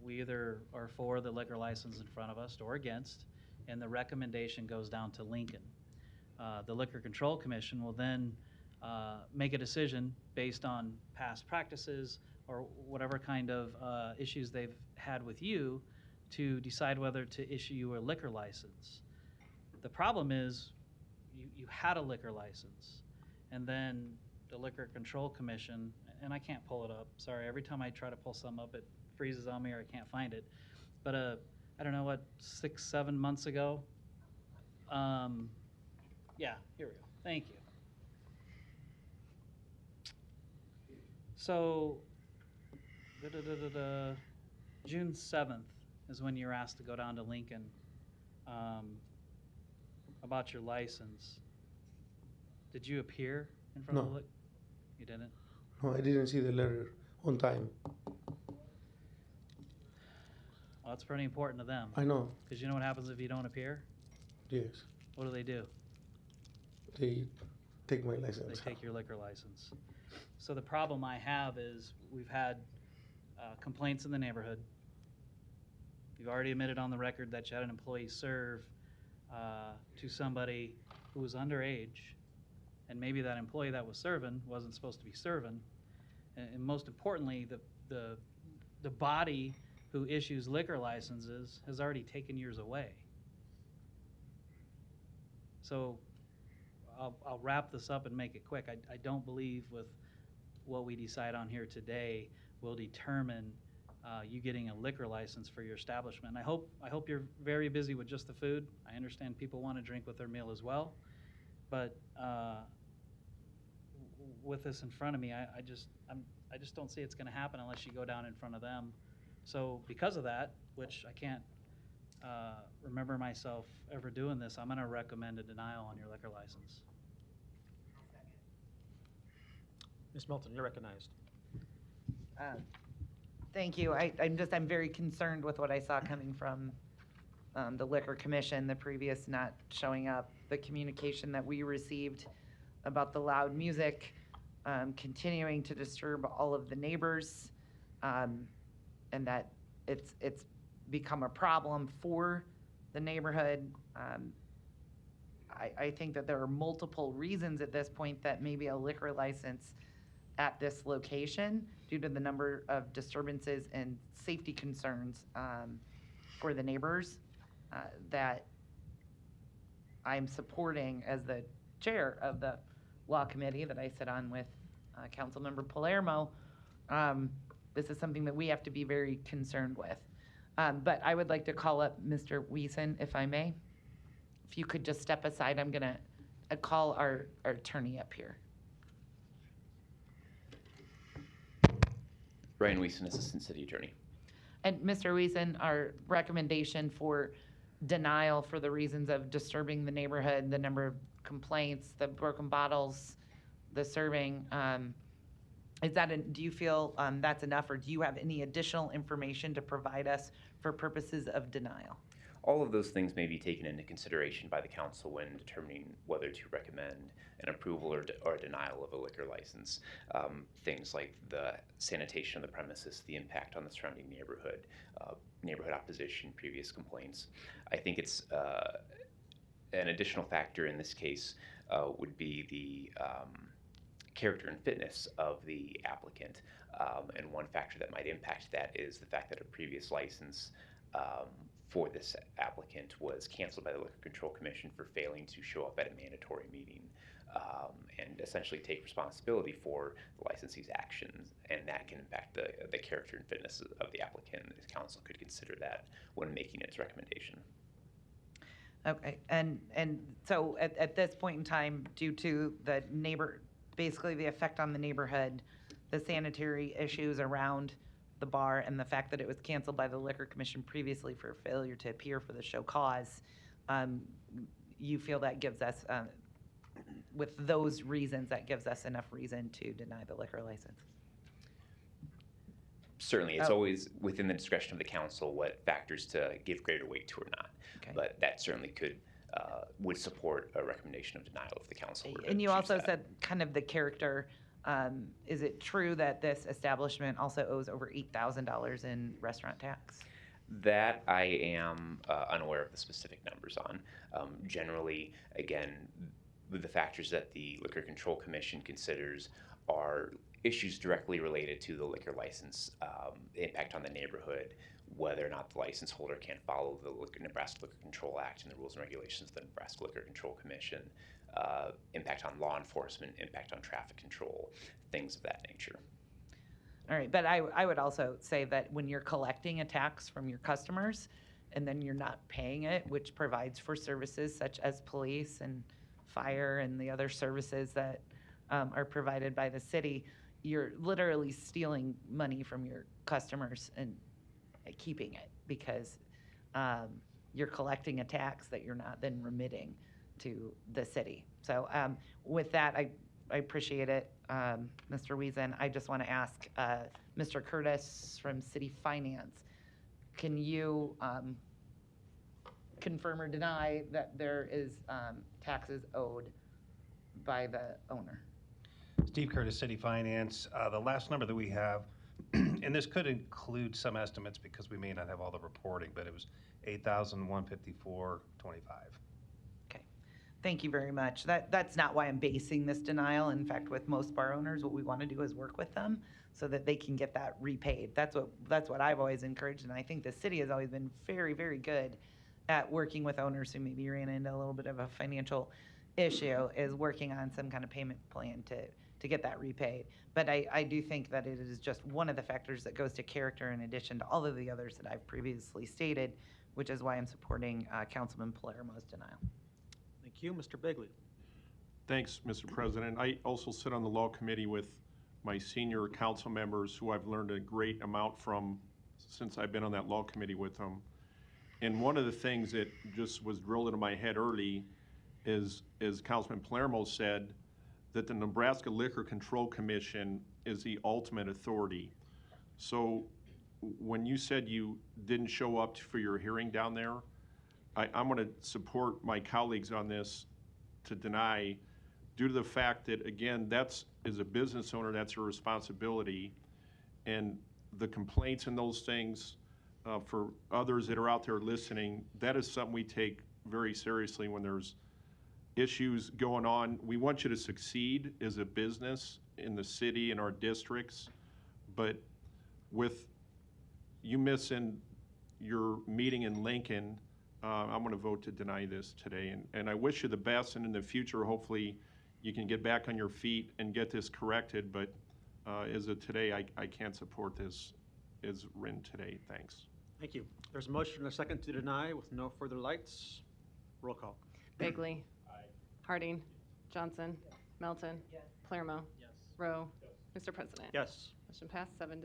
We either are for the liquor license in front of us or against, and the recommendation goes down to Lincoln. The Liquor Control Commission will then make a decision based on past practices or whatever kind of issues they've had with you to decide whether to issue you a liquor license. The problem is, you had a liquor license, and then the Liquor Control Commission, and I can't pull it up, sorry, every time I try to pull some up, it freezes on me or I can't find it. But I don't know, what, 6-7 months ago? Yeah, here we go, thank you. So, June 7th is when you were asked to go down to Lincoln about your license. Did you appear in front of No. the You didn't? No, I didn't see the letter on time. Well, that's pretty important to them. I know. Because you know what happens if you don't appear? Yes. What do? They take my license. They take your liquor license. So the problem I have is we've had complaints in the neighborhood. You've already admitted on the record that you had an employee serve to somebody who was underage, and maybe that employee that was serving wasn't supposed to be serving. And most importantly, the body who issues liquor licenses has already taken yours away. So I'll wrap this up and make it quick. I don't believe with what we decide on here today will determine you getting a liquor license for your establishment. I hope you're very busy with just the food. I understand people want to drink with their meal as well, but with this in front of me, I just don't see it's going to happen unless you go down in front of them. So because of that, which I can't remember myself ever doing this, I'm going to recommend a denial on your liquor license. Ms. Milton, you're recognized. Thank you. I'm very concerned with what I saw coming from the Liquor Commission, the previous not showing up, the communication that we received about the loud music, continuing to disturb all of the neighbors, and that it's become a problem for the neighborhood. I think that there are multiple reasons at this point that maybe a liquor license at this location, due to the number of disturbances and safety concerns for the neighbors, that I'm supporting as the chair of the law committee that I sit on with Councilmember Palermo. This is something that we have to be very concerned with. But I would like to call up Mr. Wiesen, if I may. If you could just step aside, I'm gonna call our attorney up here. Ryan Wiesen, Assistant City Attorney. And Mr. Wiesen, our recommendation for denial for the reasons of disturbing the neighborhood, the number of complaints, the broken bottles, the serving, do you feel that's enough, or do you have any additional information to provide us for purposes of denial? All of those things may be taken into consideration by the council when determining whether to recommend an approval or denial of a liquor license. Things like the sanitation of the premises, the impact on the surrounding neighborhood, neighborhood opposition, previous complaints. I think it's an additional factor in this case would be the character and fitness of the applicant. And one factor that might impact that is the fact that a previous license for this applicant was canceled by the Liquor Control Commission for failing to show up at a mandatory meeting and essentially take responsibility for the licensee's actions, and that can impact the character and fitness of the applicant. The council could consider that when making its recommendation. Okay, and so at this point in time, due to basically the effect on the neighborhood, the sanitary issues around the bar, and the fact that it was canceled by the Liquor Commission previously for failure to appear for the show cause, you feel that gives us with those reasons, that gives us enough reason to deny the liquor license. Certainly, it's Oh. always within the discretion of the council what factors to give greater weight to or not. Okay. But that certainly would support a recommendation of denial if the council were to And you choose also that. said kind of the character. Is it true that this establishment also owes over $8,000 in restaurant tax? That I am unaware of the specific numbers on. Generally, again, the factors that the Liquor Control Commission considers are issues directly related to the liquor license, impact on the neighborhood, whether or not the license holder can follow the Nebraska Liquor Control Act and the rules and regulations of the Nebraska Liquor Control Commission, impact on law enforcement, impact on traffic control, things of that nature. All right, but I would also say that when you're collecting a tax from your customers and then you're not paying it, which provides for services such as police and fire and the other services that are provided by the city, you're literally stealing money from your customers and keeping it because you're collecting a tax that you're not then remitting to the city. So with that, I appreciate it, Mr. Wiesen. I just want to ask Mr. Curtis from City Finance, can you confirm or deny that there is taxes owed by the owner? Steve Curtis, City Finance. The last number that we have, and this could include some estimates because we may not have all the reporting, but it was $8,154.25. Thank you very much. That's not why I'm basing this denial. In fact, with most bar owners, what we want to do is work with them so that they can get that repaid. That's what I've always encouraged, and I think the city has always been very, very good at working with owners who maybe ran into a little bit of a financial issue, is working on some kind of payment plan to get that repaid. But I do think that it is just one of the factors that goes to character in addition to all of the others that I've previously stated, which is why I'm supporting Councilman Palermo's denial. Thank you. Mr. Bigley. Thanks, Mr. President. I also sit on the law committee with my senior council members who I've learned a great amount from since I've been on that law committee with them. And one of the things that just was drilled into my head early is, as Councilman Palermo said, that the Nebraska Liquor Control Commission is the ultimate authority. So when you said you didn't show up for your hearing down there, I'm going to support my colleagues on this to deny, due to the fact that, again, as a business owner, that's your responsibility. And the complaints and those things, for others that are out there listening, that is something we take very seriously when there's issues going on. We want you to succeed as a business in the city and our districts, but with you missing your meeting in Lincoln, I'm going to vote to deny this today. And I wish you the best, and in the future, hopefully, you can get back on your feet and get this corrected. But as of today, I can't support this as written today. Thanks. Thank you. There's a motion and a second to deny with no further lights. Roll call. Bagley. Harding. Johnson. Melton. Palermo. Rowe. Mr. President. Yes. Motion passed 7-0.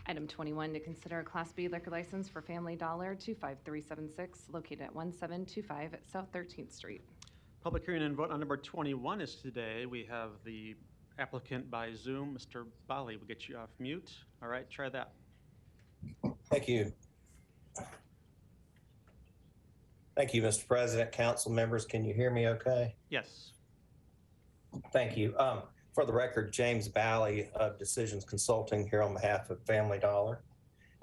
Item 21, to consider a Class B liquor license for Family Dollar 25376 located at 1725 South 13th Street. Public hearing and vote on number 21 is today. We have the applicant by Zoom, Mr. Bali. We'll get you off mute. All right, try that. Thank you. Thank you, Mr. President, council members. Can you hear me okay? Yes. Thank you. For the record, James Bally of Decisions Consulting here on behalf of Family Dollar.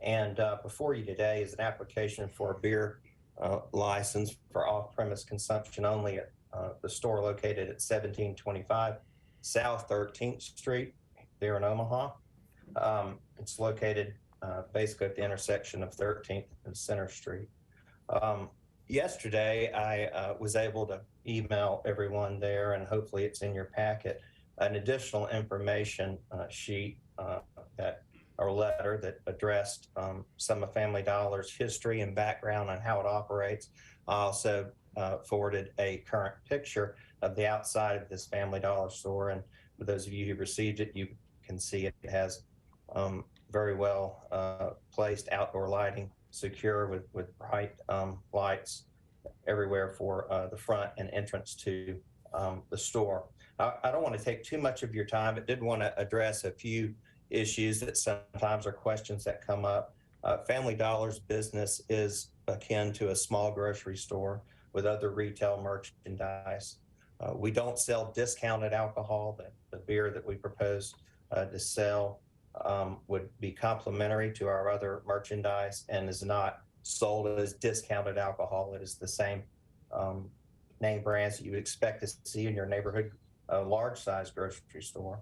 And before you today is an application for a beer license for off-premise consumption only at the store located at 1725 South 13th Street there in Omaha. It's located basically at the intersection of 13th and Center Street. Yesterday, I was able to email everyone there, and hopefully it's in your packet, an additional information sheet or letter that addressed some of Family Dollar's history and background on how it operates. I also forwarded a current picture of the outside of this Family Dollar store, and for those of you who received it, you can see it has very well placed outdoor lighting, secure with bright lights everywhere for the front and entrance to the store. I don't want to take too much of your time, but did want to address a few issues that sometimes are questions that come up. Family Dollar's business is akin to a small grocery store with other retail merchandise. We don't sell discounted alcohol. The beer that we propose to sell would be complementary to our other merchandise and is not sold as discounted alcohol. It is the same name brands that you would expect to see in your neighborhood large size grocery store.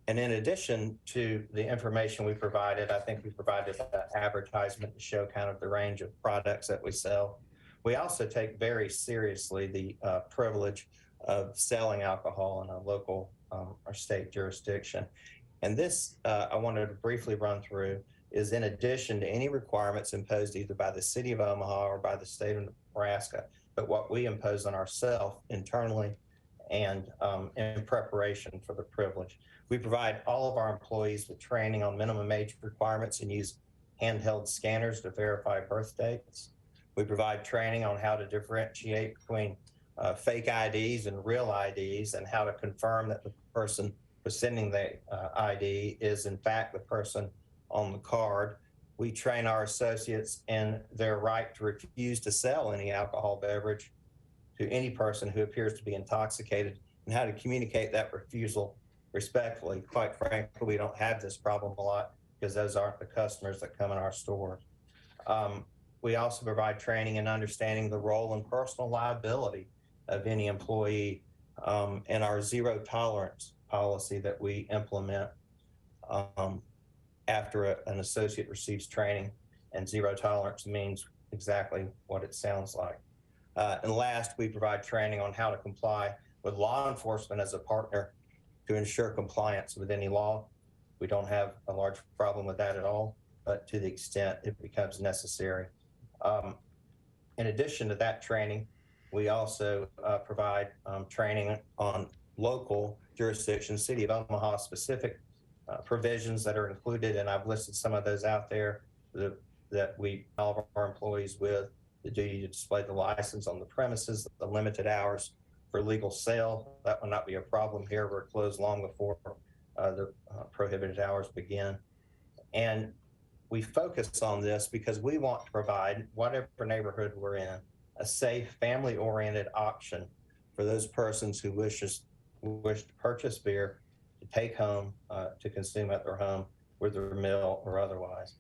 And in addition to the information we provided, I think we provided an advertisement to show kind of the range of products that we sell. We also take very seriously the privilege of selling alcohol in a local or state jurisdiction. And this, I wanted to briefly run through, is in addition to any requirements imposed either by the city of Omaha or by the state of Nebraska, but what we impose on ourselves internally and in preparation for the privilege. We provide all of our employees with training on minimum age requirements and use handheld scanners to verify birth dates. We provide training on how to differentiate between fake IDs and real IDs and how to confirm that the person presenting the ID is in fact the person on the card. We train our associates in their right to refuse to sell any alcohol beverage to any person who appears to be intoxicated and how to communicate that refusal respectfully. Quite frankly, we don't have this problem a lot because those aren't the customers that come in our store. We also provide training in understanding the role and personal liability of any employee and our zero tolerance policy that we implement after an associate receives training, and zero tolerance means exactly what it sounds like. And last, we provide training on how to comply with law enforcement as a partner to ensure compliance with any law. We don't have a large problem with that at all, but to the extent it becomes necessary. In addition to that training, we also provide training on local jurisdiction, City of Omaha specific provisions that are included, and I've listed some of those out there that we all of our employees with the duty to display the license on the premises, the limited hours for legal sale. That will not be a problem here. We're closed long before the prohibited hours begin. And we focus on this because we want to provide, whatever neighborhood we're in, a safe, family-oriented option for those persons who wish to purchase beer to take home to consume at their home with their meal or otherwise.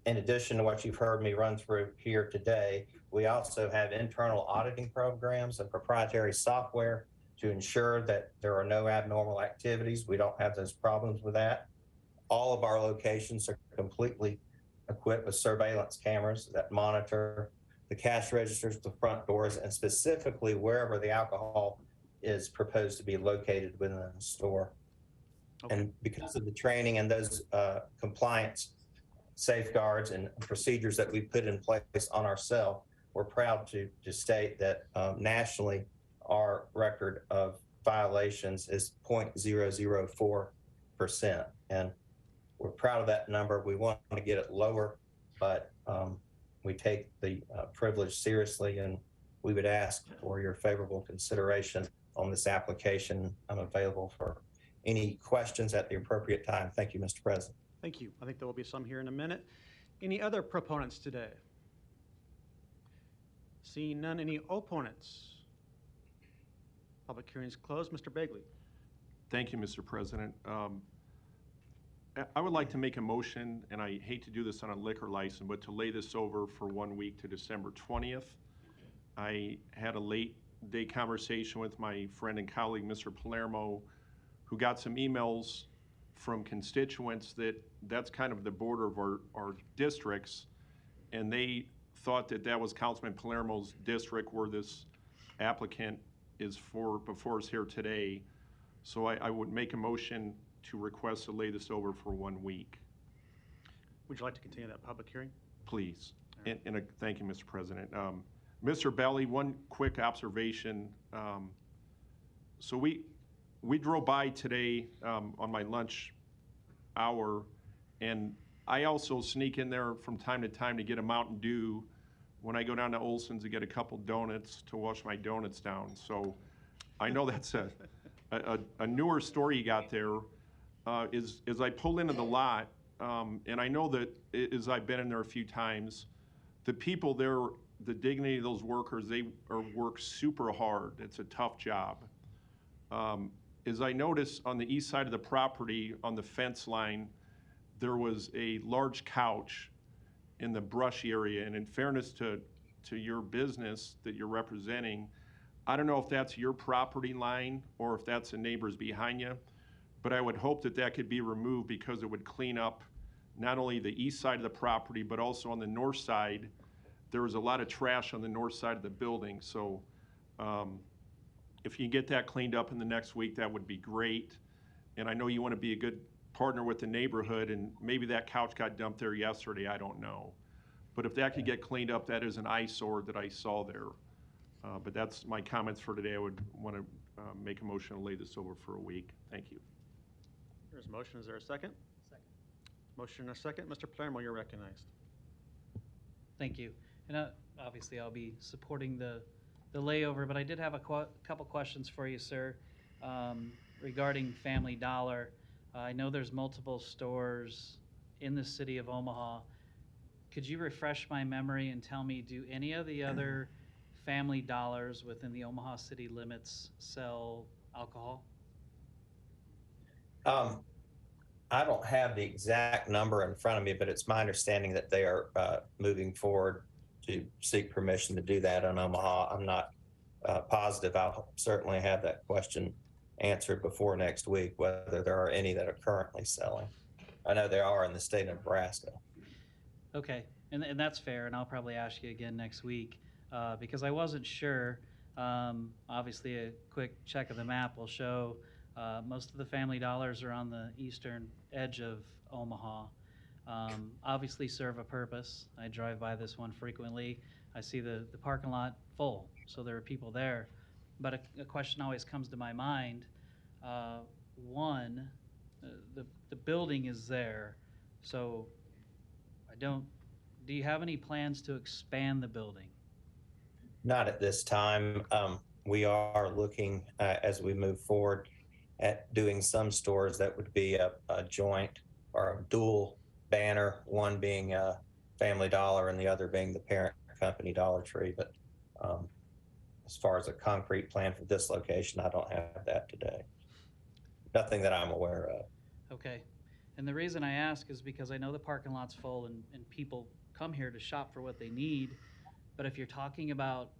In addition to what you've heard me run through here today, we also have internal auditing programs and proprietary software to ensure that there are no abnormal activities. We don't have those problems with that. All of our locations are completely equipped with surveillance cameras that monitor the cash registers, the front doors, and specifically wherever the alcohol is proposed to be located within the store. Okay. And because of the training and those compliance safeguards and procedures that we put in place on ourselves, we're proud to state that nationally our record of violations is 0.004%. And we're proud of that number. We want to get it lower, but we take the privilege seriously, and we would ask for your favorable consideration on this application. I'm available for any questions at the appropriate time. Thank you, Mr. President. Thank you. I think there will be some here in a minute. Any other proponents today? Seeing none, any opponents? Public hearing is closed. Mr. Begley. Thank you, Mr. President. I would like to make a motion, and I hate to do this on a liquor license, but to lay this over for 1 week to December 20th. I had a late day conversation with my friend and colleague, Mr. Palermo, who got some emails from constituents that's kind of the border of our districts, and they thought that was Councilman Palermo's district where this applicant is before us here today. So I would make a motion to request to lay this over for 1 week. Would you like to continue that public hearing? Please. Right. And thank you, Mr. President. Mr. Belli, one quick observation. So we drove by today on my lunch hour, and I also sneak in there from time to time to get a Mountain Dew when I go down to Olson's to get a couple donuts to wash my donuts down. So I know that's a newer store you got there. As I pull into the lot, and I know that as I've been in there a few times, the people there, the dignity of those workers, they work super hard. It's a tough job. As I noticed on the east side of the property, on the fence line, there was a large couch in the brush area. And in fairness to your business that you're representing, I don't know if that's your property line or if that's the neighbors behind you, but I would hope that that could be removed because it would clean up not only the east side of the property, but also on the north side. There was a lot of trash on the north side of the building. So if you get that cleaned up in the next week, that would be great. And I know you want to be a good partner with the neighborhood, and maybe that couch got dumped there yesterday, I don't know. But if that could get cleaned up, that is an eyesore that I saw there. But that's my comments for today. I would want to make a motion to lay this over for a week. Thank you. There's a motion. Is there a second? Second. Motion and a second. Mr. Palermo, you're recognized. Thank you. And obviously, I'll be supporting the layover, but I did have a couple questions for you, sir, regarding Family Dollar. I know there's multiple stores in the city of Omaha. Could you refresh my memory and tell me, do any of the other Family Dollars within the Omaha city limits sell alcohol? I don't have the exact number in front of me, but it's my understanding that they are moving forward to seek permission to do that in Omaha. I'm not positive. I'll certainly have that question answered before next week, whether there are any that are currently selling. I know there are in the state of Nebraska. Okay, and that's fair, and I'll probably ask you again next week because I wasn't sure. Obviously, a quick check of the map will show most of the Family Dollars are on the eastern edge of Omaha. Obviously serve a purpose. I drive by this one frequently. I see the parking lot full, so there are people there. But a question always comes to my mind. One, the building is there, so do you have any plans to expand the building? Not at this time. We are looking as we move forward at doing some stores that would be a joint or a dual banner, one being Family Dollar and the other being the parent company Dollar Tree. But as far as a concrete plan for this location, I don't have that today. Nothing that I'm aware of. Okay. And the reason I ask is because I know the parking lot's full and people come here to shop for what they need. But if you're talking about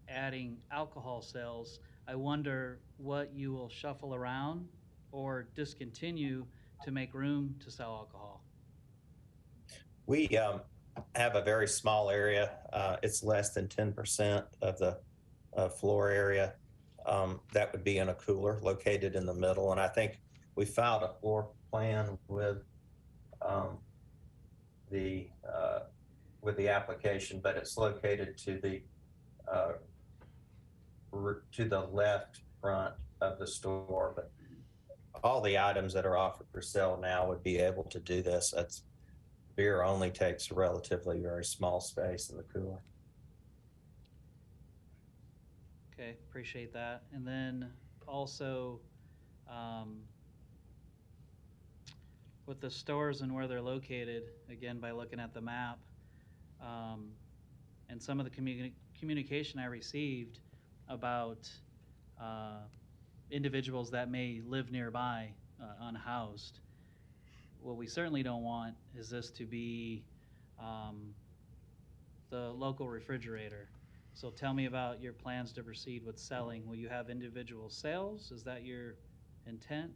adding alcohol sales, I wonder what you will shuffle around or discontinue to make room to sell alcohol. We have a very small area. It's less than 10% of the floor area. That would be in a cooler located in the middle. And I think we filed a floor plan with the application, but it's located to the left front of the store. But all the items that are offered for sale now would be able to do this. Beer only takes a relatively very small space in the cooler. Okay, appreciate that. And then also, with the stores and where they're located, again, by looking at the map, and some of the communication I received about individuals that may live nearby unhoused, what we certainly don't want is this to be the local refrigerator. So tell me about your plans to proceed with selling. Will you have individual sales? Is that your intent?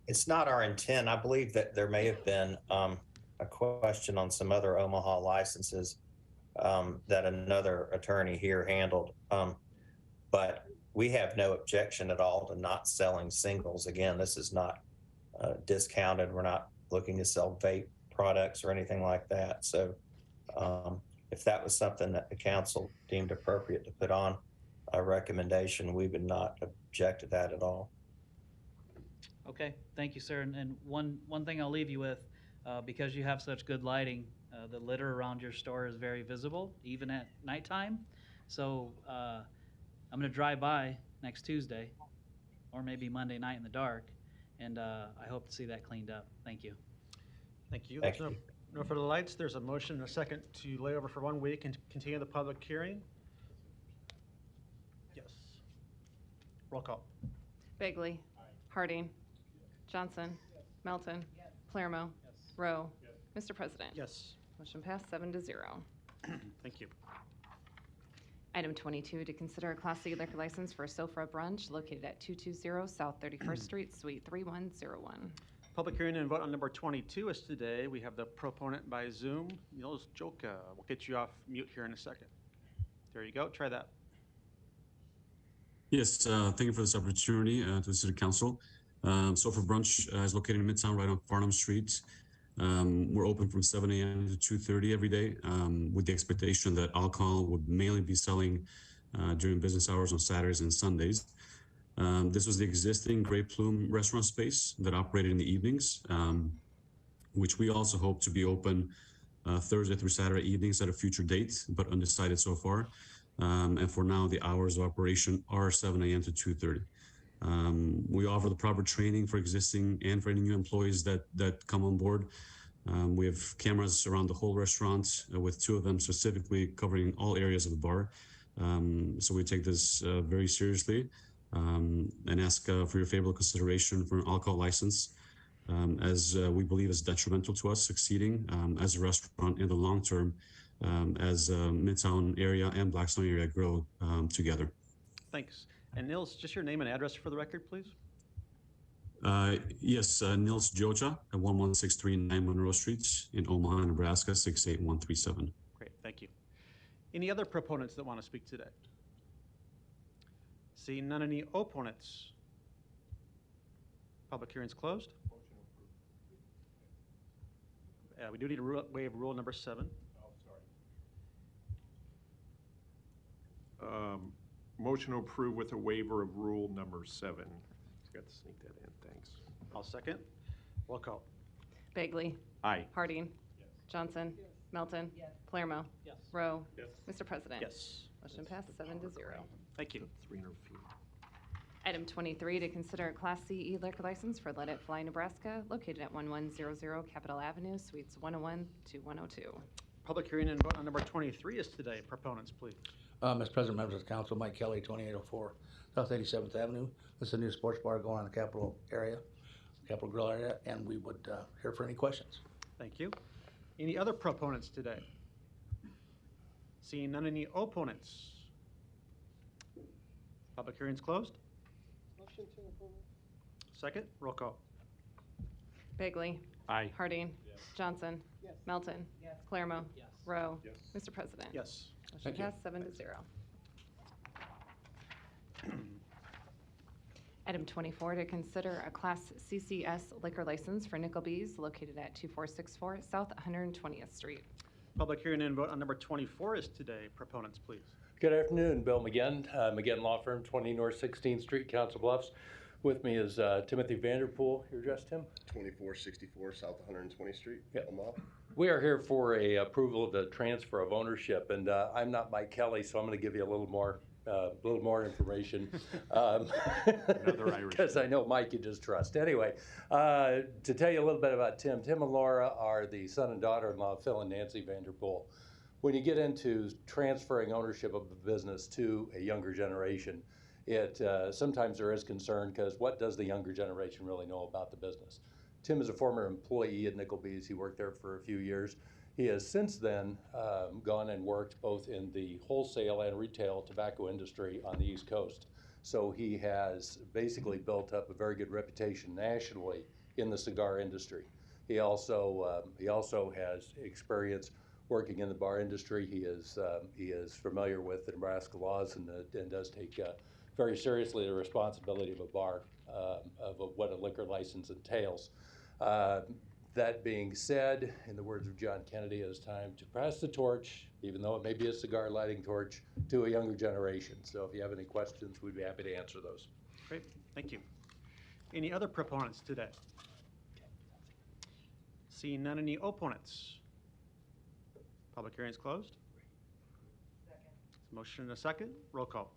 It's not our intent. I believe that there may have been a question on some other Omaha licenses that another attorney here handled. But we have no objection at all to not selling singles. Again, this is not discounted. We're not looking to sell vape products or anything like that. So if that was something that the council deemed appropriate to put on a recommendation, we would not object to that at all. Okay, thank you, sir. And one thing I'll leave you with, because you have such good lighting, the litter around your store is very visible, even at nighttime. So I'm going to drive by next Tuesday, or maybe Monday night in the dark, and I hope to see that cleaned up. Thank you. Thank you. Thank There's no further lights. There's a motion and a second to lay over for 1 week and continue the public hearing. Yes. Roll call. Bagley. Harding. Johnson. Melton. Palermo. Rowe. Mr. President. Yes. Motion passed 7-0. Thank you. Item 22, to consider a Class C liquor license for Sofra Brunch located at 220 South 31st Street, Suite 3101. Public hearing and vote on number 22 is today. We have the proponent by Zoom, Niels Joka. We'll get you off mute here in a second. There you go. Try that. Yes, thank you for this opportunity to the City Council. Sofra Brunch is located in Midtown, right on Farnham Street. We're open from 7 a.m. to 2:30 every day, with the expectation that alcohol would mainly be selling during business hours on Saturdays and Sundays. This was the existing Great Plume restaurant space that operated in the evenings, which we also hope to be open Thursday through Saturday evenings at a future date, but undecided so far. And for now, the hours of operation are 7 a.m. to 2:30. We offer the proper training for existing and for any new employees that come on board. We have cameras around the whole restaurant, with 2 of them specifically covering all areas of the bar. So we take this very seriously, and ask for your favorable consideration for an alcohol license, as we believe is detrimental to us succeeding as a restaurant in the long term, as Midtown area and Blackstone area grow together. Thanks. And Niels, just your name and address for the record, please. Yes, Niels Joja at 11639 Monroe Street in Omaha, Nebraska, 68137. Great, thank you. Any other proponents that want to speak today? Seeing none, any opponents? Public hearing's closed. We do need to waive rule number 7. Motion to approve with a waiver of rule number 7. Got to sneak that in, thanks. I'll second. Roll call. Bagley. Aye. Harding. Johnson. Melton. Palermo. Rowe. Mr. President. Yes. Motion passed 7-0. Thank you. 300 feet. Item 23, to consider a Class C liquor license for Let It Fly Nebraska, located at 1100 Capitol Avenue, Suites 101 to 102. Public hearing and vote on number 23 is today. Proponents, please. Mr. President, members of the council, Mike Kelly, 2804 South 87th Avenue. This is a new sports bar going on in the Capitol area, Capitol Grill area, and we would hear for any questions. Thank you. Any other proponents today? Seeing none, any opponents? Public hearing's closed. Motion to approve. Second, roll call. Bagley. Aye. Harding. Johnson. Melton. Palermo. Rowe. Mr. President. Yes. Motion passed 7-0. Item 24, to consider a Class CCS liquor license for Nickelbees located at 2464 South 120th Street. Public hearing and vote on number 24 is today. Proponents, please. Good afternoon, Bill McGinn, McGinn Law Firm, 20 North 16th Street, Council Bluffs. With me is Timothy Vanderpool. Your address, Tim? 2464 South 120th Street, Omaha. We are here for a approval of the transfer of ownership, and I'm not Mike Kelly, so I'm going to give you a little more information. Because I know Mike you just trust. Anyway, to tell you a little bit about Tim and Laura are the son and daughter-in-law of Phil and Nancy Vanderpool. When you get into transferring ownership of a business to a younger generation, sometimes there is concern because what does the younger generation really know about the business? Tim is a former employee at Nickelbees. He worked there for a few years. He has since then gone and worked both in the wholesale and retail tobacco industry on the East Coast. So he has basically built up a very good reputation nationally in the cigar industry. He also has experience working in the bar industry. He is familiar with the Nebraska laws and does take very seriously the responsibility of a bar, of what a liquor license entails. That being said, in the words of John Kennedy, it is time to pass the torch, even though it may be a cigar lighting torch, to a younger generation. So if you have any questions, we'd be happy to answer those. Great, thank you. Any other proponents today? Seeing none, any opponents? Public hearing is closed. Motion and a second. Roll call.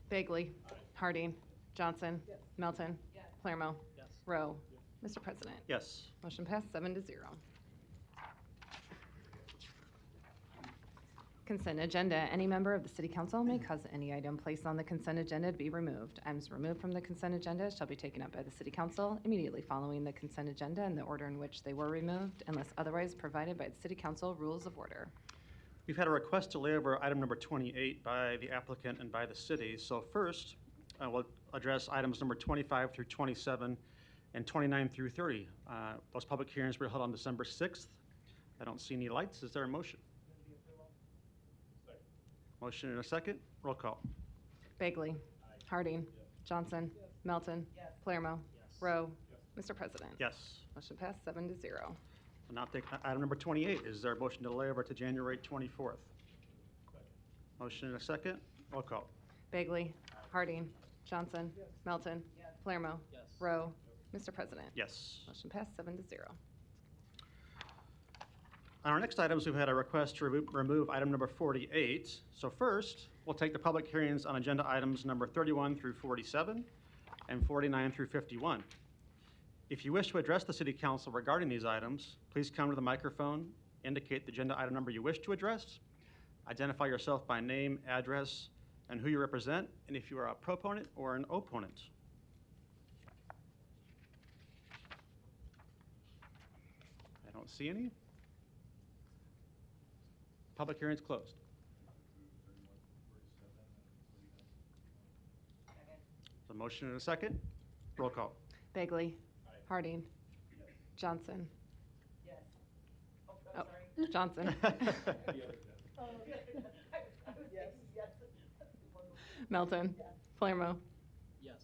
Bagley. Harding. Johnson. Melton. Palermo. Rowe. Mr. President. Yes. Motion passed 7-0. Consent agenda. Any member of the city council may cause any item placed on the consent agenda to be removed. Items removed from the consent agenda shall be taken up by the city council immediately following the consent agenda in the order in which they were removed, unless otherwise provided by the city council rules of order. We've had a request to lay over item number 28 by the applicant and by the city. So first, we'll address items number 25 through 27 and 29 through 30. Those public hearings were held on December 6th. I don't see any lights. Is there a motion? Motion and a second. Roll call. Bagley. Harding. Johnson. Melton. Palermo. Rowe. Mr. President. Yes. Motion passed 7-0. We'll now take item number 28. Is there a motion to lay over to January 24th? Motion and a second. Roll call. Bagley. Harding. Johnson. Melton. Palermo. Rowe. Mr. President. Yes. Motion passed 7-0. On our next items, we've had a request to remove item number 48. So first, we'll take the public hearings on agenda items number 31 through 47 and 49 through 51. If you wish to address the city council regarding these items, please come to the microphone, indicate the agenda item number you wish to address, identify yourself by name, address, and who you represent, and if you are a proponent or an opponent. I don't see any. Public hearing is closed. The motion and a second. Roll call. Bagley. Harding. Johnson. Oh, Johnson. Melton. Palermo.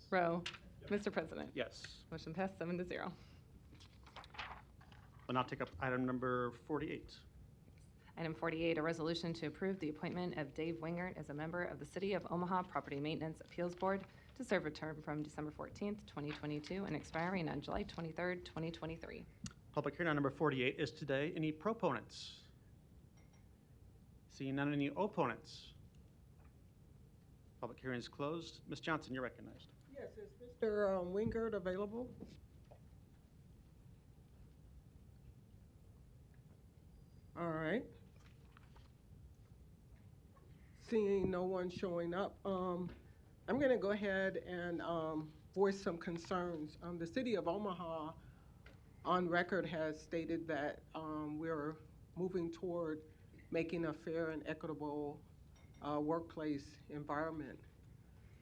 Rowe. Mr. President. Yes. Motion passed 7-0. We'll now take up item number 48. Item 48, a resolution to approve the appointment of Dave Wingert as a member of the City of Omaha Property Maintenance Appeals Board to serve a term from December 14th, 2022 and expiring on July 23rd, 2023. Public hearing on number 48 is today. Any proponents? Seeing none, any opponents? Public hearing is closed. Ms. Johnson, you're recognized. Yes, is Mr. Wingert available? All right. Seeing no one showing up, I'm going to go ahead and voice some concerns. The City of Omaha, on record, has stated that we're moving toward making a fair and equitable workplace environment.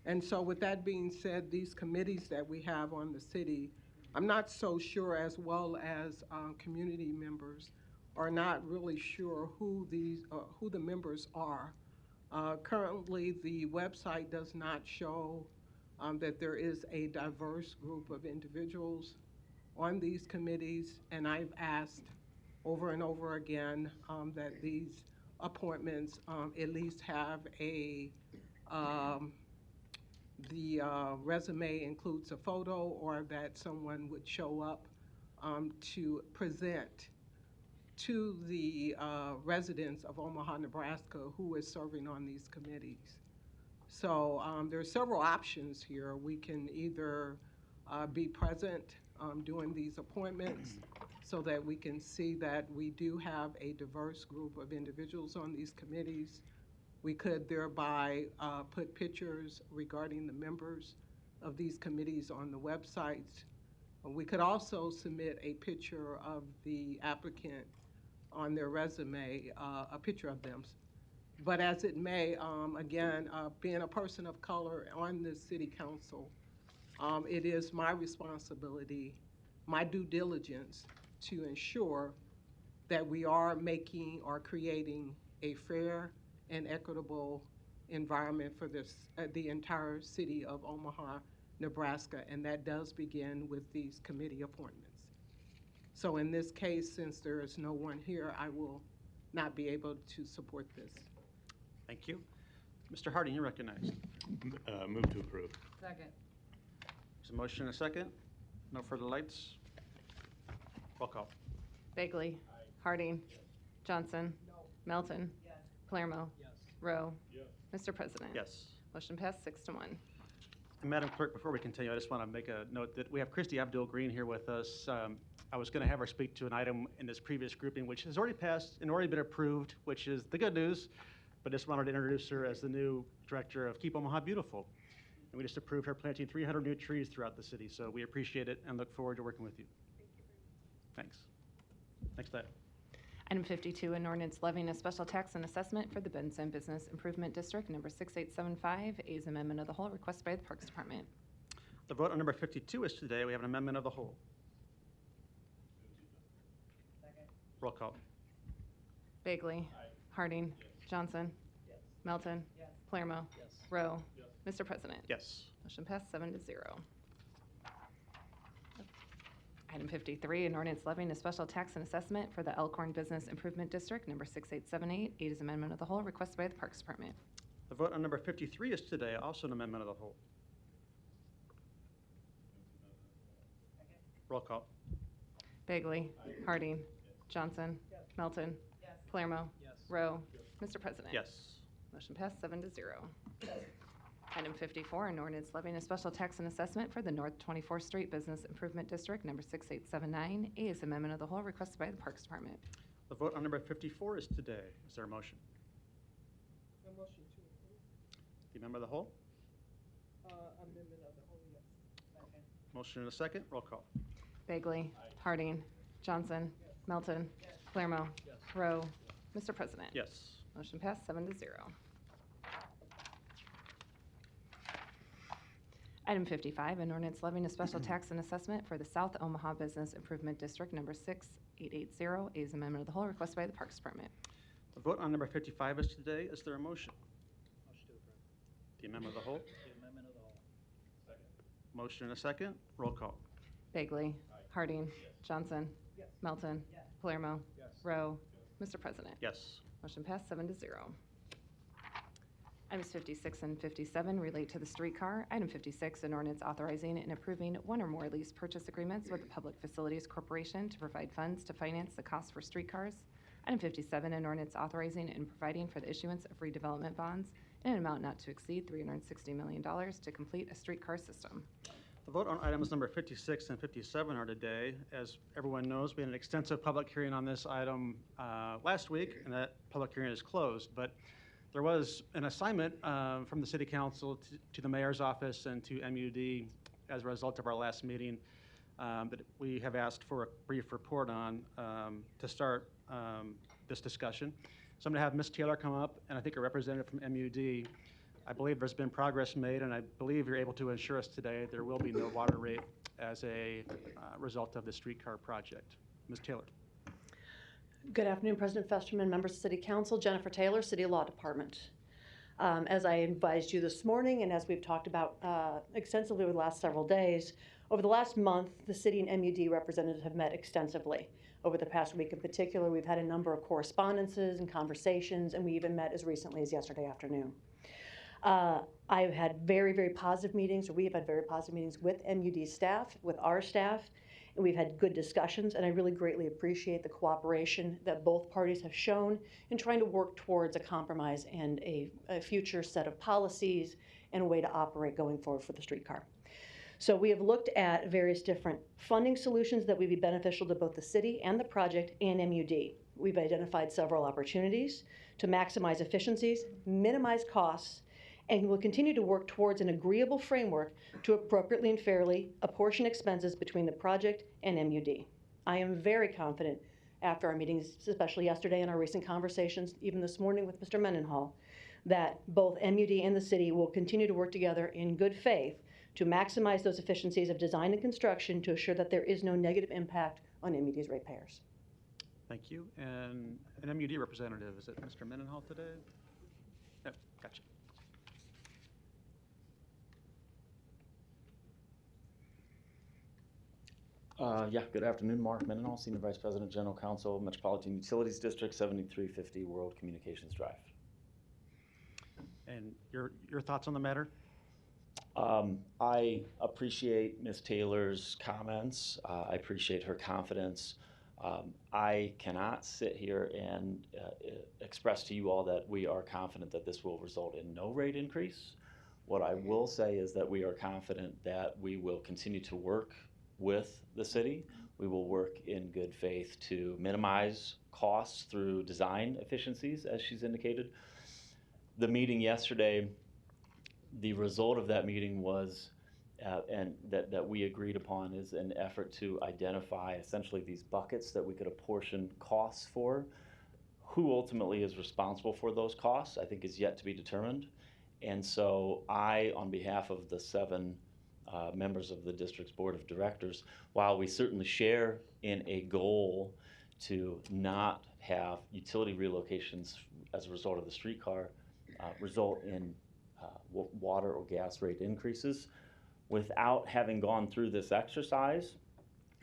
And so with that being said, these committees that we have on the city, I'm not so sure, as well as community members, are not really sure who the members are. Currently, the website does not show that there is a diverse group of individuals on these committees, and I've asked over and over again that these appointments at least have the resume includes a photo, or that someone would show up to present to the residents of Omaha, Nebraska, who is serving on these committees. So there are several options here. We can either be present doing these appointments so that we can see that we do have a diverse group of individuals on these committees. We could thereby put pictures regarding the members of these committees on the websites. We could also submit a picture of the applicant on their resume, a picture of them. But as it may, again, being a person of color on the city council, it is my responsibility, my due diligence, to ensure that we are making or creating a fair and equitable environment for the entire city of Omaha, Nebraska, and that does begin with these committee appointments. So in this case, since there is no one here, I will not be able to support this. Thank you. Mr. Harding, you're recognized. Move to approve. Second. There's a motion and a second. No further lights. Roll call. Bagley. Harding. Johnson. Melton. Palermo. Rowe. Mr. President. Yes. Motion passed 6-1. And Madam Clerk, before we continue, I just want to make a note that we have Christy Abdul Green here with us. I was going to have her speak to an item in this previous grouping, which has already passed and already been approved, which is the good news, but just wanted to introduce her as the new director of Keep Omaha Beautiful. And we just approved her planting 300 new trees throughout the city, so we appreciate it and look forward to working with you. Thanks. Next item. Item 52, an ordinance levying a special tax and assessment for the Benson Business Improvement District, number 6875. A's amendment of the whole requested by the Parks Department. The vote on number 52 is today. We have an amendment of the whole. Roll call. Bagley. Harding. Johnson. Melton. Palermo. Rowe. Mr. President. Yes. Motion passed 7-0. Item 53, an ordinance levying a special tax and assessment for the Elkhorn Business Improvement District, number 6878. A's amendment of the whole requested by the Parks Department. The vote on number 53 is today, also an amendment of the whole. Roll call. Bagley. Harding. Johnson. Melton. Palermo. Rowe. Mr. President. Yes. Motion passed 7-0. Item 54, an ordinance levying a special tax and assessment for the North 24th Street Business Improvement District, number 6879. A is amendment of the whole requested by the Parks Department. The vote on number 54 is today. Is there a motion? A motion to approve. The amendment of the whole? Amendment of the whole, yes. Second. Motion and a second. Roll call. Bagley. Harding. Johnson. Melton. Palermo. Rowe. Mr. President. Yes. Motion passed 7-0. Item 55, an ordinance levying a special tax and assessment for the South Omaha Business Improvement District, number 6880. A is amendment of the whole requested by the Parks Department. The vote on number 55 is today. Is there a motion? Motion to approve. The amendment of the whole? The amendment of the whole. Second. Motion and a second. Roll call. Bagley. Harding. Johnson. Melton. Palermo. Rowe. Mr. President. Yes. Motion passed 7-0. Items 56 and 57 relate to the streetcar. Item 56, an ordinance authorizing and approving one or more lease purchase agreements with the Public Facilities Corporation to provide funds to finance the cost for streetcars. Item 57, an ordinance authorizing and providing for the issuance of redevelopment bonds in an amount not to exceed $360 million to complete a streetcar system. The vote on items number 56 and 57 are today. As everyone knows, we had an extensive public hearing on this item last week, and that public hearing is closed. But there was an assignment from the City Council to the Mayor's Office and to MUD as a result of our last meeting that we have asked for a brief report on to start this discussion. So I'm going to have Ms. Taylor come up, and I think a representative from MUD. I believe there's been progress made, and I believe you're able to assure us today there will be no water rate as a result of the streetcar project. Ms. Taylor. Good afternoon, President Festerman, members of City Council. Jennifer Taylor, City Law Department. As I advised you this morning, and as we've talked about extensively over the last several days, over the last month, the City and MUD representatives have met extensively. Over the past week in particular, we've had a number of correspondences and conversations, and we even met as recently as yesterday afternoon. I've had very, very positive meetings, or we have had very positive meetings with MUD staff, with our staff, and we've had good discussions, and I really greatly appreciate the cooperation that both parties have shown in trying to work towards a compromise and a future set of policies and a way to operate going forward for the streetcar. So we have looked at various different funding solutions that would be beneficial to both the city and the project and MUD. We've identified several opportunities to maximize efficiencies, minimize costs, and will continue to work towards an agreeable framework to appropriately and fairly apportion expenses between the project and MUD. I am very confident after our meetings, especially yesterday and our recent conversations, even this morning with Mr. Mendenhall, that both MUD and the city will continue to work together in good faith to maximize those efficiencies of design and construction to assure that there is no negative impact on MUD's ratepayers. Thank you. And an MUD representative, is it Mr. Mendenhall today? Yep, gotcha. Good afternoon. Mark Mendenhall, Senior Vice President, General Counsel, Metropolitan Utilities District, 7350 World Communications Drive. And your thoughts on the matter? I appreciate Ms. Taylor's comments. I appreciate her confidence I cannot sit here and express to you all that we are confident that this will result in no rate increase. What I will say is that we are confident that we will continue to work with the city. We will work in good faith to minimize costs through design efficiencies, as she's indicated. The meeting yesterday, the result of that meeting was, and that we agreed upon, is an effort to identify essentially these buckets that we could apportion costs for. Who ultimately is responsible for those costs, I think, is yet to be determined. And so I, on behalf of the 7 members of the district's board of directors, while we certainly share in a goal to not have utility relocations as a result of the streetcar result in water or gas rate increases, without having gone through this exercise,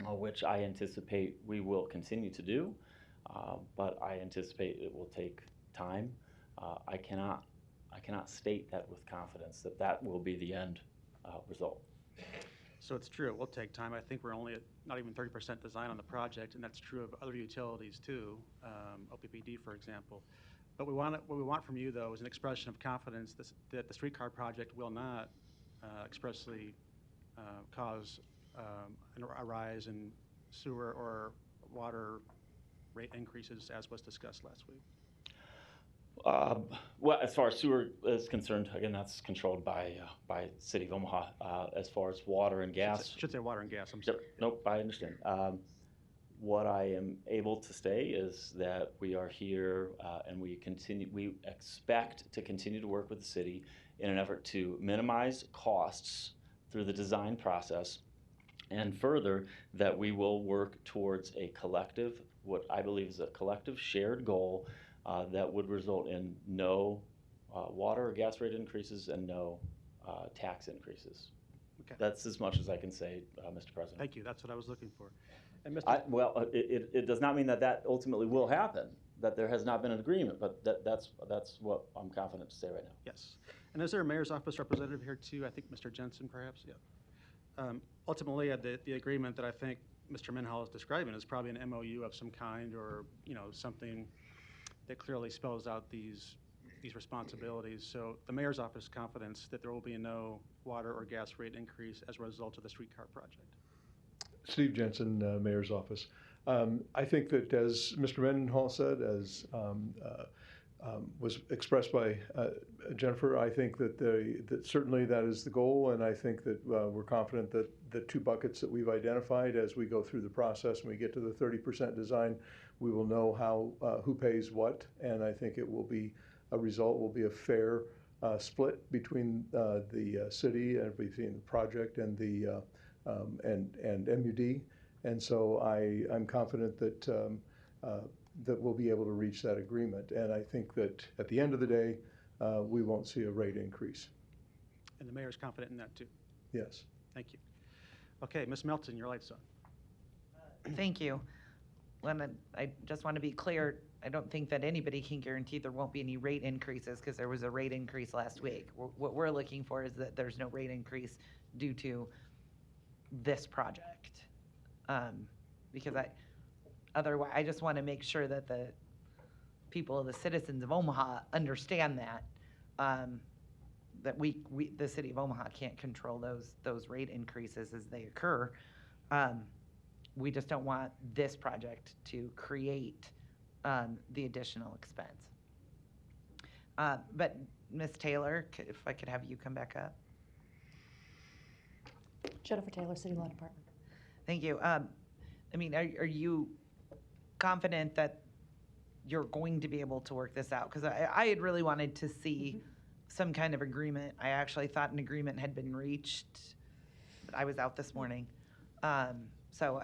which I anticipate we will continue to do, but I anticipate it will take time. I cannot state that with confidence that that will be the end result. So it's true, it will take time. I think we're only at not even 30% design on the project, and that's true of other utilities too, OPPD, for example. But what we want from you, though, is an expression of confidence that the streetcar project will not expressly cause a rise in sewer or water rate increases, as was discussed last week. Well, as far as sewer is concerned, again, that's controlled by City of Omaha. As far as water and gas, Should say water and gas. I'm sorry. Nope, I understand. What I am able to say is that we are here and we expect to continue to work with the city in an effort to minimize costs through the design process, and further, that we will work towards a collective, what I believe is a collective shared goal that would result in no water or gas rate increases and no tax increases. Okay. That's as much as I can say, Mr. President. Thank you. That's what I was looking for. And Mr. It does not mean that ultimately will happen, that there has not been an agreement, but that's what I'm confident to say right now. Yes. And is there a mayor's office representative here too? I think Mr. Jensen, perhaps? Yeah. Ultimately, the agreement that I think Mr. Menhall is describing is probably an MOU of some kind, or something that clearly spells out these responsibilities. So the mayor's office confidence that there will be no water or gas rate increase as a result of the streetcar project. Steve Jensen, Mayor's Office. I think that, as Mr. Mendenhall said, as was expressed by Jennifer, I think that certainly that is the goal, and I think that we're confident that the 2 buckets that we've identified as we go through the process and we get to the 30% design, we will know who pays what, and I think it will be a result will be a fair split between the city and between the project and the and MUD, and so I'm confident that that we'll be able to reach that agreement, and I think that at the end of the day, we won't see a rate increase. And the mayor's confident in that too. Yes. Thank you. Okay, Ms. Melton, your light's on. Thank you. I just want to be clear, I don't think that anybody can guarantee there won't be any rate increases, because there was a rate increase last week. What we're looking for is that there's no rate increase due to this project. Because otherwise, I just want to make sure that the people, the citizens of Omaha, understand that, that the city of Omaha can't control those rate increases as they occur. We just don't want this project to create the additional expense. But Ms. Taylor, if I could have you come back up. Jennifer Taylor, City Law Department. Thank you. I mean, are you confident that you're going to be able to work this out? Because I had really wanted to see some kind of agreement. I actually thought an agreement had been reached, but I was out this morning. So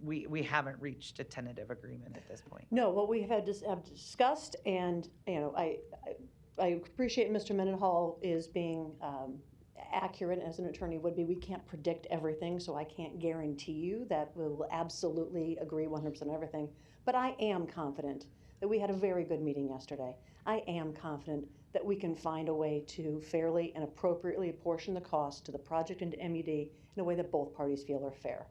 we haven't reached a tentative agreement at this point. No, what we have discussed, and I appreciate Mr. Mendenhall is being accurate as an attorney would be. We can't predict everything, so I can't guarantee you that we'll absolutely agree 100% on everything. But I am confident that we had a very good meeting yesterday. I am confident that we can find a way to fairly and appropriately apportion the cost to the project and to MUD in a way that both parties feel are fair.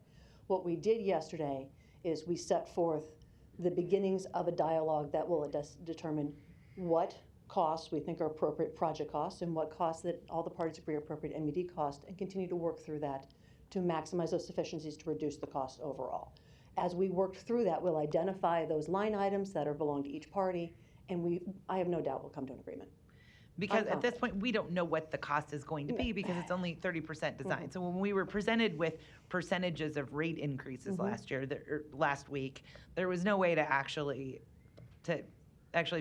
What we did yesterday is we set forth the beginnings of a dialogue that will determine what costs we think are appropriate project costs and what costs that all the parties agree are appropriate MED costs, and continue to work through that to maximize those efficiencies to reduce the cost overall. As we work through that, we'll identify those line items that are belong to each party, and I have no doubt we'll come to an agreement. Because at this point, we don't know what the cost is going to be because it's only 30% design. So when we were presented with percentages of rate increases last week, there was no way to actually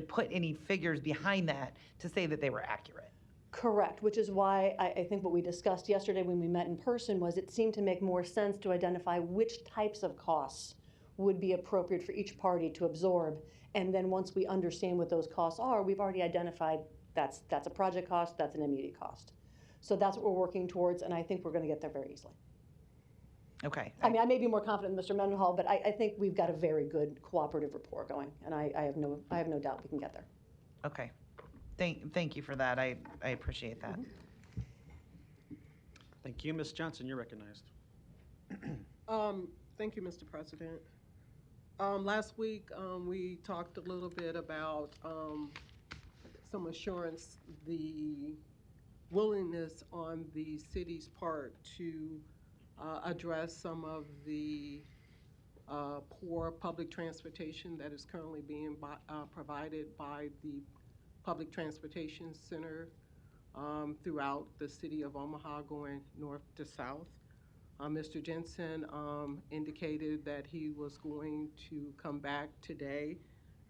put any figures behind that to say that they were accurate. Correct, which is why I think what we discussed yesterday when we met in person was it seemed to make more sense to identify which types of costs would be appropriate for each party to absorb. And then once we understand what those costs are, we've already identified that's a project cost, that's an immediate cost. So that's what we're working towards, and I think we're going to get there very easily. Okay. I mean, I may be more confident than Mr. Mendenhall, but I think we've got a very good cooperative rapport going, and I have no doubt we can get there. Okay. Thank you for that. I appreciate that. Thank you. Ms. Johnson, you're recognized. Thank you, Mr. President. Last week, we talked a little bit about some assurance, the willingness on the city's part to address some of the poor public transportation that is currently being provided by the Public Transportation Center throughout the city of Omaha going north to south. Mr. Jensen indicated that he was going to come back today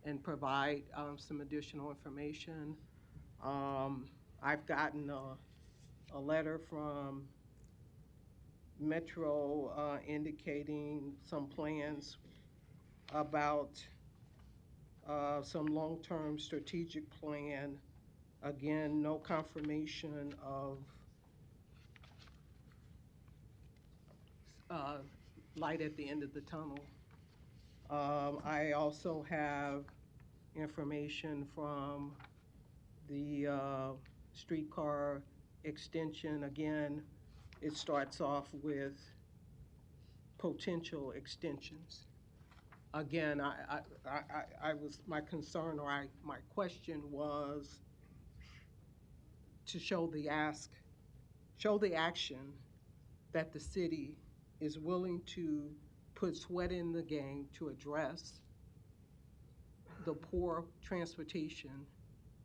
and provide some additional information. I've gotten a letter from Metro indicating some plans about some long-term strategic plan. Again, no confirmation of light at the end of the tunnel. I also have information from the streetcar extension. Again, it starts off with potential extensions. Again, my concern or my question was to show the action that the city is willing to put sweat in the game to address the poor transportation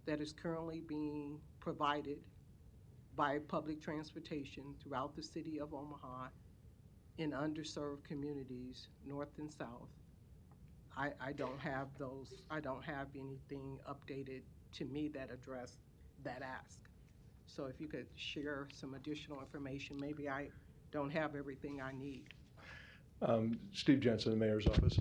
that is currently being provided by public transportation throughout the city of Omaha in underserved communities, north and south. I don't have anything updated to me that addressed that ask. So if you could share some additional information, maybe I don't have everything I need. Steve Jensen, the mayor's office.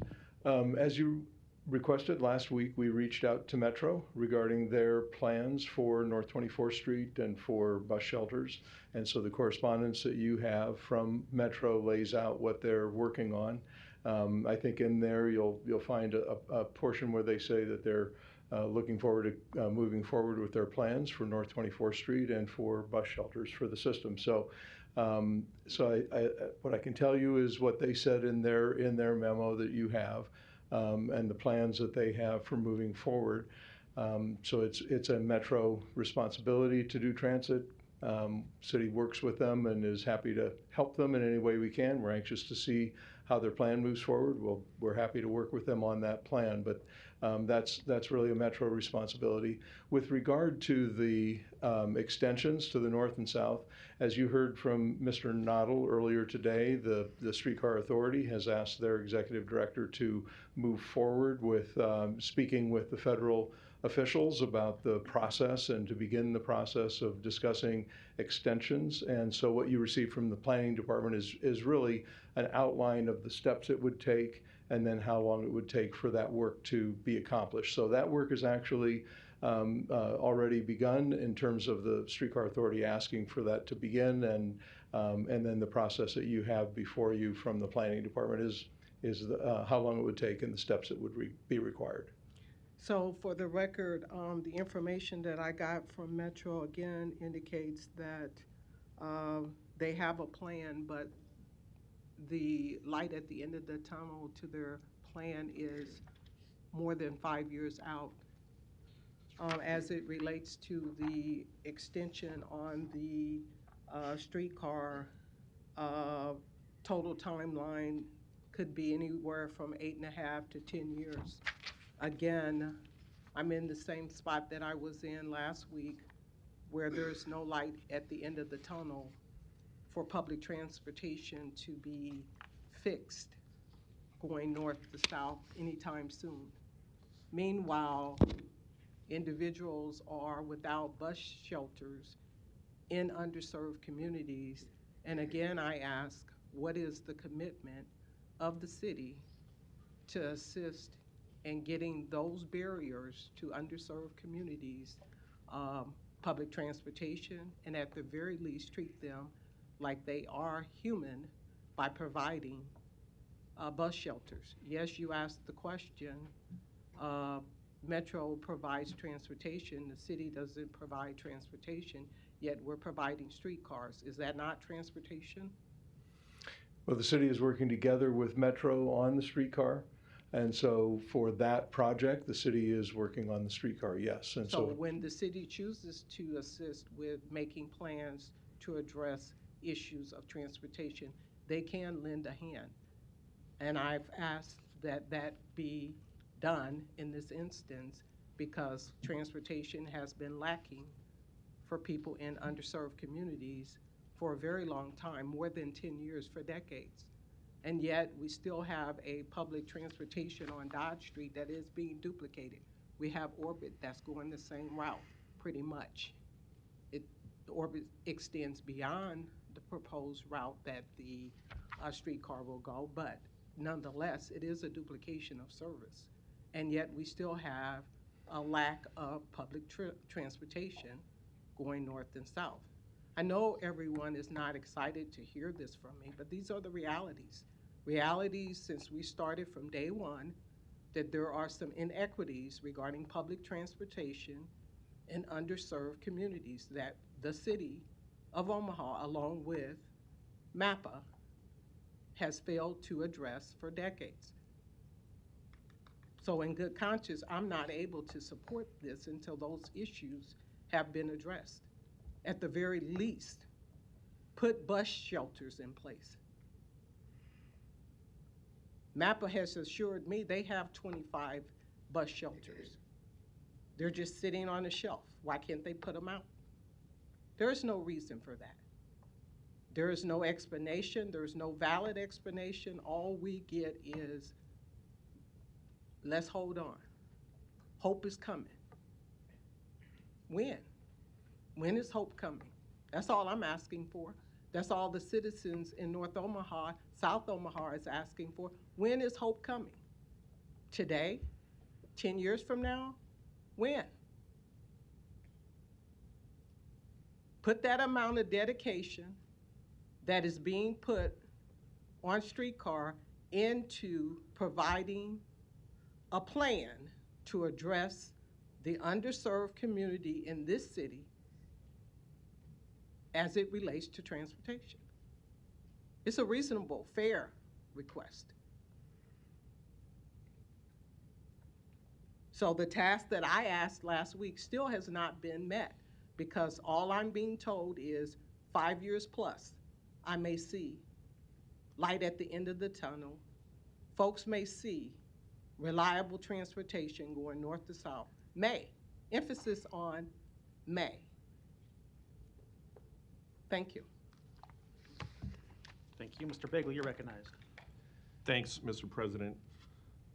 As you requested last week, we reached out to Metro regarding their plans for North 24th Street and for bus shelters. And so the correspondence that you have from Metro lays out what they're working on. I think in there you'll find a portion where they say that they're looking forward to moving forward with their plans for North 24th Street and for bus shelters for the system. So, what I can tell you is what they said in their memo that you have, and the plans that they have for moving forward. So it's a Metro responsibility to do transit. City works with them and is happy to help them in any way we can. We're anxious to see how their plan moves forward. We're happy to work with them on that plan, but that's really a Metro responsibility. With regard to the extensions to the north and south, as you heard from Mr. Noddle earlier today, the Streetcar Authority has asked their executive director to move forward with speaking with the federal officials about the process and to begin the process of discussing extensions. And so what you receive from the planning department is really an outline of the steps it would take and then how long it would take for that work to be accomplished. So that work is actually already begun in terms of the Streetcar Authority asking for that to begin, and then the process that you have before you from the planning department is how long it would take and the steps that would be required. So for the record, the information that I got from Metro again indicates that they have a plan, but the light at the end of the tunnel to their plan is more than 5 years out. As it relates to the extension on the streetcar, total timeline could be anywhere from 8.5 to 10 years. Again, I'm in the same spot that I was in last week, where there's no light at the end of the tunnel for public transportation to be fixed going north to south anytime soon. Meanwhile, individuals are without bus shelters in underserved communities. And again, I ask, what is the commitment of the city to assist in getting those barriers to underserved communities public transportation, and at the very least treat them like they are human by providing bus shelters? Yes, you asked the question. Metro provides transportation. The city doesn't provide transportation, yet we're providing streetcars. Is that not transportation? Well, the city is working together with Metro on the streetcar. And so for that project, the city is working on the streetcar, yes. And So when the city chooses to assist with making plans to address issues of transportation, they can lend a hand. And I've asked that that be done in this instance because transportation has been lacking for people in underserved communities for a very long time, more than 10 years, for decades. And yet we still have a public transportation on Dodge Street that is being duplicated. We have Orbit that's going the same route, pretty much. The Orbit extends beyond the proposed route that the streetcar will go, but nonetheless, it is a duplication of service. And yet we still have a lack of public transportation going north and south. I know everyone is not excited to hear this from me, but these are the realities. Realities since we started from day one, that there are some inequities regarding public transportation in underserved communities that the city of Omaha, along with MAPA, has failed to address for decades. So in good conscience, I'm not able to support this until those issues have been addressed. At the very least, put bus shelters in place. MAPA has assured me they have 25 bus shelters. They're just sitting on a shelf. Why can't they put them out? There's no reason for that. There is no explanation. There's no valid explanation. All we get is, let's hold on. Hope is coming. When? When is hope coming? That's all I'm asking for. That's all the citizens in North Omaha, South Omaha is asking for. When is hope coming? Today? 10 years from now? When? Put that amount of dedication that is being put on streetcar into providing a plan to address the underserved community in this city as it relates to transportation. It's a reasonable, fair request. So the task that I asked last week still has not been met because all I'm being told is 5 years plus, I may see light at the end of the tunnel. Folks may see reliable transportation going north to south. May, emphasis on may. Thank you. Thank you. Mr. Begley, you're recognized. Thanks, Mr. President.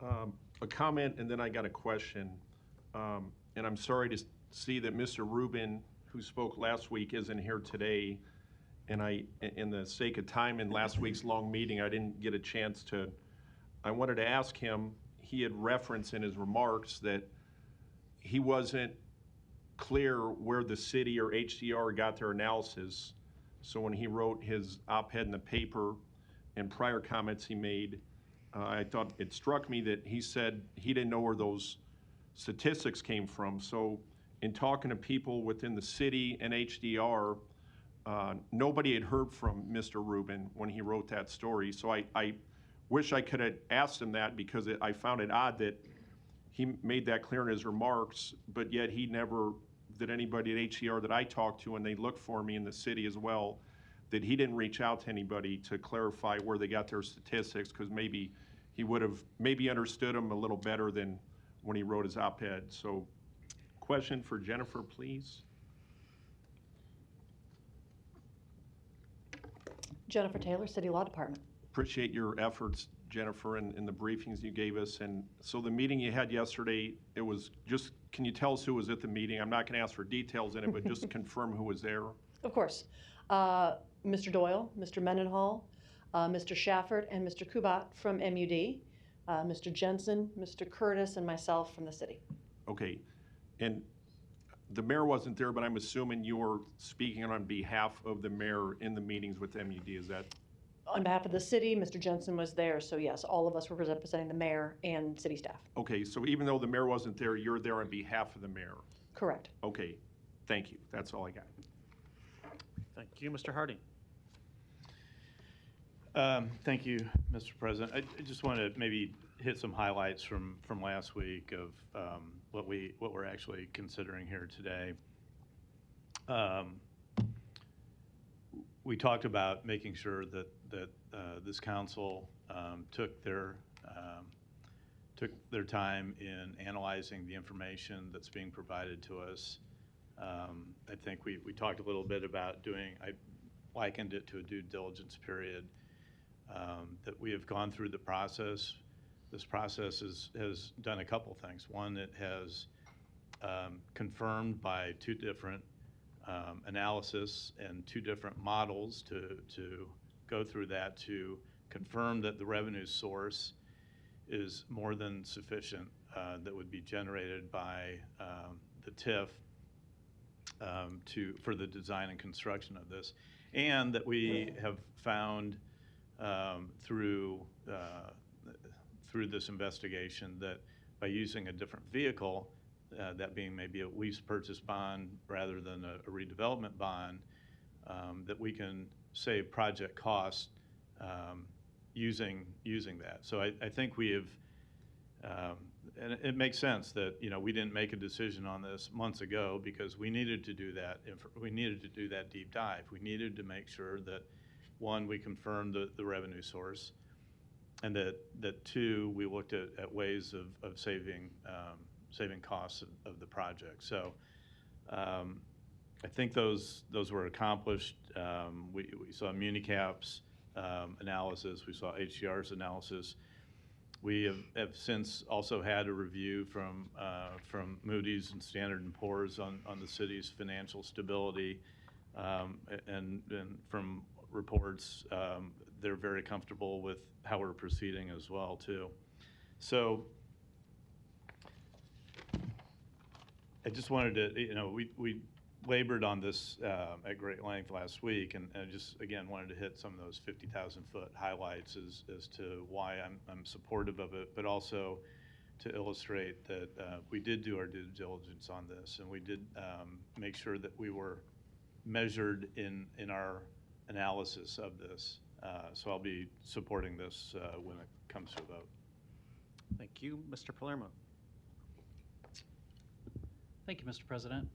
A comment and then I got a question. And I'm sorry to see that Mr. Rubin, who spoke last week, isn't here today. And in the sake of time in last week's long meeting, I didn't get a chance to, I wanted to ask him, he had referenced in his remarks that he wasn't clear where the city or HDR got their analysis. So when he wrote his op-ed in the paper and prior comments he made, I thought it struck me that he said he didn't know where those statistics came from. So in talking to people within the city and HDR, nobody had heard from Mr. Rubin when he wrote that story. So I wish I could have asked him that, because I found it odd that he made that clear in his remarks, but yet he never, that anybody at HCR that I talked to, and they looked for me in the city as well, that he didn't reach out to anybody to clarify where they got their statistics, because maybe he would have maybe understood them a little better than when he wrote his op-ed. So question for Jennifer, please. Jennifer Taylor, City Law Department. Appreciate your efforts, Jennifer, and the briefings you gave us. And so the meeting you had yesterday, it was just, can you tell us who was at the meeting? I'm not going to ask for details in it, but just confirm who was there. Of course. Mr. Doyle, Mr. Mendenhall, Mr. Shafford, and Mr. Kubat from MUD, Mr. Jensen, Mr. Curtis, and myself from the city. Okay. And the mayor wasn't there, but I'm assuming you were speaking on behalf of the mayor in the meetings with MUD. Is that? On behalf of the city, Mr. Jensen was there, so yes, all of us were representing the mayor and city staff. Okay, so even though the mayor wasn't there, you're there on behalf of the mayor? Correct. Okay, thank you. That's all I got. Thank you. Mr. Harding. Thank you, Mr. President. I just want to maybe hit some highlights from last week of what we're actually considering here today. We talked about making sure that this council took their time in analyzing the information that's being provided to us. I think we talked a little bit about I likened it to a due diligence period, that we have gone through the process. This process has done a couple things. One, it has confirmed by two different analysis and two different models to go through that to confirm that the revenue source is more than sufficient that would be generated by the TIF for the design and construction of this, and that we have found through this investigation that by using a different vehicle, that being maybe a lease purchase bond rather than a redevelopment bond, that we can save project costs using that. So I think we have, and it makes sense that we didn't make a decision on this months ago, because we needed to do that. We needed to do that deep dive. We needed to make sure that, one, we confirmed the revenue source, and that two, we looked at ways of saving costs of the project. So I think those were accomplished. We saw Municap's analysis. We saw HCR's analysis. We have since also had a review from Moody's and Standard & Poor's on the city's financial stability, and from reports, they're very comfortable with how we're proceeding as well, too. So I just wanted to, we labored on this at great length last week, and I just, again, wanted to hit some of those 50,000-foot highlights as to why I'm supportive of it, but also to illustrate that we did do our due diligence on this, and we did make sure that we were measured in our analysis of this. So I'll be supporting this when it comes to a vote. Thank you. Mr. Palermo. Thank you, Mr. President.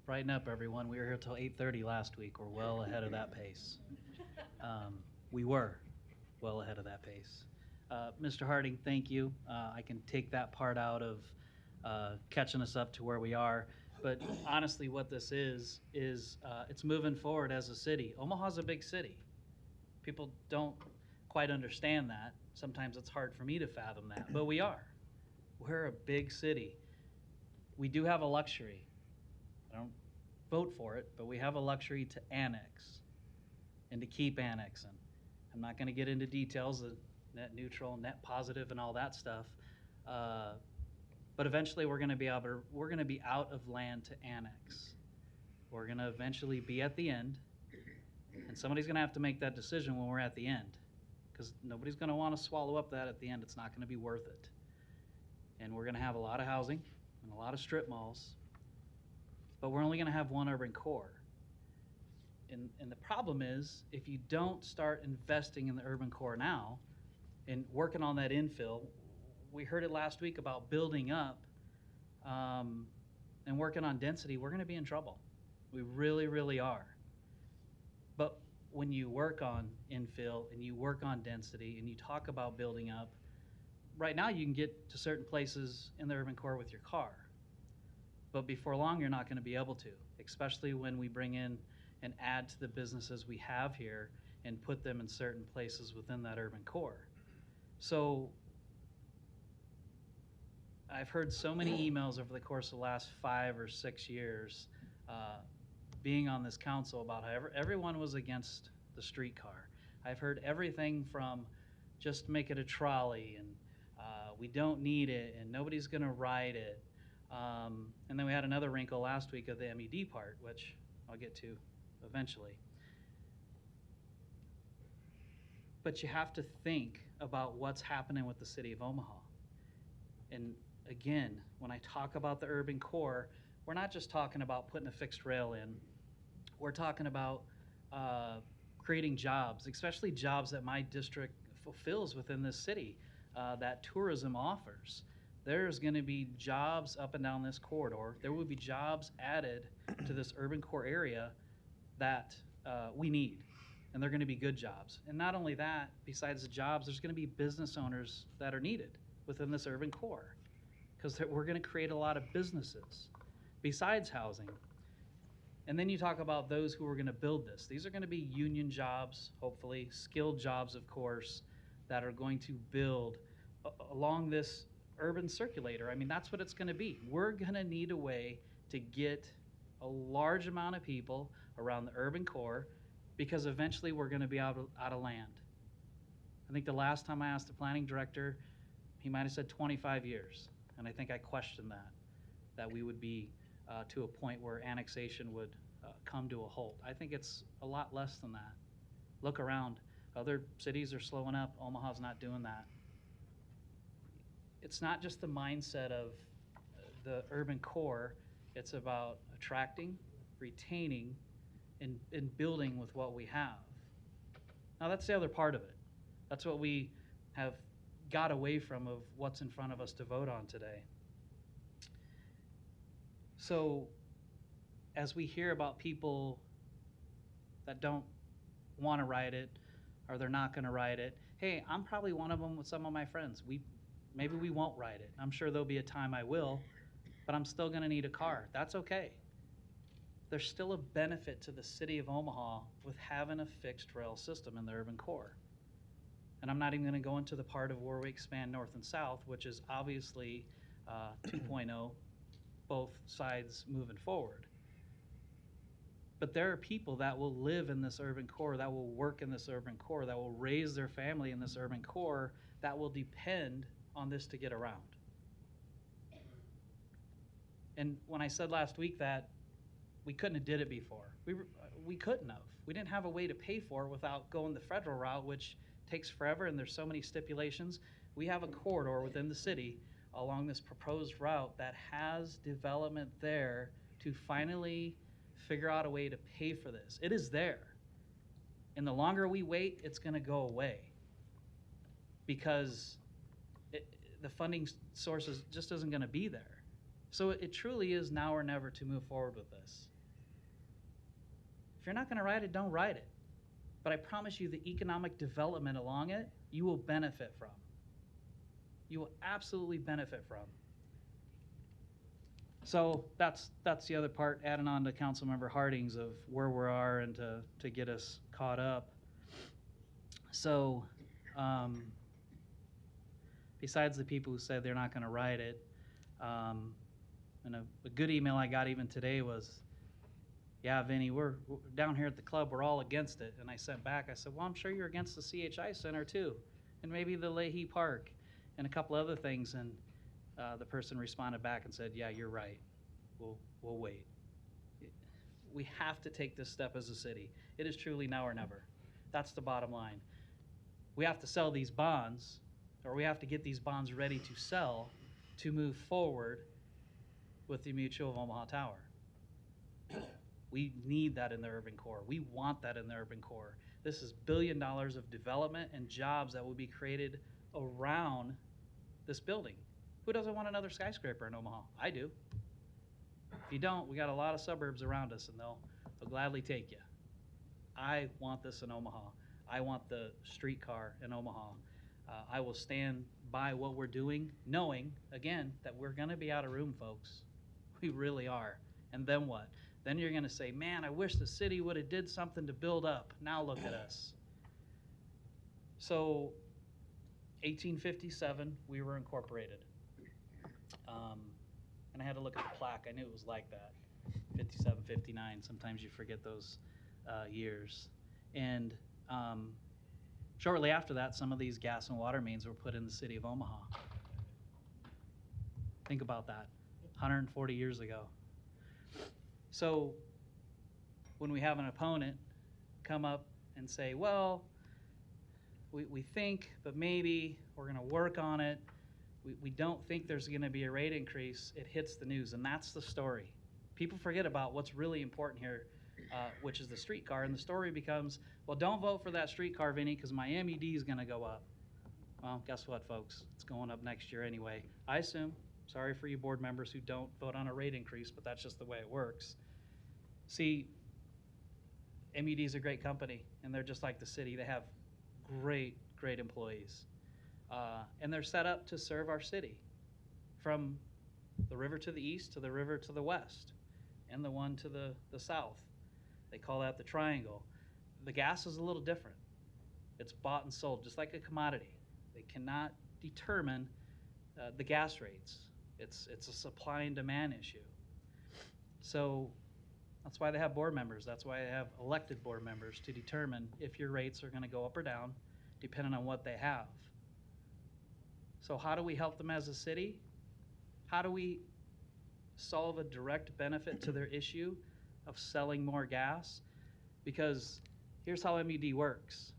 Brighten up, everyone. We were here till 8:30 last week. We're well ahead of that pace. We were well ahead of that pace. Mr. Harding, thank you. I can take that part out of catching us up to where we are. But honestly, what this is it's moving forward as a city. Omaha's a big city. People don't quite understand that. Sometimes it's hard for me to fathom that, but we are. We're a big city. We do have a luxury. I don't vote for it, but we have a luxury to annex and to keep annexing. I'm not going to get into details of net neutral, net positive, and all that stuff. But eventually, we're going to be out of land to annex. We're going to eventually be at the end, and somebody's going to have to make that decision when we're at the end, because nobody's going to want to swallow up that at the end. It's not going to be worth it. And we're going to have a lot of housing and a lot of strip malls, but we're only going to have one urban core. And the problem is, if you don't start investing in the urban core now and working on that infill, we heard it last week about building up and working on density, we're going to be in trouble. We really, really are. But when you work on infill and you work on density and you talk about building up, right now you can get to certain places in the urban core with your car. But before long, you're not going to be able to, especially when we bring in and add to the businesses we have here and put them in certain places within that urban core. So I've heard so many emails over the course of the last 5 or 6 years being on this council about how everyone was against the streetcar. I've heard everything from just make it a trolley and we don't need it and nobody's going to ride it. And then we had another wrinkle last week of the MED part, which I'll get to eventually. But you have to think about what's happening with the city of Omaha. And again, when I talk about the urban core, we're not just talking about putting a fixed rail in. We're talking about creating jobs, especially jobs that my district fulfills within this city, that tourism offers. There's going to be jobs up and down this corridor. There will be jobs added to this urban core area that we need, and they're going to be good jobs. And not only that, besides the jobs, there's going to be business owners that are needed within this urban core, because we're going to create a lot of businesses besides housing. And then you talk about those who are going to build this. These are going to be union jobs, hopefully, skilled jobs, of course, that are going to build along this urban circulator. I mean, that's what it's going to be. We're going to need a way to get a large amount of people around the urban core, because eventually we're going to be out of land. I think the last time I asked the planning director, he might have said 25 years. And I think I questioned that we would be to a point where annexation would come to a halt. I think it's a lot less than that. Look around. Other cities are slowing up. Omaha's not doing that. It's not just the mindset of the urban core. It's about attracting, retaining, and building with what we have. Now, that's the other part of it. That's what we have got away from of what's in front of us to vote on today. So as we hear about people that don't want to ride it or they're not going to ride it, hey, I'm probably one of them with some of my friends. Maybe we won't ride it. I'm sure there'll be a time I will, but I'm still going to need a car. That's okay. There's still a benefit to the city of Omaha with having a fixed rail system in the urban core. And I'm not even going to go into the part of where we expand north and south, which is obviously 2.0, both sides moving forward. But there are people that will live in this urban core, that will work in this urban core, that will raise their family in this urban core, that will depend on this to get around. And when I said last week that we couldn't have did it before, we couldn't have. We didn't have a way to pay for it without going the federal route, which takes forever, and there's so many stipulations. We have a corridor within the city along this proposed route that has development there to finally figure out a way to pay for this. It is there. And the longer we wait, it's going to go away, because the funding sources just isn't going to be there. So it truly is now or never to move forward with this. If you're not going to ride it, don't ride it. But I promise you, the economic development along it, you will benefit from. You will absolutely benefit from. So that's the other part, adding on to Councilmember Harding's of where we are and to get us caught up. So besides the people who said they're not going to ride it, and a good email I got even today was, yeah, Vinny, we're down here at the club, we're all against it. And I sent back, I said, well, I'm sure you're against the CHI Center too, and maybe the Leahy Park, and a couple other things. And the person responded back and said, yeah, you're right. We'll wait. We have to take this step as a city. It is truly now or never. That's the bottom line. We have to sell these bonds, or we have to get these bonds ready to sell to move forward with the Mutual of Omaha Tower. We need that in the urban core. We want that in the urban core. This is $1 billion of development and jobs that will be created around this building. Who doesn't want another skyscraper in Omaha? I do. If you don't, we got a lot of suburbs around us, and they'll gladly take you. I want this in Omaha. I want the streetcar in Omaha. I will stand by what we're doing, knowing, again, that we're going to be out of room, folks. We really are. And then what? Then you're going to say, man, I wish the city would have did something to build up. Now look at us. So 1857, we were incorporated. And I had to look at the plaque. I knew it was like that. 57, 59. Sometimes you forget those years. And shortly after that, some of these gas and water mains were put in the city of Omaha. Think about that, 140 years ago. So when we have an opponent come up and say, well, we think, but maybe we're going to work on it. We don't think there's going to be a rate increase. It hits the news, and that's the story. People forget about what's really important here, which is the streetcar, and the story becomes, well, don't vote for that streetcar, Vinny, because my MED is going to go up. Well, guess what, folks? It's going up next year anyway. I assume. Sorry for you board members who don't vote on a rate increase, but that's just the way it works. See, MED is a great company, and they're just like the city. They have great, great employees. And they're set up to serve our city from the river to the east to the river to the west and the one to the south. They call that the triangle. The gas is a little different. It's bought and sold just like a commodity. They cannot determine the gas rates. It's a supply and demand issue. So that's why they have board members. That's why they have elected board members to determine if your rates are going to go up or down depending on what they have. So how do we help them as a city? How do we solve a direct benefit to their issue of selling more gas? Because here's how MED works.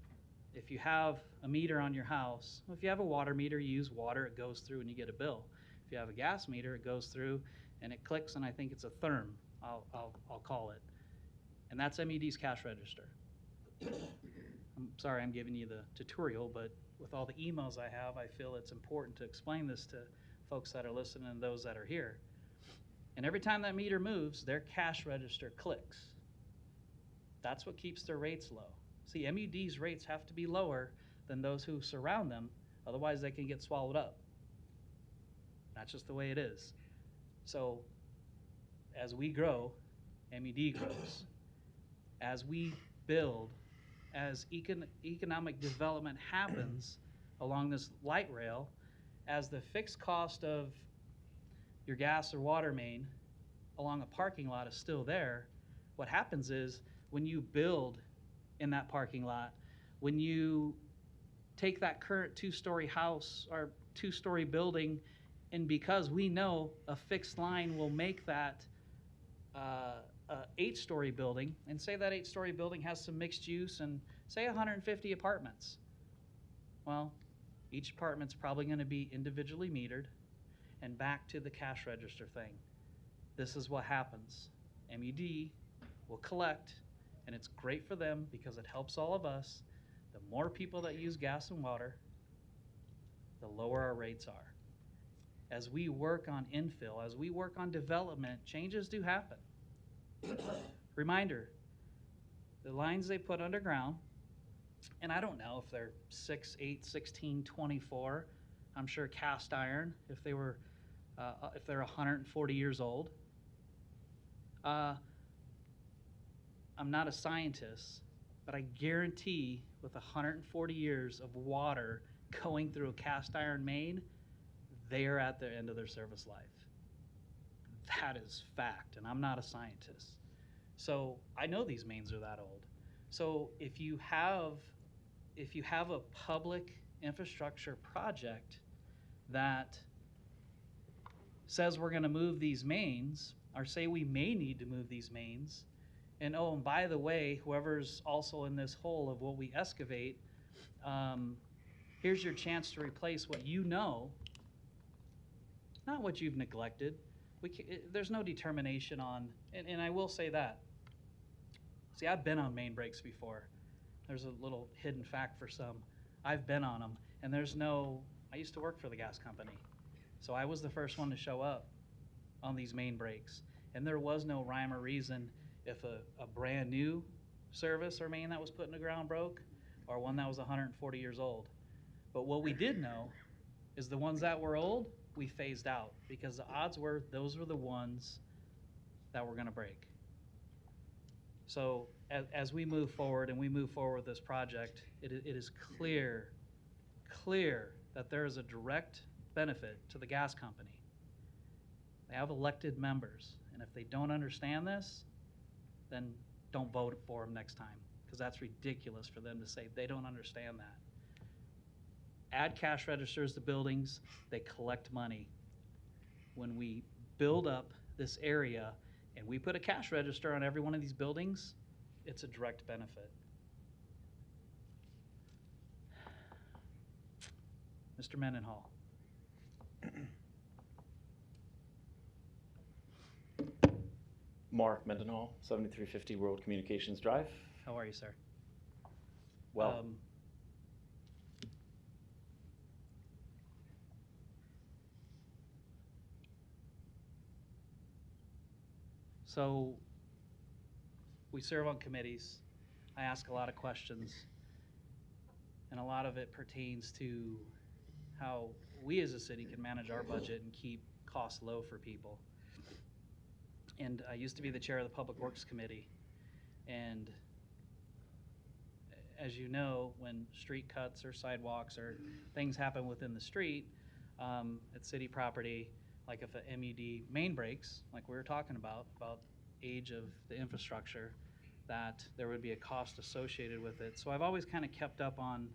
If you have a meter on your house, if you have a water meter, you use water, it goes through and you get a bill. If you have a gas meter, it goes through and it clicks, and I think it's a therm, I'll call it. And that's MED's cash register. I'm sorry I'm giving you the tutorial, but with all the emails I have, I feel it's important to explain this to folks that are listening and those that are here. And every time that meter moves, their cash register clicks. That's what keeps their rates low. See, MED's rates have to be lower than those who surround them, otherwise they can get swallowed up. That's just the way it is. So as we grow, MED grows. As we build, as economic development happens along this light rail, as the fixed cost of your gas or water main along a parking lot is still there, what happens is when you build in that parking lot, when you take that current two-story house or two-story building, and because we know a fixed line will make that 8-story building, and say that 8-story building has some mixed use and say 150 apartments. Well, each apartment's probably going to be individually metered, and back to the cash register thing. This is what happens. MED will collect, and it's great for them because it helps all of us. The more people that use gas and water, the lower our rates are. As we work on infill, as we work on development, changes do happen. Reminder, the lines they put underground, and I don't know if they're 6, 8, 16, 24. I'm sure cast iron, if they're 140 years old. I'm not a scientist, but I guarantee with 140 years of water going through a cast iron main, they are at the end of their service life. That is fact, and I'm not a scientist. So I know these mains are that old. So if you have a public infrastructure project that says we're going to move these mains, or say we may need to move these mains, and oh, and by the way, whoever's also in this hole of what we excavate, here's your chance to replace what you know, not what you've neglected. There's no determination on, and I will say that, See, I've been on main breaks before. There's a little hidden fact for some. I've been on them, and I used to work for the gas company. So I was the first one to show up on these main breaks. And there was no rhyme or reason if a brand new service or main that was put in the ground broke or one that was 140 years old. But what we did know is the ones that were old, we phased out because the odds were those were the ones that were going to break. So as we move forward and we move forward with this project, it is clear that there is a direct benefit to the gas company. They have elected members, and if they don't understand this, then don't vote for them next time, because that's ridiculous for them to say they don't understand that. Add cash registers to buildings, they collect money. When we build up this area and we put a cash register on every one of these buildings, it's a direct benefit. Mr. Mendenhall. Mark Mendenhall, 7350 World Communications Drive. How are you, sir? Well, so we serve on committees. I ask a lot of questions, and a lot of it pertains to how we as a city can manage our budget and keep costs low for people. And I used to be the chair of the Public Works Committee, and as you know, when street cuts or sidewalks or things happen within the street, at city property, like if a MUD main breaks, like we were talking about age of the infrastructure, that there would be a cost associated with it. So I've always kind of kept up on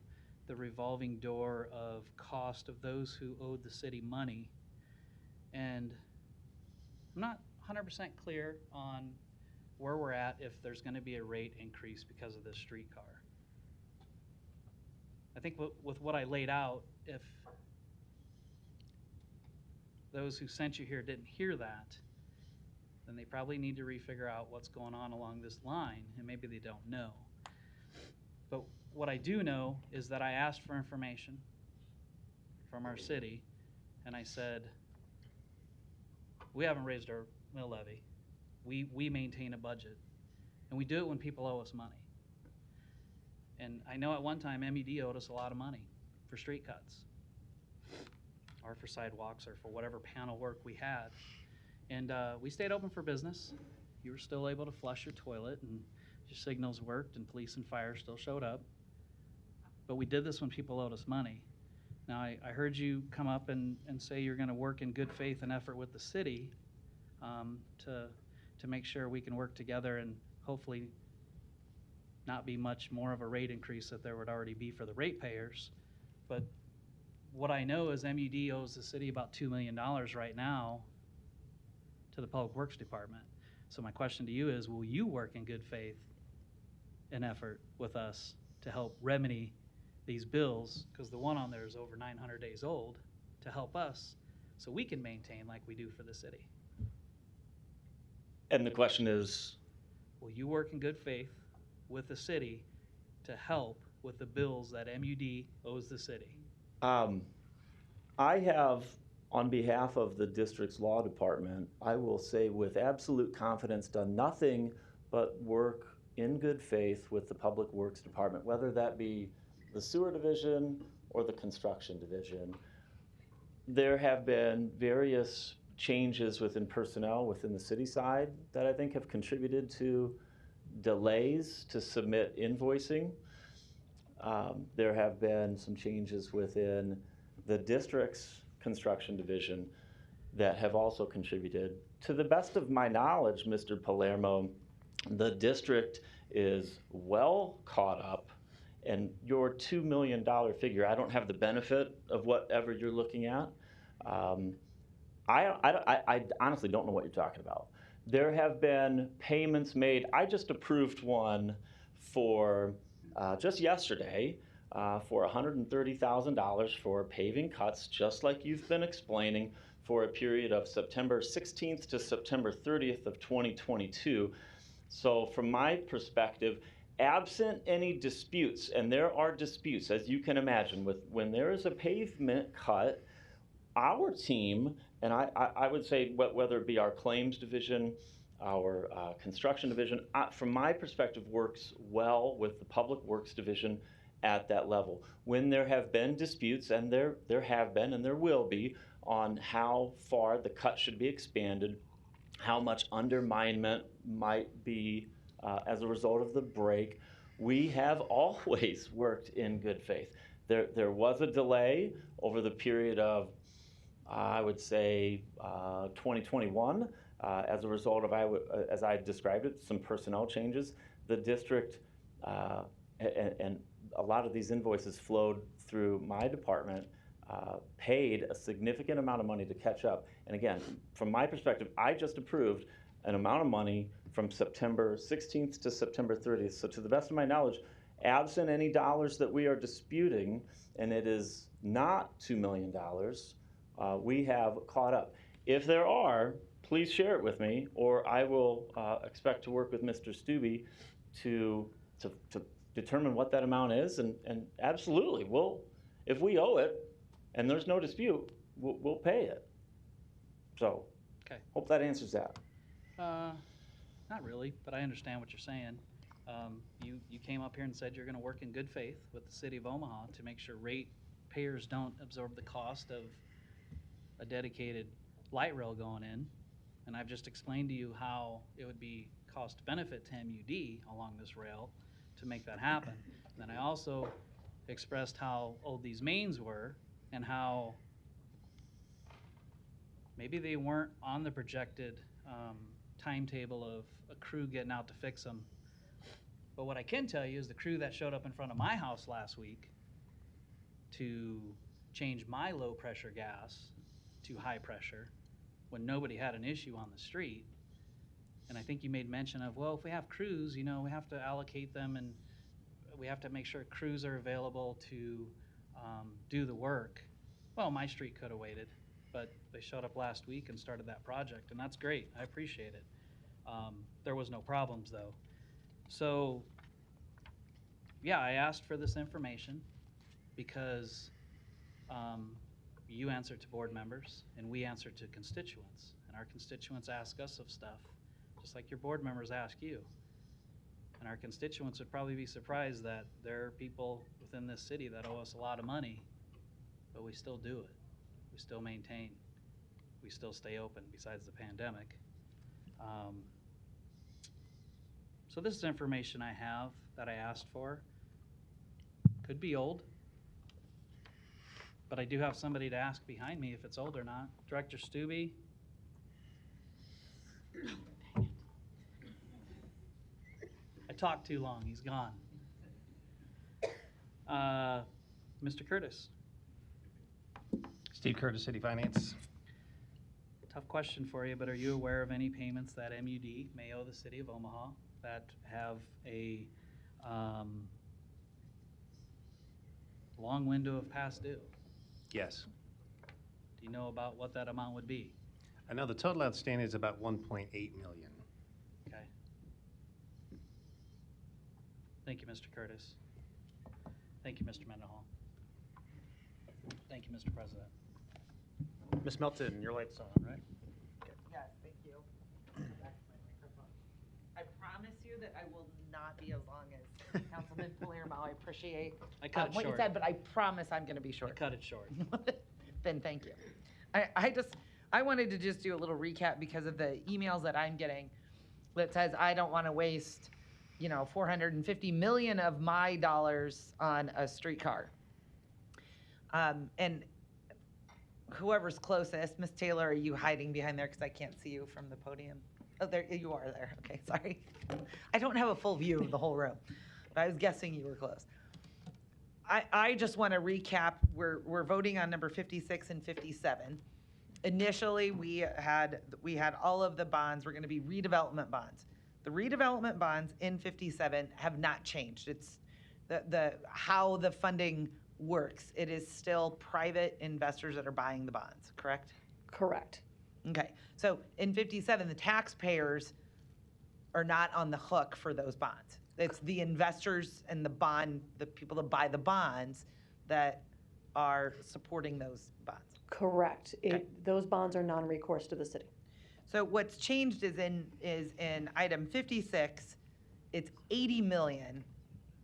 the revolving door of cost of those who owed the city money. And I'm not 100% clear on where we're at if there's going to be a rate increase because of this streetcar. I think with what I laid out, if those who sent you here didn't hear that, then they probably need to refigure out what's going on along this line, and maybe they don't know. But what I do know is that I asked for information from our city, and I said, we haven't raised our mill levy. We maintain a budget, and we do it when people owe us money. And I know at one time MED owed us a lot of money for street cuts or for sidewalks or for whatever panel work we had. And we stayed open for business. You were still able to flush your toilet and your signals worked and police and fire still showed up. But we did this when people owed us money. Now, I heard you come up and say you're going to work in good faith and effort with the city to make sure we can work together and hopefully not be much more of a rate increase that there would already be for the ratepayers. But what I know is MUD owes the city about $2 million right now to the Public Works Department. So my question to you is, will you work in good faith and effort with us to help remedy these bills, because the one on there is over 900 days old, to help us so we can maintain like we do for the city? and the question is, Will you work in good faith with the city to help with the bills that MUD owes the city? I have, on behalf of the district's law department, I will say with absolute confidence, done nothing but work in good faith with the Public Works Department, whether that be the sewer division or the construction division. There have been various changes within personnel within the city side that I think have contributed to delays to submit invoicing. There have been some changes within the district's construction division that have also contributed. To the best of my knowledge, Mr. Palermo, the district is well caught up, and your $2 million figure, I don't have the benefit of whatever you're looking at. I honestly don't know what you're talking about. There have been payments made. I just approved one for just yesterday for $130,000 for paving cuts, just like you've been explaining, for a period of September 16th to September 30th of 2022 So from my perspective, absent any disputes, and there are disputes, as you can imagine, when there is a pavement cut, our team, and I would say whether it be our claims division, our construction division, from my perspective, works well with the public works division at that level. When there have been disputes, and there have been and there will be, on how far the cut should be expanded, how much underminement might be as a result of the break, we have always worked in good faith. There was a delay over the period of, I would say, 2021, as a result of, as I described it, some personnel changes. The district, and a lot of these invoices flowed through my department, paid a significant amount of money to catch up. And again, from my perspective, I just approved an amount of money from September 16th to September 30th. So to the best of my knowledge, absent any dollars that we are disputing, and it is not $2 million, we have caught up. If there are, please share it with me, or I will expect to work with Mr. Stubbe to determine what that amount is, and absolutely, if we owe it, and there's no dispute, we'll pay it. So, Okay. Hope that answers that. Not really, but I understand what you're saying. You came up here and said you're going to work in good faith with the city of Omaha to make sure ratepayers don't absorb the cost of a dedicated light rail going in. And I've just explained to you how it would be cost benefit to MUD along this rail to make that happen. And then I also expressed how old these mains were and how maybe they weren't on the projected timetable of a crew getting out to fix them. But what I can tell you is the crew that showed up in front of my house last week to change my low pressure gas to high pressure when nobody had an issue on the street. And I think you made mention of, well, if we have crews, we have to allocate them, and we have to make sure crews are available to do the work. Well, my street could have waited, but they showed up last week and started that project, and that's great. I appreciate it. There was no problems, though. So, yeah, I asked for this information because you answer to board members, and we answer to constituents. And our constituents ask us of stuff, just like your board members ask you. And our constituents would probably be surprised that there are people within this city that owe us a lot of money, but we still do it. We still maintain. We still stay open besides the pandemic. So this is information I have that I asked for. Could be old, but I do have somebody to ask behind me if it's old or not. Director Stubbe. I talked too long. He's gone. Mr. Curtis. Steve Curtis, City Finance. Tough question for you, but are you aware of any payments that MUD may owe the city of Omaha that have a long window of past due? Yes. Do you know about what that amount would be? I know the total outstanding is about 1.8 million. Okay. Thank you, Mr. Curtis. Thank you, Mr. Mendenhall. Thank you, Mr. President. Ms. Melton, your light's on, right? Yes, thank you. Back to my microphone. I promise you that I will not be as long as Councilman Palermo. I appreciate I cut it what you short. said, but I promise I'm going to be short. I cut it short. Then thank you. I wanted to just do a little recap because of the emails that I'm getting that says I don't want to waste, $450 million of my dollars on a streetcar. And whoever's closest, Miss Taylor, are you hiding behind there because I can't see you from the podium? Oh, there you are there. Okay, sorry. I don't have a full view of the whole room, but I was guessing you were close. I just want to recap. We're voting on number 56 and 57. Initially, we had all of the bonds were going to be redevelopment bonds. The redevelopment bonds in 57 have not changed. It's the how the funding works. It is still private investors that are buying the bonds, correct? Correct. Okay, so in 57, the taxpayers are not on the hook for those bonds. It's the investors and the people that buy the bonds that are supporting those bonds. Correct. Those bonds are non-recourse to the city. So what's changed is in item 56, it's 80 million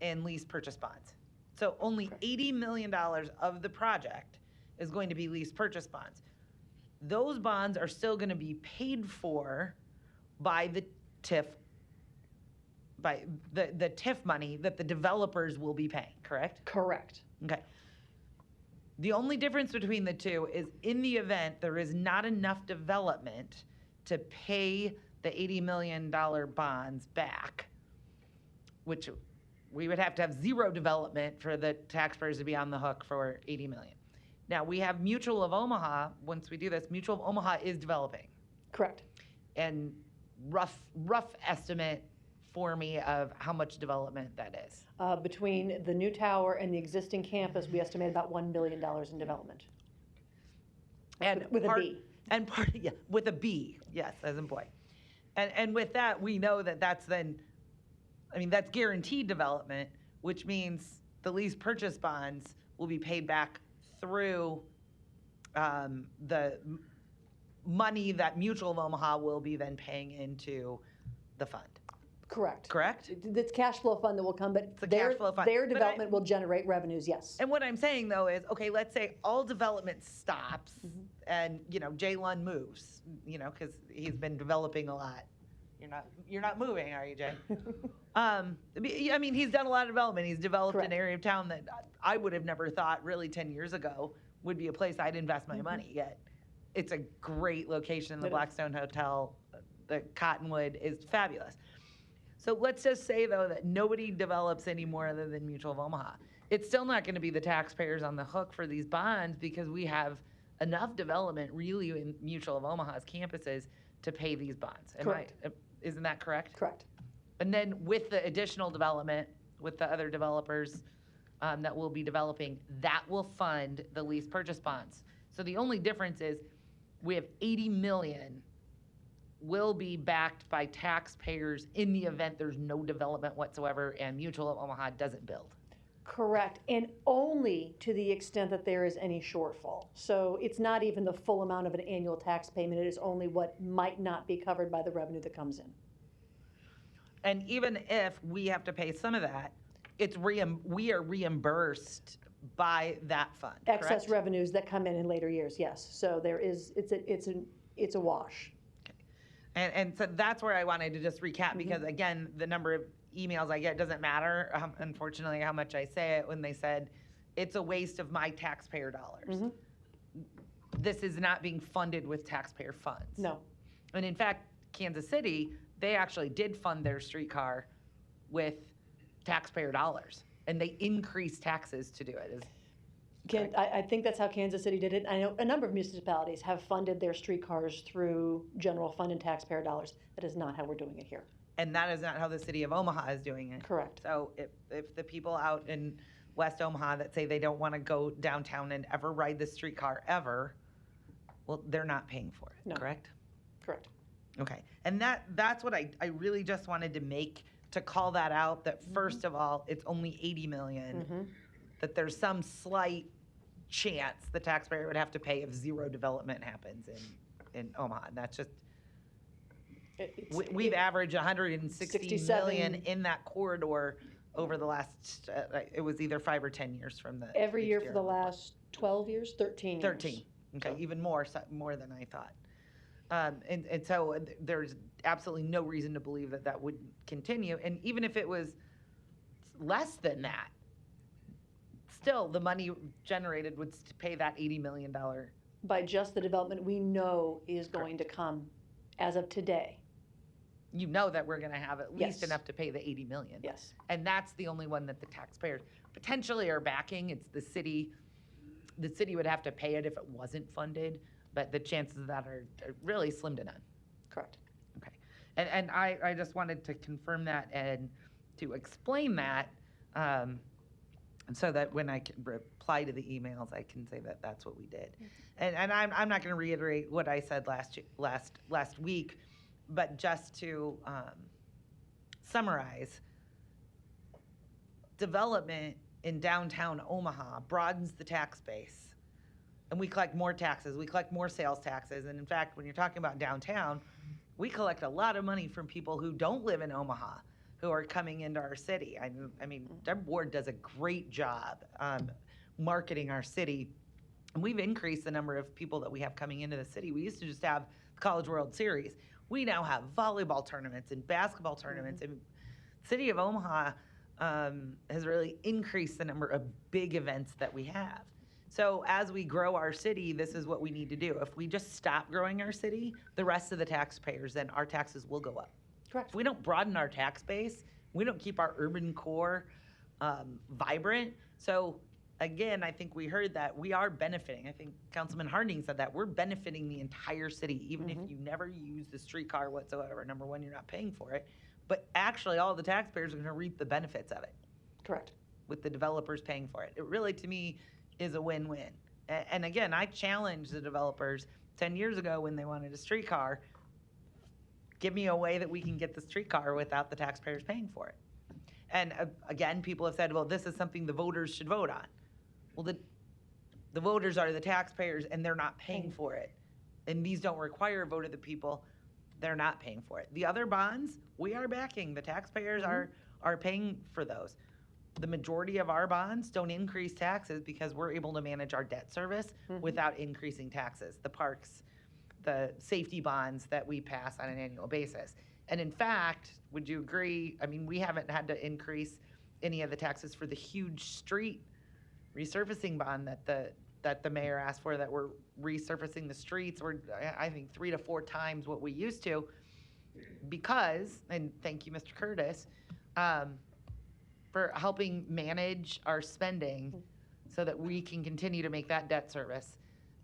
in lease purchase bonds. So only $80 million of the project is going to be lease purchase bonds. Those bonds are still going to be paid for by the TIF, by the TIF money that the developers will be paying, correct? Correct. Okay. The only difference between the two is in the event there is not enough development to pay the $80 million bonds back, which we would have to have zero development for the taxpayers to be on the hook for 80 million. Now, we have Mutual of Omaha. Once we do this, Mutual of Omaha is developing. Correct. And rough estimate for me of how much development that is. Between the new tower and the existing campus, we estimate about $1 billion in development. And with a B. And yeah, with a B, yes, as in boy. And with that, we know that that's guaranteed development, which means the lease purchase bonds will be paid back through the money that Mutual of Omaha will be then paying into the fund. Correct. Correct? It's cash flow fund that will come, but cash flow fund. their development will generate revenues, yes. And what I'm saying though is, okay, let's say all development stops and, Jay Lund moves, because he's been developing a lot. You're not moving, are you, Jay? He's done a lot of development. He's developed an area of town that I would have never thought really 10 years ago would be a place I'd invest my money, yet it's a great location. The Blackstone Hotel, the Cottonwood is fabulous. So let's just say, though, that nobody develops anymore other than Mutual of Omaha. It's still not going to be the taxpayers on the hook for these bonds because we have enough development really in Mutual of Omaha's campuses to pay these bonds. Isn't that correct? Correct. And then with the additional development, with the other developers that will be developing, that will fund the lease purchase bonds. So the only difference is we have 80 million will be backed by taxpayers in the event there's no development whatsoever and Mutual of Omaha doesn't build. Correct, and only to the extent that there is any shortfall. So it's not even the full amount of an annual tax payment, it is only what might not be covered by the revenue that comes in. And even if we have to pay some of that, we are reimbursed by that fund, Excess correct? revenues that come in later years, yes. So there is, it's a wash. And so that's where I wanted to just recap because again, the number of emails I get doesn't matter, unfortunately, how much I say it when they said, it's a waste of my taxpayer dollars. This is not being funded with taxpayer funds. No. And in fact, Kansas City, they actually did fund their streetcar with taxpayer dollars and they increased taxes to do it. I think that's how Kansas City did it. I know a number of municipalities have funded their streetcars through general fund and taxpayer dollars. That is not how we're doing it here. And that is not how the city of Omaha is doing it. Correct. So if the people out in West Omaha that say they don't want to go downtown and ever ride the streetcar ever, well, they're not paying for it, No. correct? Correct. Okay, and that's what I really just wanted to call that out, that first of all, it's only 80 million, that there's some slight chance the taxpayer would have to pay if zero development happens in Omaha. And that's just, we've averaged 160 million in that corridor over the last, it was either 5 or 10 years from the. Every year for the last 12 years, 13 years. 13, okay, so. Even more than I thought. And so there's absolutely no reason to believe that would continue. And even if it was less than that, still the money generated would pay that $80 million. By just the development we know is going to come as of today. You know that we're going to have at least Yes. enough to pay the 80 million. Yes. And that's the only one that the taxpayers potentially are backing. It's the city. The city would have to pay it if it wasn't funded, but the chances of that are really slim to none. Correct. Okay. And I just wanted to confirm that and to explain that so that when I can reply to the emails, I can say that that's what we did. And I'm not going to reiterate what I said last week, but just to summarize, development in downtown Omaha broadens the tax base. And we collect more taxes, we collect more sales taxes. And in fact, when you're talking about downtown, we collect a lot of money from people who don't live in Omaha, who are coming into our city. I mean, Deb Ward does a great job marketing our city. And we've increased the number of people that we have coming into the city. We used to just have the College World Series. We now have volleyball tournaments and basketball tournaments. And the city of Omaha has really increased the number of big events that we have. So as we grow our city, this is what we need to do. If we just stop growing our city, the rest of the taxpayers, then our taxes will go up. Correct. If we don't broaden our tax base, we don't keep our urban core vibrant. So again, I think we heard that we are benefiting. I think Councilman Harding said that. We're benefiting the entire city, even if you never use the streetcar whatsoever. Number one, you're not paying for it. But actually, all the taxpayers are going to reap the benefits of it. Correct. With the developers paying for it. It really, to me, is a win-win. And again, I challenged the developers 10 years ago when they wanted a streetcar. Give me a way that we can get the streetcar without the taxpayers paying for it. And again, people have said, well, this is something the voters should vote on. Well, the voters are the taxpayers and they're not paying for it. And these don't require a vote of the people. They're not paying for it. The other bonds, we are backing. The taxpayers are paying for those. The majority of our bonds don't increase taxes because we're able to manage our debt service without increasing taxes. The parks, the safety bonds that we pass on an annual basis. And in fact, would you agree, I mean, we haven't had to increase any of the taxes for the huge street resurfacing bond that the mayor asked for, that we're resurfacing the streets. We're, I think, 3 to 4 times what we used to, because, and thank you, Mr. Curtis, for helping manage our spending so that we can continue to make that debt service.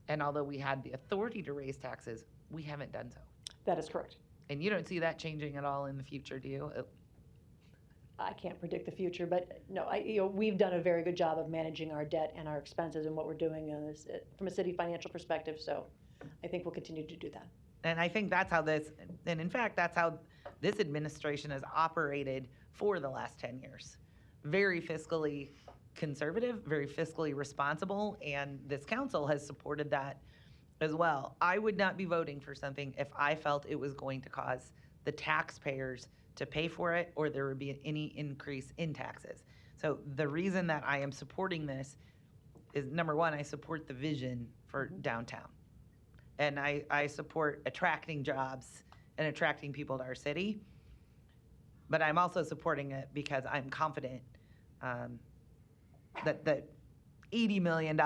And although we had the authority to raise taxes, we haven't done so. That is correct. And you don't see that changing at all in the future, do you? I can't predict the future, but no, we've done a very good job of managing our debt and our expenses and what we're doing from a city financial perspective. So I think we'll continue to do that. And I think that's how and in fact, that's how this administration has operated for the last 10 years. Very fiscally conservative, very fiscally responsible, and this council has supported that as well. I would not be voting for something if I felt it was going to cause the taxpayers to pay for it or there would be any increase in taxes. So the reason that I am supporting this is, number one, I support the vision for downtown. And I support attracting jobs and attracting people to our city. But I'm also supporting it because I'm confident that the $80 million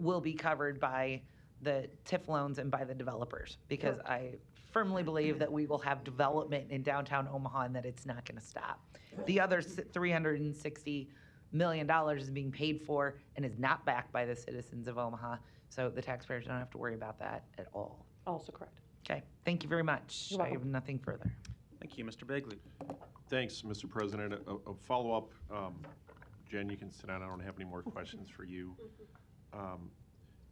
will be covered by the TIF loans and by the developers, because I firmly believe that we will have development in downtown Omaha and that it's not going to stop. The other $360 million is being paid for and is not backed by the citizens of Omaha, so the taxpayers don't have to worry about that at all. Also correct. Okay, thank you very much. You're I welcome. have nothing further. Thank you, Mr. Bagley. Thanks, Mr. President. A follow-up, Jen, you can sit down. I don't have any more questions for you.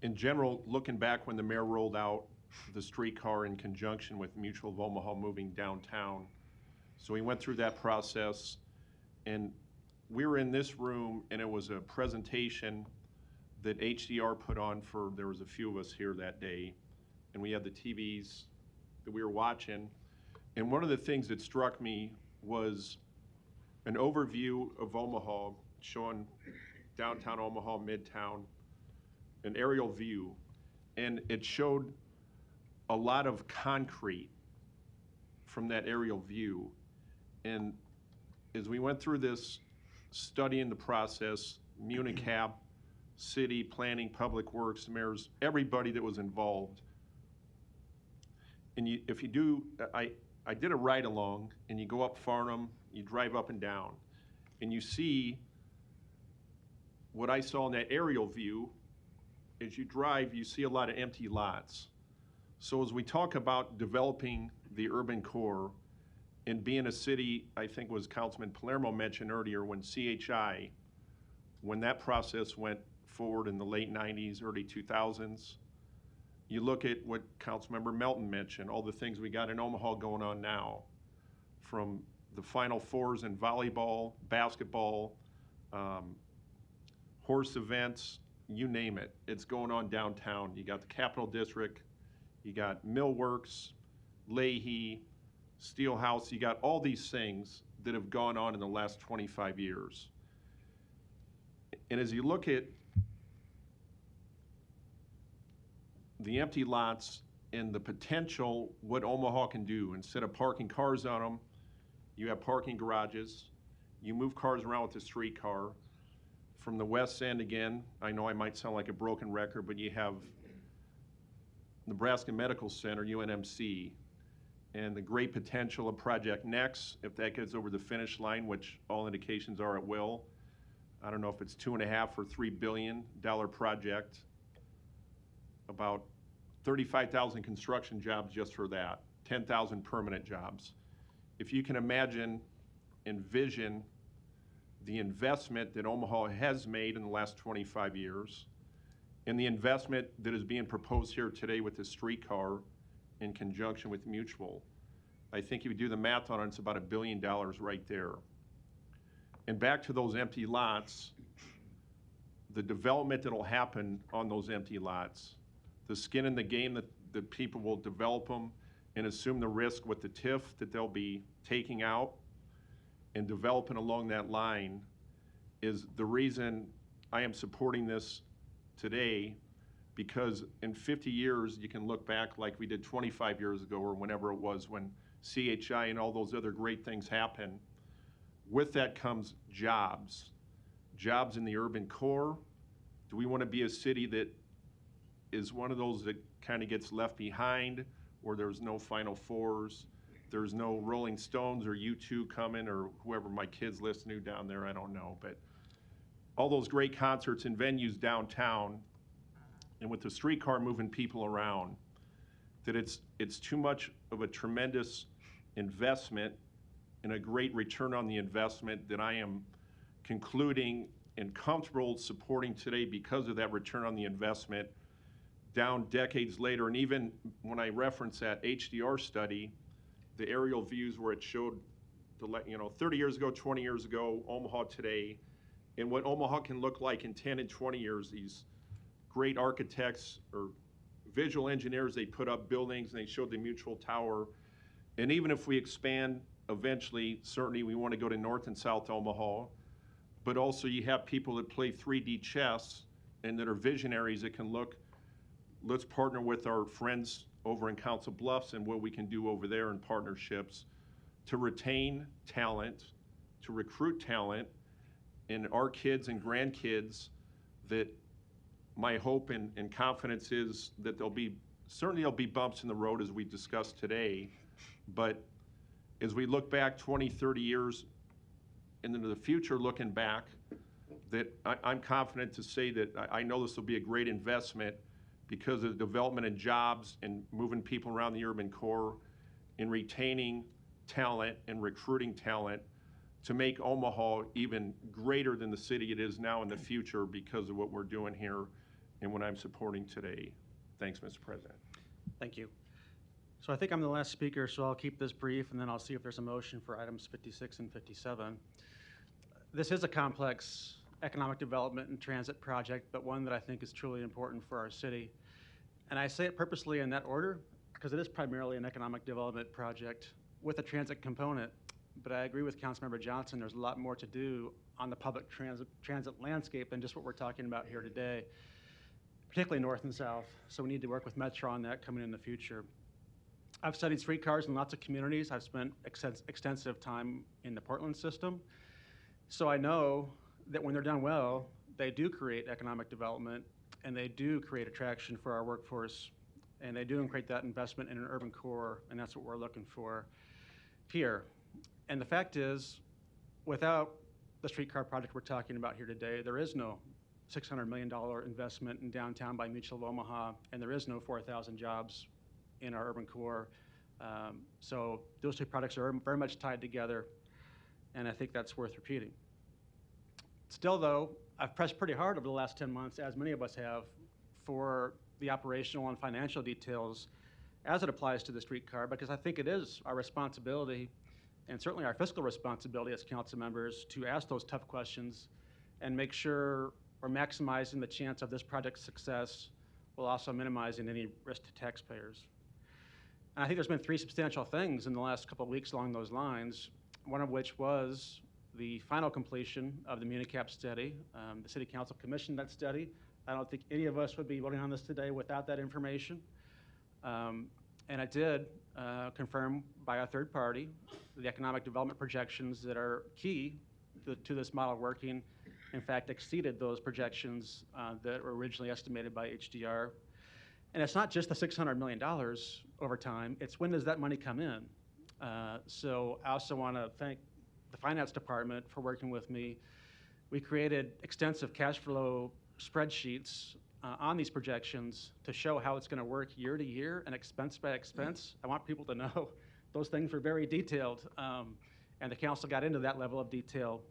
In general, looking back when the mayor rolled out the streetcar in conjunction with Mutual of Omaha moving downtown, so we went through that process, and we were in this room, and it was a presentation that HDR put on for, there was a few of us here that day, and we had the TVs that we were watching. And one of the things that struck me was an overview of Omaha, showing downtown Omaha, Midtown, an aerial view. And it showed a lot of concrete from that aerial view. And as we went through this, studying the process, Municap, city, planning, public works, mayors, everybody that was involved. And if you do, I did a ride-along, and you go up Farnham, you drive up and down, and you see what I saw in that aerial view. As you drive, you see a lot of empty lots. So as we talk about developing the urban core and being a city, I think was Councilman Palermo mentioned earlier, when CHI, when that process went forward in the late 90s, early 2000s, you look at what Councilmember Melton mentioned, all the things we got in Omaha going on now. from the Final Fours in volleyball, basketball, horse events, you name it. It's going on downtown. You got the Capitol District, you got Millworks, Leahy, Steelhouse, you got all these things that have gone on in the last 25 years. And as you look at the empty lots and the potential, what Omaha can do, instead of parking cars on them, you have parking garages, you move cars around with a streetcar. From the west end again, I know I might sound like a broken record, but you have Nebraska Medical Center, UNMC, and the great potential of Project Next, if that gets over the finish line, which all indications are it will. I don't know if it's $2.5 or $3 billion project, about 35,000 construction jobs just for that, 10,000 permanent jobs. If you can envision the investment that Omaha has made in the last 25 years, and the investment that is being proposed here today with the streetcar in conjunction with Mutual, I think if you do the math on it, it's about $1 billion right there. And back to those empty lots, the development that'll happen on those empty lots, the skin in the game that people will develop them and assume the risk with the TIF that they'll be taking out and developing along that line is the reason I am supporting this today, because in 50 years, you can look back like we did 25 years ago or whenever it was when CHI and all those other great things happened. With that comes jobs. Jobs in the urban core. Do we want to be a city that is one of those that kind of gets left behind, where there's no Final Fours, there's no Rolling Stones or U2 coming, or whoever my kids listen to down there, I don't know. But all those great concerts and venues downtown, and with the streetcar moving people around, that it's too much of a tremendous investment and a great return on the investment that I am concluding and comfortable supporting today because of that return on the investment down decades later. And even when I reference that HDR study, the aerial views where it showed 30 years ago, 20 years ago, Omaha today, and what Omaha can look like in 10 and 20 years, these great architects or visual engineers, they put up buildings and they showed the Mutual Tower. And even if we expand eventually, certainly we want to go to North and South Omaha, but also you have people that play 3D chess and that are visionaries that can look, let's partner with our friends over in Council Bluffs and what we can do over there in partnerships to retain talent, to recruit talent, and our kids and grandkids, that my hope and confidence is that there'll be bumps in the road as we discussed today, but as we look back 20, 30 years into the future, looking back, that I'm confident to say that I know this will be a great investment because of the development in jobs and moving people around the urban core and retaining talent and recruiting talent to make Omaha even greater than the city it is now in the future because of what we're doing here and what I'm supporting today. Thanks, Mr. President. Thank you. So I think I'm the last speaker, so I'll keep this brief, and then I'll see if there's a motion for items 56 and 57. This is a complex economic development and transit project, but one that I think is truly important for our city. And I say it purposely in that order because it is primarily an economic development project with a transit component. But I agree with Councilmember Johnson, there's a lot more to do on the public transit landscape than just what we're talking about here today, particularly north and south. So we need to work with Metro on that coming in the future. I've studied streetcars in lots of communities. I've spent extensive time in the Portland system. So I know that when they're done well, they do create economic development and they do create attraction for our workforce, and they do create that investment in an urban core, and that's what we're looking for here. And the fact is, without the streetcar project we're talking about here today, there is no $600 million investment in downtown by Mutual of Omaha, and there is no 4,000 jobs in our urban core. So those two projects are very much tied together, and I think that's worth repeating. Still though, I've pressed pretty hard over the last 10 months, as many of us have, for the operational and financial details as it applies to the streetcar, because I think it is our responsibility and certainly our fiscal responsibility as council members to ask those tough questions and make sure we're maximizing the chance of this project's success while also minimizing any risk to taxpayers. And I think there's been 3 substantial things in the last couple of weeks along those lines, one of which was the final completion of the MuniCap study. The City Council commissioned that study. I don't think any of us would be voting on this today without that information. And it did confirm by a third party the economic development projections that are key to this model working, in fact, exceeded those projections that were originally estimated by HDR. And it's not just the $600 million over time, it's when does that money come in? So I also want to thank the Finance Department for working with me. We created extensive cash flow spreadsheets on these projections to show how it's going to work year to year and expense by expense. I want people to know those things were very detailed, and the council got into that level of detail,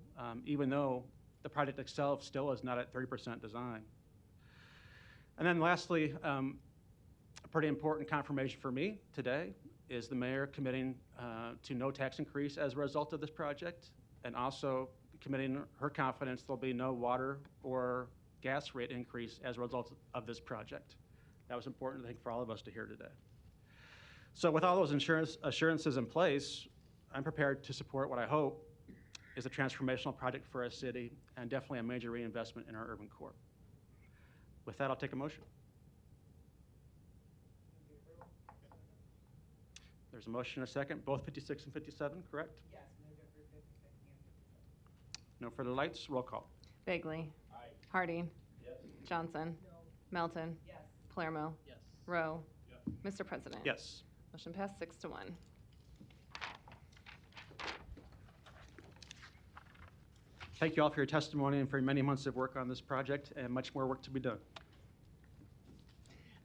even though the project itself still is not at 30% design. And then lastly, a pretty important confirmation for me today is the mayor committing to no tax increase as a result of this project, and also committing her confidence there'll be no water or gas rate increase as a result of this project. That was important, I think, for all of us to hear today. So with all those assurances in place, I'm prepared to support what I hope is a transformational project for our city and definitely a major reinvestment in our urban core. With that, I'll take a motion. There's a motion and a second, both 56 and 57, correct? Yes, moved over 56 and 57. No further lights, roll call. Bagley. Harding. Johnson. Melton. Yes. Palermo. Yes. Rowe. Mr. President. Yes. Motion passed 6-1. Thank you all for your testimony and for your many months of work on this project, and much more work to be done.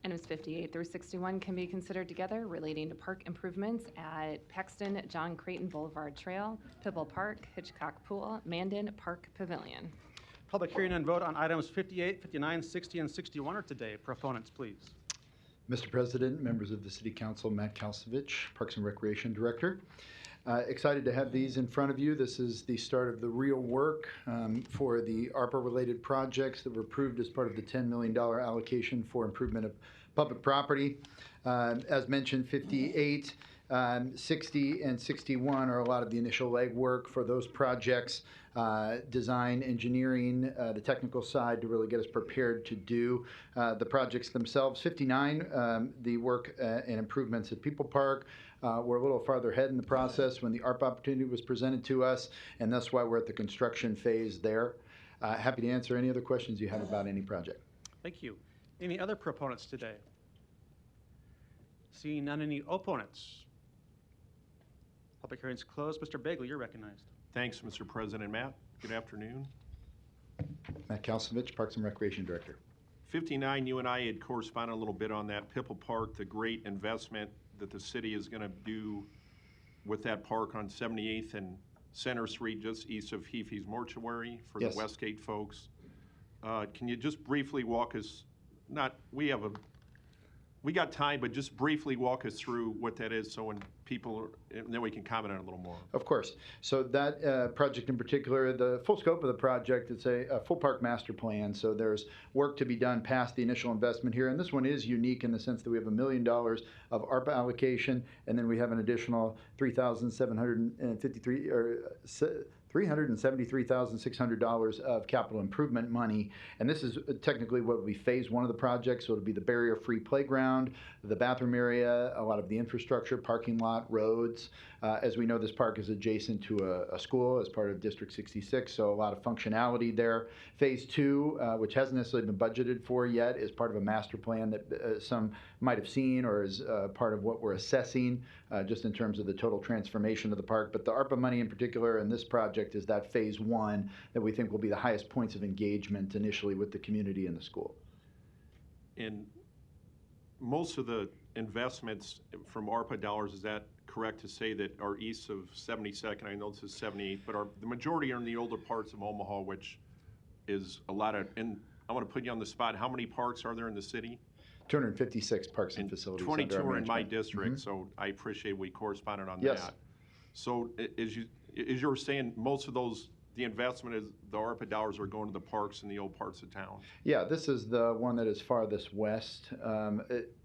Items 58 through 61 can be considered together relating to park improvements at Paxton John Creighton Boulevard Trail, Pibble Park, Hitchcock Pool, Mandan Park Pavilion. Public hearing and vote on items 58, 59, 60, and 61 are today. Proponents, please. Mr. President, members of the City Council, Matt Kalsevich, Parks and Recreation Director. Excited to have these in front of you. This is the start of the real work for the ARPA-related projects that were approved as part of the $10 million allocation for improvement of public property. As mentioned, 58, 60, and 61 are a lot of the initial legwork for those projects. Design, engineering, the technical side to really get us prepared to do the projects themselves. 59, the work and improvements at People Park. We're a little farther ahead in the process when the ARPA opportunity was presented to us, and that's why we're at the construction phase there. Happy to answer any other questions you have about any project. Thank you. Any other proponents today? Seeing none, any opponents? Public hearing's closed. Mr. Bagley, you're recognized. Thanks, Mr. President. Matt, good afternoon. Matt Kalsevich, Parks and Recreation Director. 59, you and I had corresponded a little bit on that Pipple Park, the great investment that the city is going to do with that park on 78th and Center Street, just east of Heafy's Mortuary for Yes. the Westgate folks. Can you just briefly walk us, we got time, but just briefly walk us through what that is so when people, and then we can comment on it a little more. Of course. So that project in particular, the full scope of the project, it's a full park master plan. So there's work to be done past the initial investment here. And this one is unique in the sense that we have $1 million of ARPA allocation, and then we have an additional $373,600 of capital improvement money. And this is technically what would be phase 1 of the project. So it'll be the barrier-free playground, the bathroom area, a lot of the infrastructure, parking lot, roads. As we know, this park is adjacent to a school as part of District 66, so a lot of functionality there. Phase 2, which hasn't necessarily been budgeted for yet, is part of a master plan that some might have seen or is part of what we're assessing just in terms of the total transformation of the park. But the ARPA money in particular in this project is that phase 1 that we think will be the highest points of engagement initially with the community and the school. And most of the investments from ARPA dollars, is that correct to say that are east of 72nd? I know this is 78th, but the majority are in the older parts of Omaha, which is a lot of, and I want to put you on the spot, how many parks are there in the city? 256 parks and facilities. 22 under are in my management. district, so I appreciate we corresponded on Yes. that. So as you were saying, most of those, the investment is, the ARPA dollars are going to the parks in the old parts of town. Yeah, this is the one that is farthest west.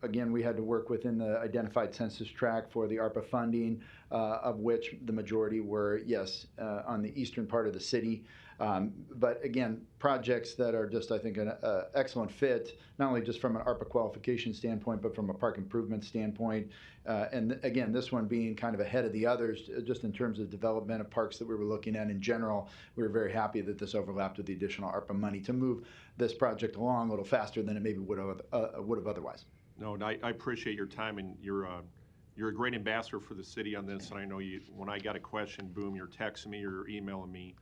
Again, we had to work within the identified census tract for the ARPA funding, of which the majority were, yes, on the eastern part of the city. But again, projects that are just, I think, an excellent fit, not only just from an ARPA qualification standpoint, but from a park improvement standpoint. And again, this one being kind of ahead of the others, just in terms of development of parks that we were looking at in general. We were very happy that this overlapped with the additional ARPA money to move this project along a little faster than it maybe would have otherwise. No, and I appreciate your time, and you're a great ambassador for the city on this. And I know you, when I got a question, boom, you're texting me, you're emailing me,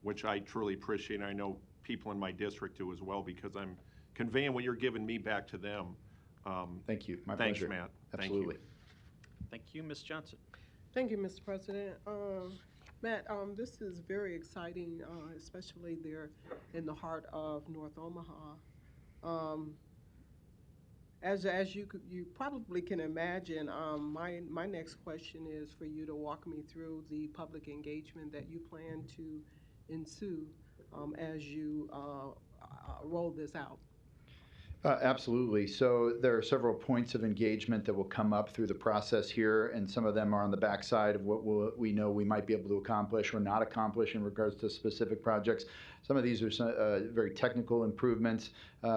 which I truly appreciate. And I know people in my district do as well, because I'm conveying what you're giving me back to them. Thank you. My thanks, pleasure. Matt. Absolutely. Thank Thank you, Ms. Johnson. Thank you, Mr. President. Matt, this is very exciting, especially there in the heart of North Omaha. As you probably can imagine, my next question is for you to walk me through the public engagement that you plan to ensue as you roll this out. Absolutely. So there are several points of engagement that will come up through the process here, and some of them are on the backside of what we know we might be able to accomplish or not accomplish in regards to specific projects. Some of these are some, very technical improvements.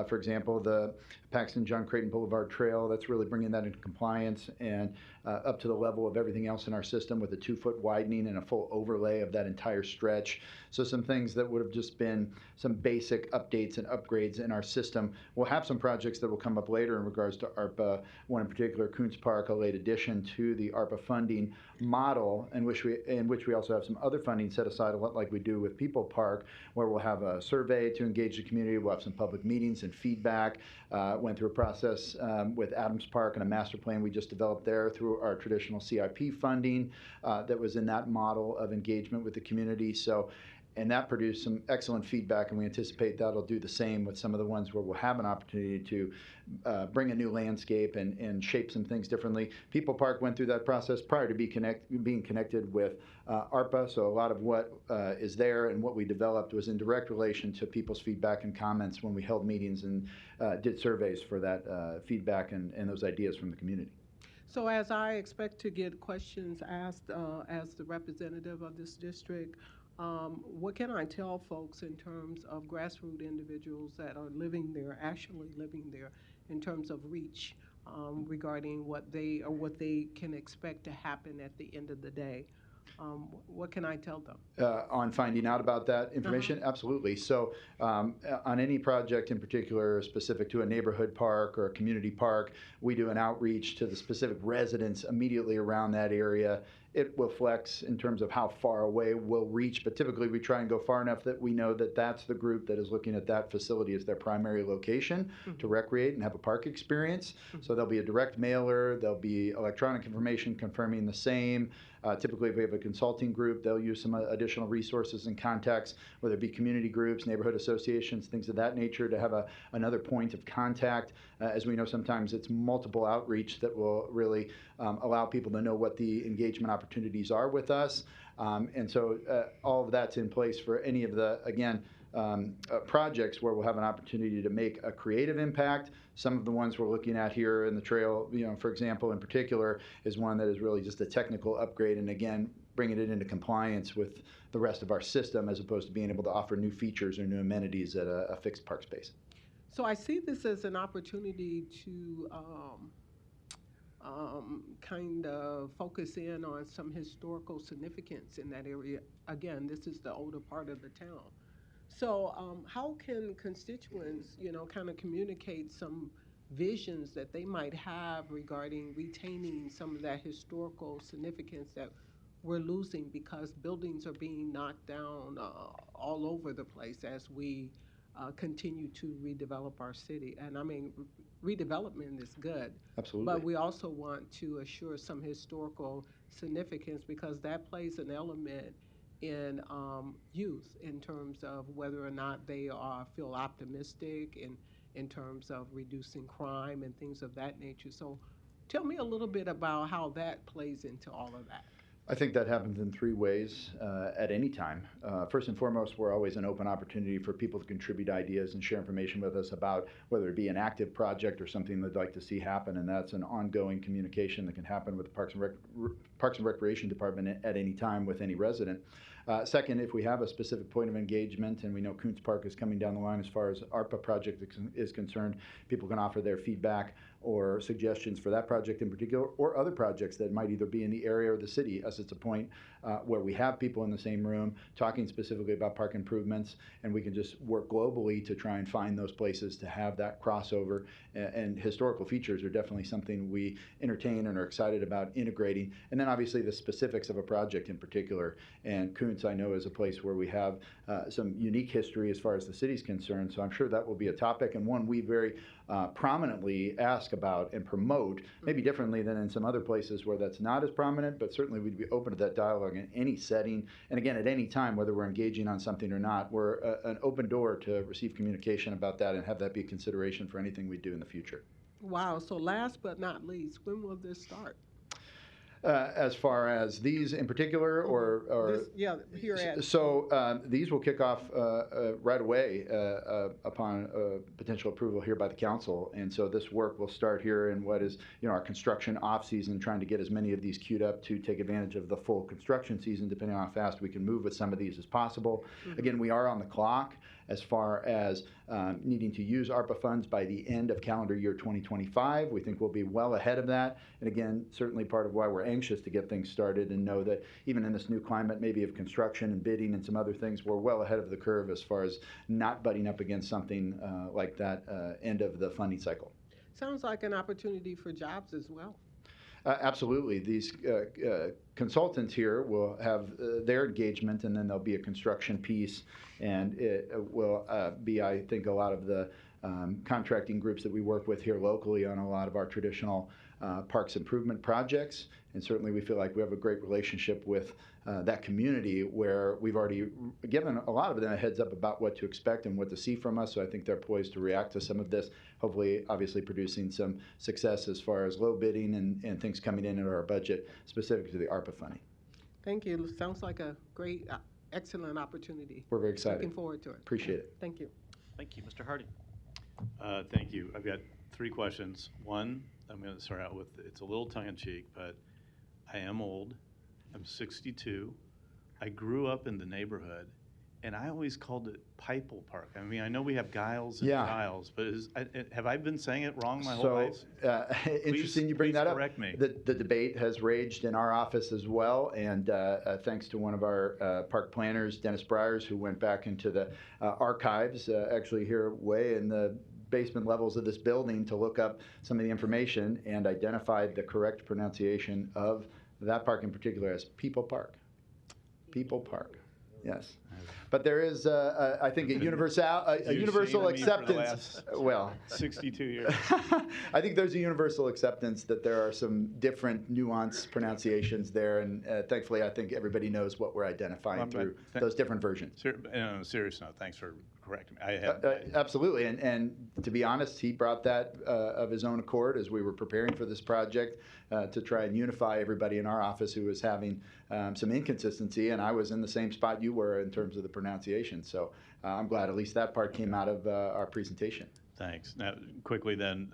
For example, the Paxton John Creighton Boulevard Trail, that's really bringing that into compliance and up to the level of everything else in our system, with a 2-foot widening and a full overlay of that entire stretch. So some things that would have just been some basic updates and upgrades in our system. We'll have some projects that will come up later in regards to ARPA. One in particular, Coons Park, a late addition to the ARPA funding model, in which we also have some other funding set aside, a lot like we do with People Park, where we'll have a survey to engage the community. We'll have some public meetings and feedback. Went through a process with Adams Park and a master plan we just developed there through our traditional CIP funding that was in that model of engagement with the community. And that produced some excellent feedback, and we anticipate that'll do the same with some of the ones where we'll have an opportunity to bring a new landscape and shape some things differently. People Park went through that process prior to being connected with ARPA, so a lot of what is there and what we developed was in direct relation to people's feedback and comments when we held meetings and did surveys for that feedback and those ideas from the community. So as I expect to get questions asked as the representative of this district, what can I tell folks in terms of grassroots individuals that are living there, actually living there, in terms of reach regarding what they can expect to happen at the end of the day? What can I tell them? On finding out about that information? Absolutely. So on any project in particular specific to a neighborhood park or a community park, we do an outreach to the specific residents immediately around that area. It will flex in terms of how far away we'll reach, but typically we try and go far enough that we know that that's the group that is looking at that facility as their primary location to recreate and have a park experience. So there'll be a direct mailer, there'll be electronic information confirming the same. Typically, if we have a consulting group, they'll use some additional resources and contacts, whether it be community groups, neighborhood associations, things of that nature, to have another point of contact. As we know, sometimes it's multiple outreach that will really allow people to know what the engagement opportunities are with us. And so all of that's in place for any of the, again, projects where we'll have an opportunity to make a creative impact. Some of the ones we're looking at here in the trail, for example, in particular, is one that is really just a technical upgrade, and again, bringing it into compliance with the rest of our system, as opposed to being able to offer new features or new amenities at a fixed park space. So I see this as an opportunity to kind of focus in on some historical significance in that area. Again, this is the older part of the town. So how can constituents, kind of communicate some visions that they might have regarding retaining some of that historical significance that we're losing because buildings are being knocked down all over the place as we continue to redevelop our city? And I mean, redevelopment is good. Absolutely. But we also want to assure some historical significance, because that plays an element in youth in terms of whether or not they feel optimistic in terms of reducing crime and things of that nature. So tell me a little bit about how that plays into all of that. I think that happens in three ways at any time. First and foremost, we're always an open opportunity for people to contribute ideas and share information with us about whether it be an active project or something they'd like to see happen, and that's an ongoing communication that can happen with the Parks and Recreation Department at any time with any resident. Second, if we have a specific point of engagement and we know Kuntz Park is coming down the line as far as ARPA project is concerned, people can offer their feedback or suggestions for that project in particular, or other projects that might either be in the area or the city, as it's a point where we have people in the same room talking specifically about park improvements, and we can just work globally to try and find those places to have that crossover. And historical features are definitely something we entertain and are excited about integrating. And then obviously the specifics of a project in particular. And Kuntz, I know, is a place where we have some unique history as far as the city's concerned, so I'm sure that will be a topic and one we very prominently ask about and promote, maybe differently than in some other places where that's not as prominent, but certainly we'd be open to that dialogue in any setting. And again, at any time, whether we're engaging on something or not, we're an open door to receive communication about that and have that be a consideration for anything we do in the future. Wow, so last but not least, when will this start? As far as these in particular, or yeah, here at so these will kick off right away upon potential approval here by the council, and so this work will start here in what is our construction off season, trying to get as many of these queued up to take advantage of the full construction season, depending on how fast we can move with some of these as possible. Again, we are on the clock as far as needing to use ARPA funds by the end of calendar year 2025. We think we'll be well ahead of that. And again, certainly part of why we're anxious to get things started and know that even in this new climate, maybe of construction and bidding and some other things, we're well ahead of the curve as far as not butting up against something like that end of the funding cycle. Sounds like an opportunity for jobs as well. Absolutely. These consultants here will have their engagement, and then there'll be a construction piece, and it will be, I think, a lot of the contracting groups that we work with here locally on a lot of our traditional parks improvement projects. And certainly we feel like we have a great relationship with that community, where we've already given a lot of them a heads up about what to expect and what to see from us. So I think they're poised to react to some of this, hopefully obviously producing some success as far as low bidding and things coming in our budget specific to the ARPA funding. Thank you. Sounds like a great, excellent opportunity. We're very excited. Looking forward to it. Appreciate it. Thank you. Thank you. Mr. Hardy. Thank you. I've got three questions. One, I'm going to start out with, it's a little tongue-in-cheek, but I am old. I'm 62. I grew up in the neighborhood, and I always called it Pipel Park. I mean, I know we have Giles and Giles, but have I been saying it wrong my whole life? Interesting you bring that up. Correct me. The debate has raged in our office as well, and thanks to one of our park planners, Dennis Briers, who went back into the archives, actually here way in the basement levels of this building, to look up some of the information and identified the correct pronunciation of that park in particular as People Park. People Park. Yes, but there is, I think, a universal acceptance. Well, 62 years. I think there's a universal acceptance that there are some different nuanced pronunciations there, and thankfully, I think everybody knows what we're identifying through those different versions. On a serious note, thanks for correcting me. Absolutely, and to be honest, he brought that of his own accord as we were preparing for this project to try and unify everybody in our office who was having some inconsistency, and I was in the same spot you were in terms of the pronunciation. So I'm glad at least that part came out of our presentation. Thanks. Now, quickly then,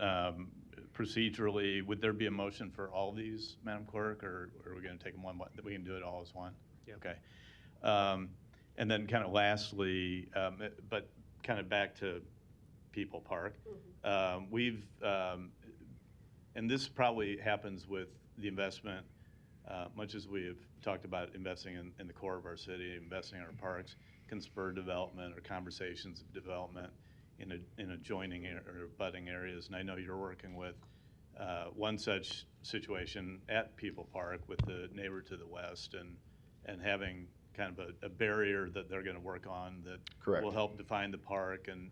procedurally, would there be a motion for all these, Madam Clerk, or are we going to take them one? We can do it all as one? Yeah. Okay. And then kind of lastly, but kind of back to People Park, we've, and this probably happens with the investment, much as we have talked about investing in the core of our city, investing in our parks, can spur development or conversations of development in adjoining or abutting areas. And I know you're working with one such situation at People Park with the neighbor to the west, and having kind of a barrier that they're going to work on that will help define the park, and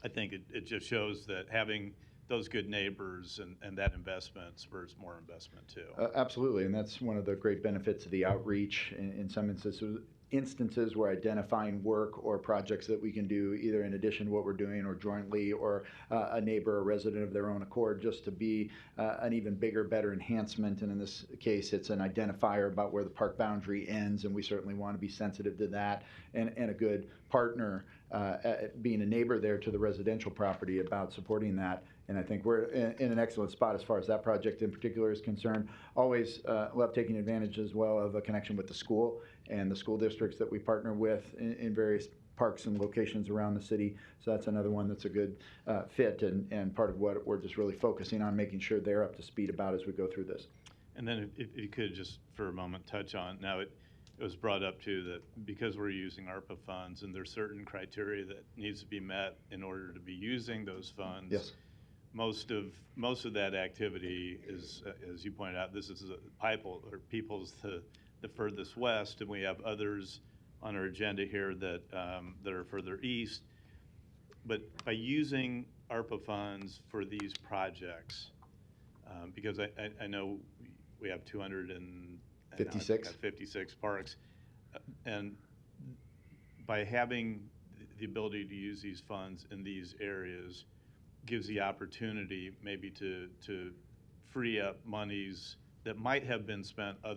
I think it just shows that having those good neighbors and that investment spurs more investment too. Absolutely, and that's one of the great benefits of the outreach in some instances where identifying work or projects that we can do either in addition to what we're doing or jointly, or a neighbor or resident of their own accord, just to be an even bigger, better enhancement. And in this case, it's an identifier about where the park boundary ends, and we certainly want to be sensitive to that, and a good partner, being a neighbor there to the residential property, about supporting that. And I think we're in an excellent spot as far as that project in particular is concerned. Always love taking advantage as well of a connection with the school and the school districts that we partner with in various parks and locations around the city. So that's another one that's a good fit, and part of what we're just really focusing on, making sure they're up to speed about as we go through this. And then if you could just for a moment touch on, now it was brought up too that because we're using ARPA funds and there's certain criteria that needs to be met in order to be using those funds. Yes. Most of that activity is, as you pointed out, this is Peoples to the furthest west, and we have others on our agenda here that that are further east. But by using ARPA funds for these projects, because I know we have 256 parks, and by having the ability to use these funds in these areas gives the opportunity maybe to free up monies that might have been spent on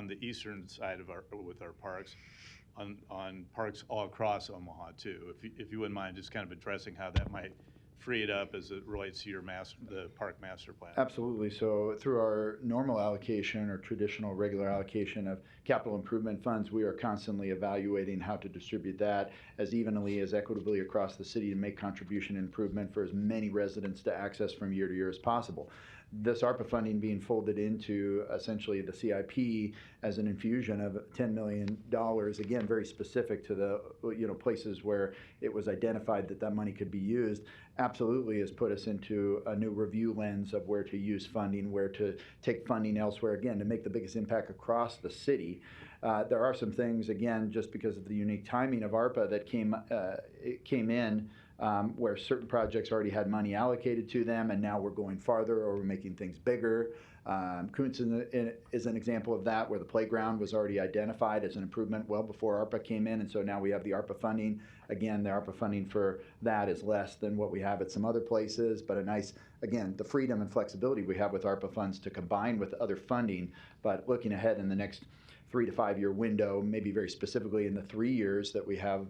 the eastern side of with our parks, on parks all across Omaha too. If you wouldn't mind just kind of addressing how that might free it up as it relates to your the park master plan. Absolutely. So through our normal allocation or traditional regular allocation of capital improvement funds, we are constantly evaluating how to distribute that as evenly, as equitably across the city to make contribution improvement for as many residents to access from year to year as possible. This ARPA funding being folded into essentially the CIP as an infusion of $10 million, again, very specific to the places where it was identified that that money could be used, absolutely has put us into a new review lens of where to use funding, where to take funding elsewhere, again, to make the biggest impact across the city. There are some things, again, just because of the unique timing of ARPA that came in, where certain projects already had money allocated to them, and now we're going farther or we're making things bigger. Kuntz is an example of that, where the playground was already identified as an improvement well before ARPA came in, and so now we have the ARPA funding. Again, the ARPA funding for that is less than what we have at some other places, but a nice, again, the freedom and flexibility we have with ARPA funds to combine with other funding. But looking ahead in the next 3 to 5 year window, maybe very specifically in the 3 years that we have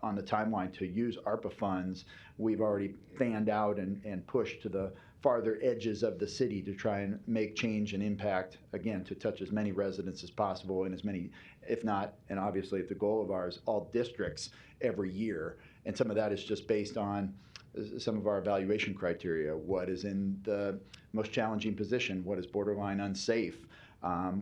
on the timeline to use ARPA funds, we've already fanned out and pushed to the farther edges of the city to try and make change and impact, again, to touch as many residents as possible in as many, if not, and obviously it's the goal of ours, all districts every year. And some of that is just based on some of our evaluation criteria. What is in the most challenging position? What is borderline unsafe?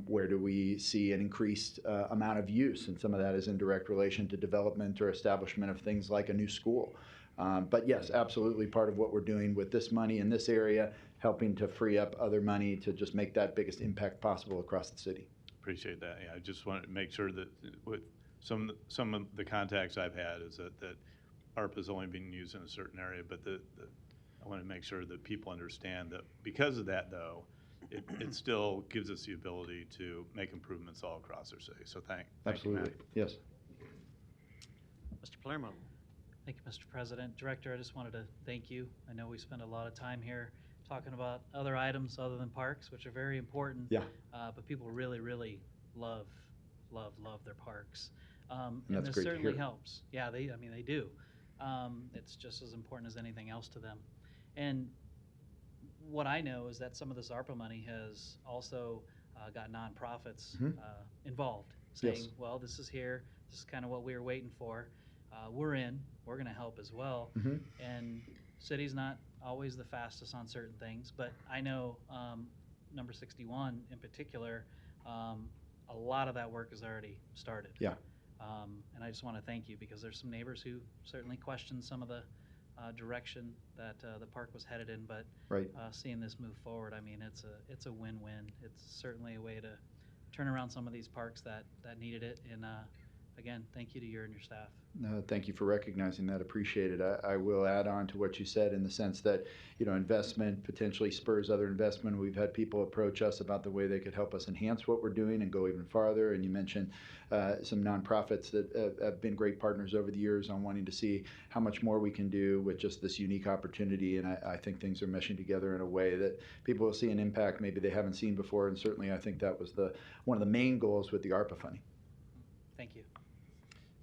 Where do we see an increased amount of use? And some of that is in direct relation to development or establishment of things like a new school. But yes, absolutely part of what we're doing with this money in this area, helping to free up other money to just make that biggest impact possible across the city. Appreciate that. Yeah, I just wanted to make sure that with some of the contacts I've had is that ARPA is only being used in a certain area, but I want to make sure that people understand that because of that, though, it still gives us the ability to make improvements all across our city. So thank Absolutely. you, Matt. Yes. Mr. Palermo. Thank you, Mr. President. Director, I just wanted to thank you. I know we spend a lot of time here talking about other items other than parks, which are very important. Yeah. But people really, really love their parks. And that's this great to certainly hear. helps. Yeah, they do. It's just as important as anything else to them. And what I know is that some of this ARPA money has also got nonprofits involved, saying, Yes. well, this is here. This is kind of what we were waiting for. We're in. We're going to help as well. And city's not always the fastest on certain things, but I know number 61 in particular, a lot of that work has already started. Yeah. And I just want to thank you, because there's some neighbors who certainly questioned some of the direction that the park was headed in, but Right. Seeing this move forward, I mean, it's a win-win. It's certainly a way to turn around some of these parks that needed it in again, thank you to you and your staff. No, thank you for recognizing that. Appreciate it. I will add on to what you said in the sense that, investment potentially spurs other investment. We've had people approach us about the way they could help us enhance what we're doing and go even farther. And you mentioned some nonprofits that have been great partners over the years on wanting to see how much more we can do with just this unique opportunity. And I think things are meshing together in a way that people will see an impact maybe they haven't seen before. And certainly I think that was one of the main goals with the ARPA funding. Thank you.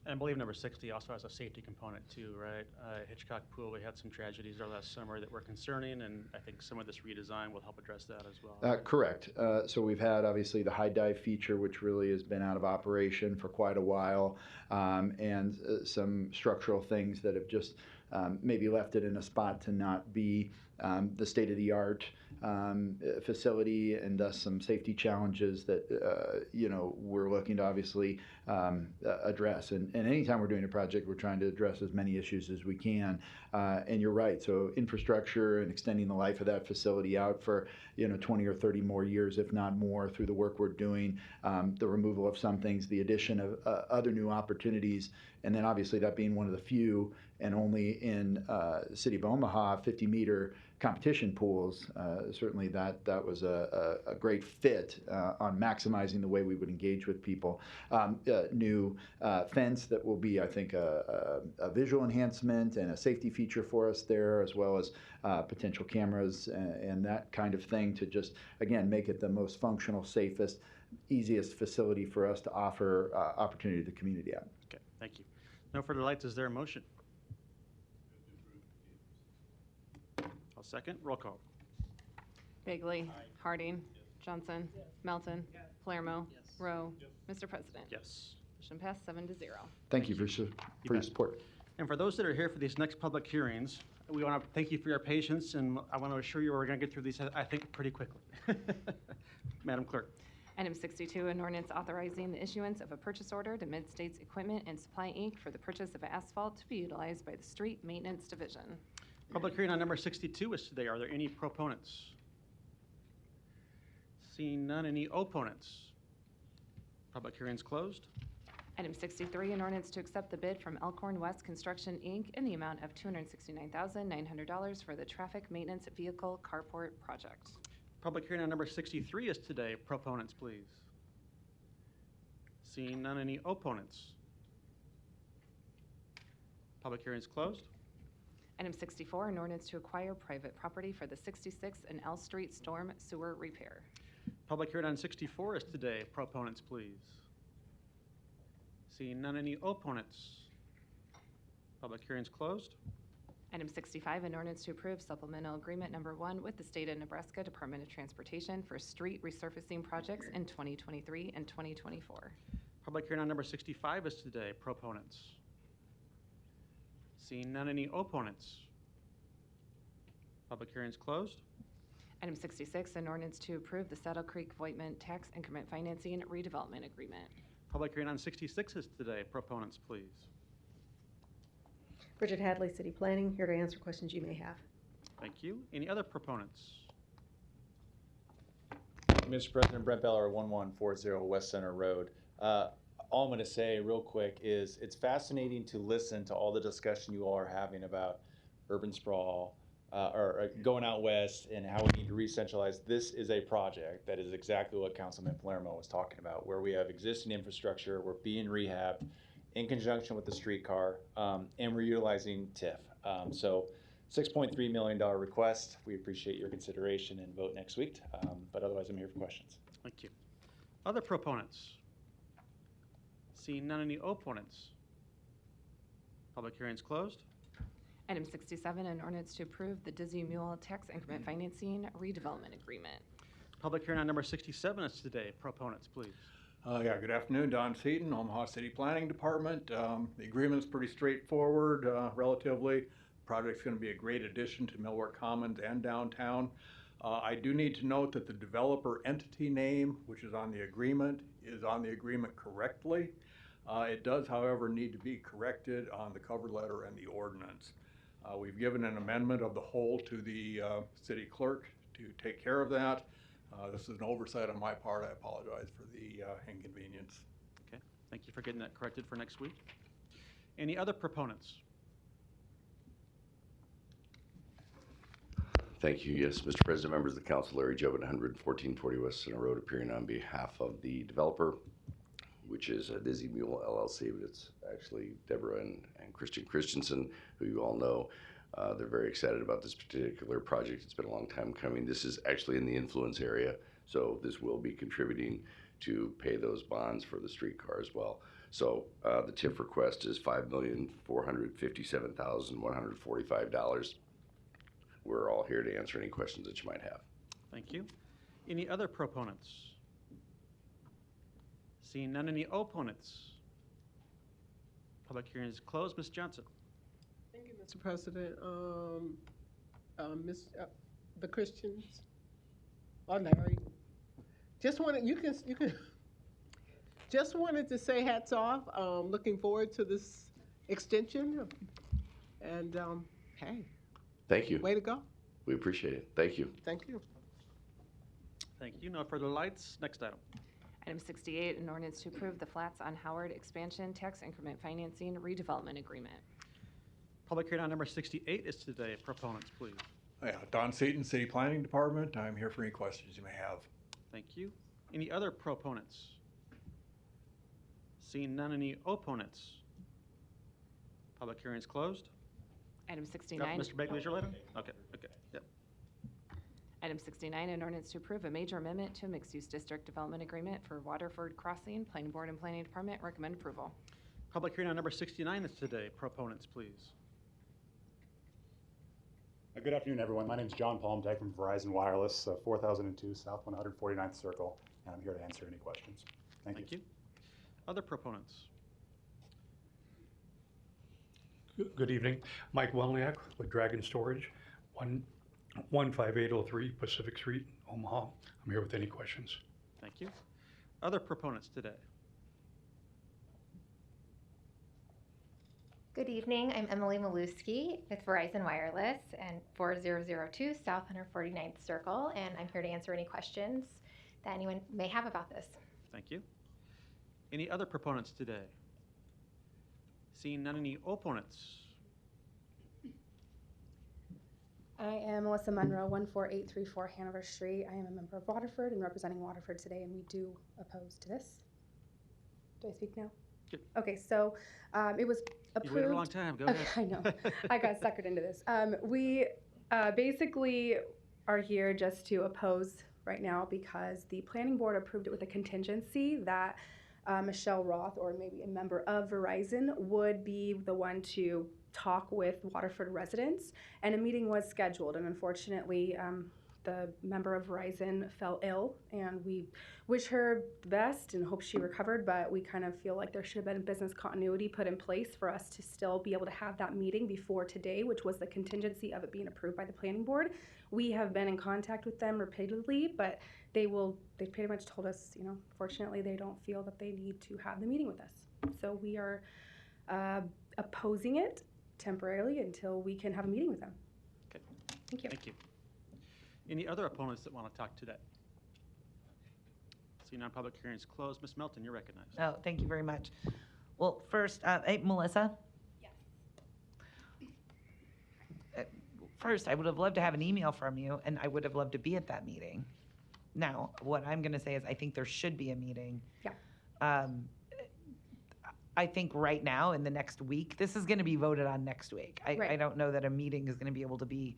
And I believe number 60 also has a safety component too, right? Hitchcock Pool, we had some tragedies there last summer that were concerning, and I think some of this redesign will help address that as well. Correct. So we've had obviously the high dive feature, which really has been out of operation for quite a while, and some structural things that have just maybe left it in a spot to not be the state-of-the-art facility, and thus some safety challenges that we're looking to obviously address. And anytime we're doing a project, we're trying to address as many issues as we can. And you're right. So infrastructure and extending the life of that facility out for 20 or 30 more years, if not more, through the work we're doing, the removal of some things, the addition of other new opportunities, and then obviously that being one of the few and only in the city of Omaha 50-meter competition pools. Certainly that was a great fit on maximizing the way we would engage with people. New fence that will be, I think, a visual enhancement and a safety feature for us there, as well as potential cameras and that kind of thing to just, again, make it the most functional, safest, easiest facility for us to offer opportunity to the community at. Okay, thank you. No further lights. Is there a motion? I'll second. Roll call. Bagley. Harding. Johnson. Melton. Palermo. Rowe. Mr. President. Yes. Motion passed 7-0. Thank you for your support. And for those that are here for these next public hearings, we want to thank you for your patience, and I want to assure you we're going to get through these, I think, pretty quickly. Madam Clerk. Item 62, an ordinance authorizing the issuance of a purchase order to Mid-States Equipment and Supply, Inc. for the purchase of asphalt to be utilized by the Street Maintenance Division. Public hearing on number 62 is today. Are there any proponents? Seeing none, any opponents? Public hearing is closed. Item 63, an ordinance to accept the bid from Elkhorn West Construction, Inc. in the amount of $269,900 for the traffic maintenance vehicle carport project. Public hearing on number 63 is today. Proponents, please. Seeing none, any opponents? Public hearing is closed. Item 64, an ordinance to acquire private property for the 66th and L Street storm sewer repair. Public hearing on 64 is today. Proponents, please. Seeing none, any opponents? Public hearing is closed. Item 65, an ordinance to approve supplemental agreement number 1 with the State of Nebraska Department of Transportation for street resurfacing projects in 2023 and 2024. Public hearing on number 65 is today. Proponents? Seeing none, any opponents? Public hearing is closed. Item 66, an ordinance to approve the Saddle Creek Voigtman Tax Increment Financing Redevelopment Agreement. Public hearing on 66 is today. Proponents, please. Bridget Hadley, City Planning, here to answer questions you may have. Thank you. Any other proponents? Mr. President, Brent Beller, 1140 West Center Road. All I'm going to say real quick is it's fascinating to listen to all the discussion you all are having about urban sprawl or going out west and how we need to re-centralize. This is a project that is exactly what Councilman Palermo was talking about, where we have existing infrastructure, we're being rehabbed in conjunction with the streetcar, and we're utilizing TIF. So $6.3 million request. We appreciate your consideration and vote next week, but otherwise I'm here for questions. Thank you. Other proponents? Seeing none, any opponents? Public hearing is closed. Item 67, an ordinance to approve the Dizzy Mule Tax Increment Financing Redevelopment Agreement. Public hearing on number 67 is today. Proponents, please. Yeah, good afternoon. Don Seaton, Omaha City Planning Department. The agreement's pretty straightforward, relatively. The project's going to be a great addition to Millwork Commons and downtown. I do need to note that the developer entity name, which is on the agreement correctly. It does, however, need to be corrected on the cover letter and the ordinance. We've given an amendment of the whole to the city clerk to take care of that. This is an oversight on my part. I apologize for the inconvenience. Okay, Thank you for getting that corrected for next week. Any other proponents? Thank you. Yes, Mr. President, members of the council, Larry Jobin, 11440 West Center Road, appearing on behalf of the developer, which is Dizzy Mule LLC, but it's actually Deborah and Christian Christensen, who you all know. They're very excited about this particular project. It's been a long time coming. This is actually in the influence area, so this will be contributing to pay those bonds for the streetcar as well. So the TIF request is $5,457,145. We're all here to answer any questions that you might have. Thank you. Any other proponents? Seeing none, any opponents? Public hearing is closed. Ms. Johnson. Thank you, Mr. President. The Christians, or Larry, just wanted just wanted to say hats off. Looking forward to this extension, and hey. Thank you. Way to go. We appreciate it. Thank you. Thank you. Thank you. No further lights. Next item. Item 68, an ordinance to approve the Flats on Howard Expansion Tax Increment Financing Redevelopment Agreement. Public hearing on number 68 is today. Proponents, please. Yeah, Don Seaton, City Planning Department. I'm here for any questions you may have. Thank you. Any other proponents? Seeing none, any opponents? Public hearing is closed. Item 69. Mr. Bagley, is your letter? Okay, yep. Item 69, an ordinance to approve a major amendment to a mixed-use district development agreement for Waterford Crossing. Planning Board and Planning Department recommend approval. Public hearing on number 69 is today. Proponents, please. Good afternoon, everyone. My name is John Palmtag from Verizon Wireless, 4002 South 149th Circle, and I'm here to answer any questions. Thank you. Other proponents? Good evening. Mike Welniak with Dragon Storage, 15803 Pacific Street, Omaha. I'm here with any questions. Thank you. Other proponents today? Good evening. I'm Emily Maluski with Verizon Wireless and 4002 South 149th Circle, and I'm here to answer any questions that anyone may have about this. Thank you. Any other proponents today? Seeing none, any opponents? I am Melissa Monroe, 14834 Hanover Street. I am a member of Waterford and representing Waterford today, and we do oppose to this. Do I speak now? Good. Okay, so it was approved. You waited a long time. Go ahead. I know. I got suckered into this. We basically are here just to oppose right now because the planning board approved it with a contingency that Michelle Roth, or maybe a member of Verizon, would be the one to talk with Waterford residents, and a meeting was scheduled, and unfortunately the member of Verizon fell ill, and we wish her the best and hope she recovered, but we kind of feel like there should have been business continuity put in place for us to still be able to have that meeting before today, which was the contingency of it being approved by the planning board. We have been in contact with them repeatedly, but they pretty much told us, fortunately they don't feel that they need to have the meeting with us. So we are opposing it temporarily until we can have a meeting with them. Okay. Thank you. Thank you. Any other opponents that want to talk today? Seeing none, public hearing is closed. Ms. Melton, you're recognized. Oh, thank you very much. Well, first, hey, Melissa? Yes. First, I would have loved to have an email from you, and I would have loved to be at that meeting. Now, what I'm going to say is I think there should be a meeting. Yeah. I think right now, in the next week, this is going to be voted on next week. I don't know that a meeting is going to be able to be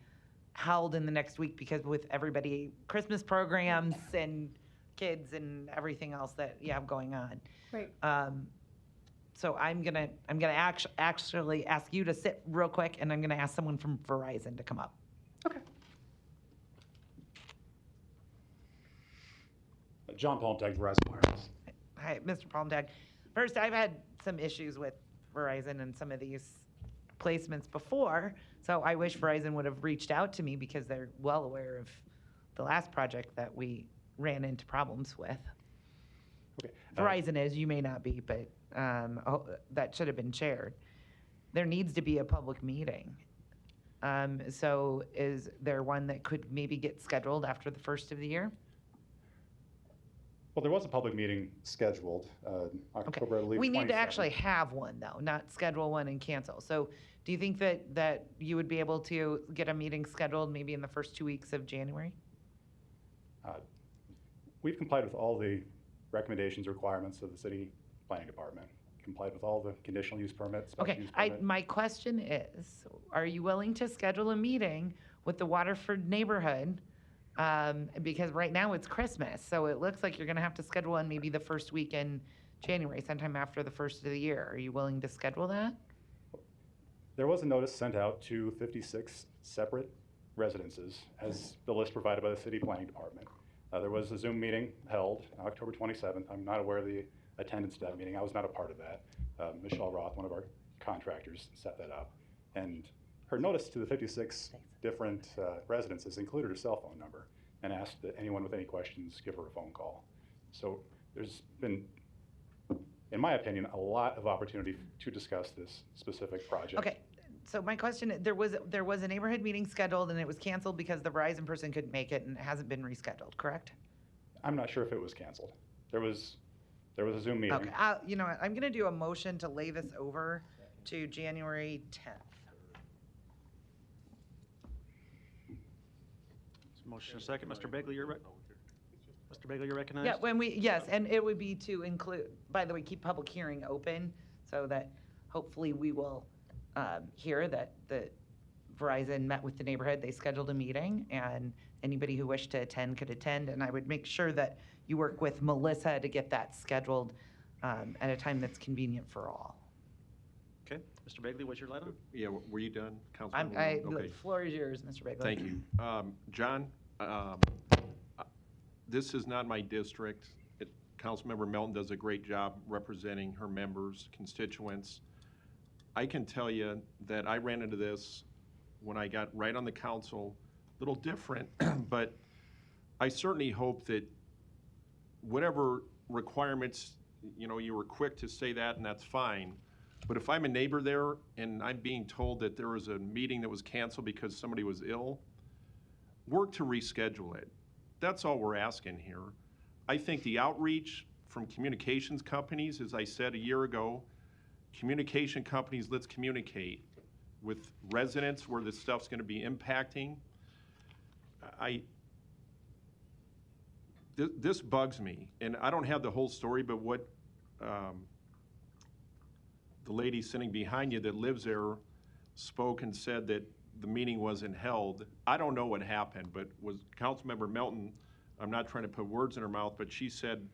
held in the next week because with everybody, Christmas programs and kids and everything else that you have going on. Right. So I'm gonna actually ask you to sit real quick, and I'm gonna ask someone from Verizon to come up. Okay. John Palmtag, Verizon Wireless. Hi, Mr. Palmtag. First, I've had some issues with Verizon and some of these placements before, so I wish Verizon would have reached out to me because they're well aware of the last project that we ran into problems with. Okay. Verizon is, you may not be, but that should have been shared. There needs to be a public meeting. So is there one that could maybe get scheduled after the first of the year? Well, there was a public meeting scheduled, October, I believe, We need to 27th. actually have one, though, not schedule one and cancel. So do you think that you would be able to get a meeting scheduled maybe in the first 2 weeks of January? We've complied with all the recommendations, requirements of the city planning department, complied with all the conditional use permits, special Okay, use permit. my question is, are you willing to schedule a meeting with the Waterford neighborhood? Because right now it's Christmas, so it looks like you're gonna have to schedule one maybe the first week in January, sometime after the first of the year. Are you willing to schedule that? There was a notice sent out to 56 separate residences as the list provided by the city planning department. There was a Zoom meeting held October 27th. I'm not aware of the attendance to that meeting. I was not a part of that. Michelle Roth, one of our contractors, set that up. And her notice to the 56 different residences included her cell phone number and asked that anyone with any questions give her a phone call. So there's been, in my opinion, a lot of opportunity to discuss this specific project. Okay, so my question, there was a neighborhood meeting scheduled and it was canceled because the Verizon person couldn't make it and it hasn't been rescheduled, correct? I'm not sure if it was canceled. There was a Zoom meeting. Okay, you know what, I'm gonna do a motion to lay this over to January 10th. Motion second. Mr. Begley, Mr. Begley, you're recognized. Yeah, yes, and it would be to include, by the way, keep public hearing open so that hopefully we will hear that the Verizon met with the neighborhood, they scheduled a meeting, and anybody who wished to attend could attend, and I would make sure that you work with Melissa to get that scheduled at a time that's convenient for all. Okay, Mr. Begley, what's your item? Yeah, were you done, Councilman? The floor is yours, Mr. Bagley. Thank you. John, this is not my district. Councilmember Melton does a great job representing her members, constituents. I can tell you that I ran into this when I got right on the council, a little different, but I certainly hope that whatever requirements, you know, you were quick to say that, and that's fine. But if I'm a neighbor there and I'm being told that there was a meeting that was canceled because somebody was ill, work to reschedule it. That's all we're asking here. I think the outreach from communications companies, as I said a year ago, communication companies, let's communicate with residents where this stuff's going to be impacting. This bugs me, and I don't have the whole story, but what the lady sitting behind you that lives there spoke and said that the meeting wasn't held. I don't know what happened, but was Councilmember Melton, I'm not trying to put words in her mouth, but she said,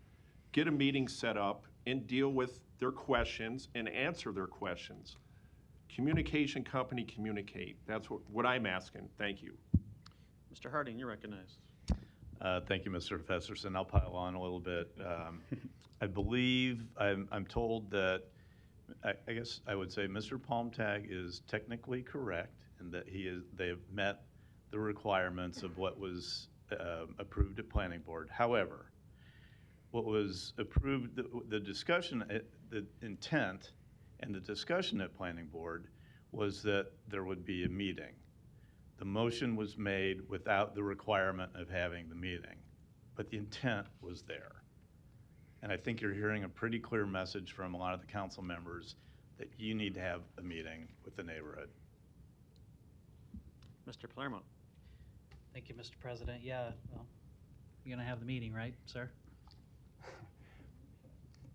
get a meeting set up and deal with their questions and answer their questions. Communication company, communicate. That's what I'm asking. Thank you. Mr. Harding, you're recognized. Thank you, Mr. Festerson. I'll pile on a little bit. I believe, I'm told that, I guess I would say Mr. Palmtag is technically correct in that they have met the requirements of what was approved at Planning Board. However, what was approved, the discussion, the intent and the discussion at Planning Board was that there would be a meeting. The motion was made without the requirement of having the meeting, but the intent was there. And I think you're hearing a pretty clear message from a lot of the council members that you need to have a meeting with the neighborhood. Mr. Palermo. Thank you, Mr. President. Yeah, well, you're going to have the meeting, right, sir?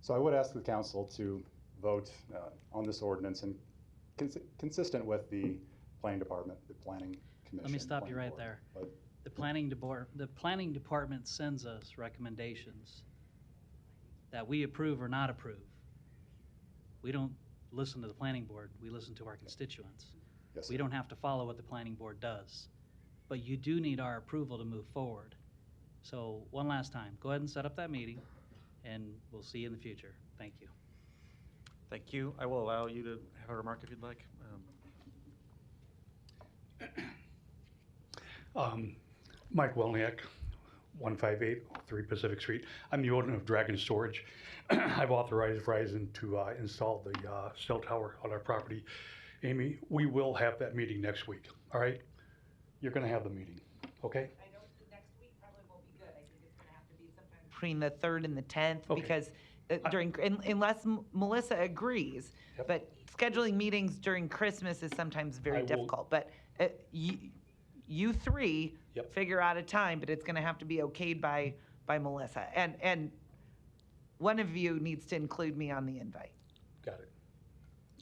So I would ask the council to vote on this ordinance and consistent with the planning department, the planning commission. Let me stop you right board. there. But The planning department sends us recommendations that we approve or not approve. We don't listen to the planning board, we listen to our constituents. Yes, We sir. don't have to follow what the planning board does. But you do need our approval to move forward. So one last time, go ahead and set up that meeting, and we'll see you in the future. Thank you. Thank you. I will allow you to have a remark if you'd like. Mike Welniak, 15803 Pacific Street. I'm the owner of Dragon Storage. I've authorized Verizon to install the cell tower on our property. Amy, we will have that meeting next week, all right? You're gonna have the meeting, okay? I know next week probably won't be good. I think it's gonna have to be sometime between the 3rd and the 10th, Okay. because unless Melissa agrees. Yep. But scheduling meetings during Christmas is sometimes I very will- difficult. But you three Yep. figure out a time, but it's gonna have to be okayed by Melissa. And one of you needs to include me on the invite. Got it.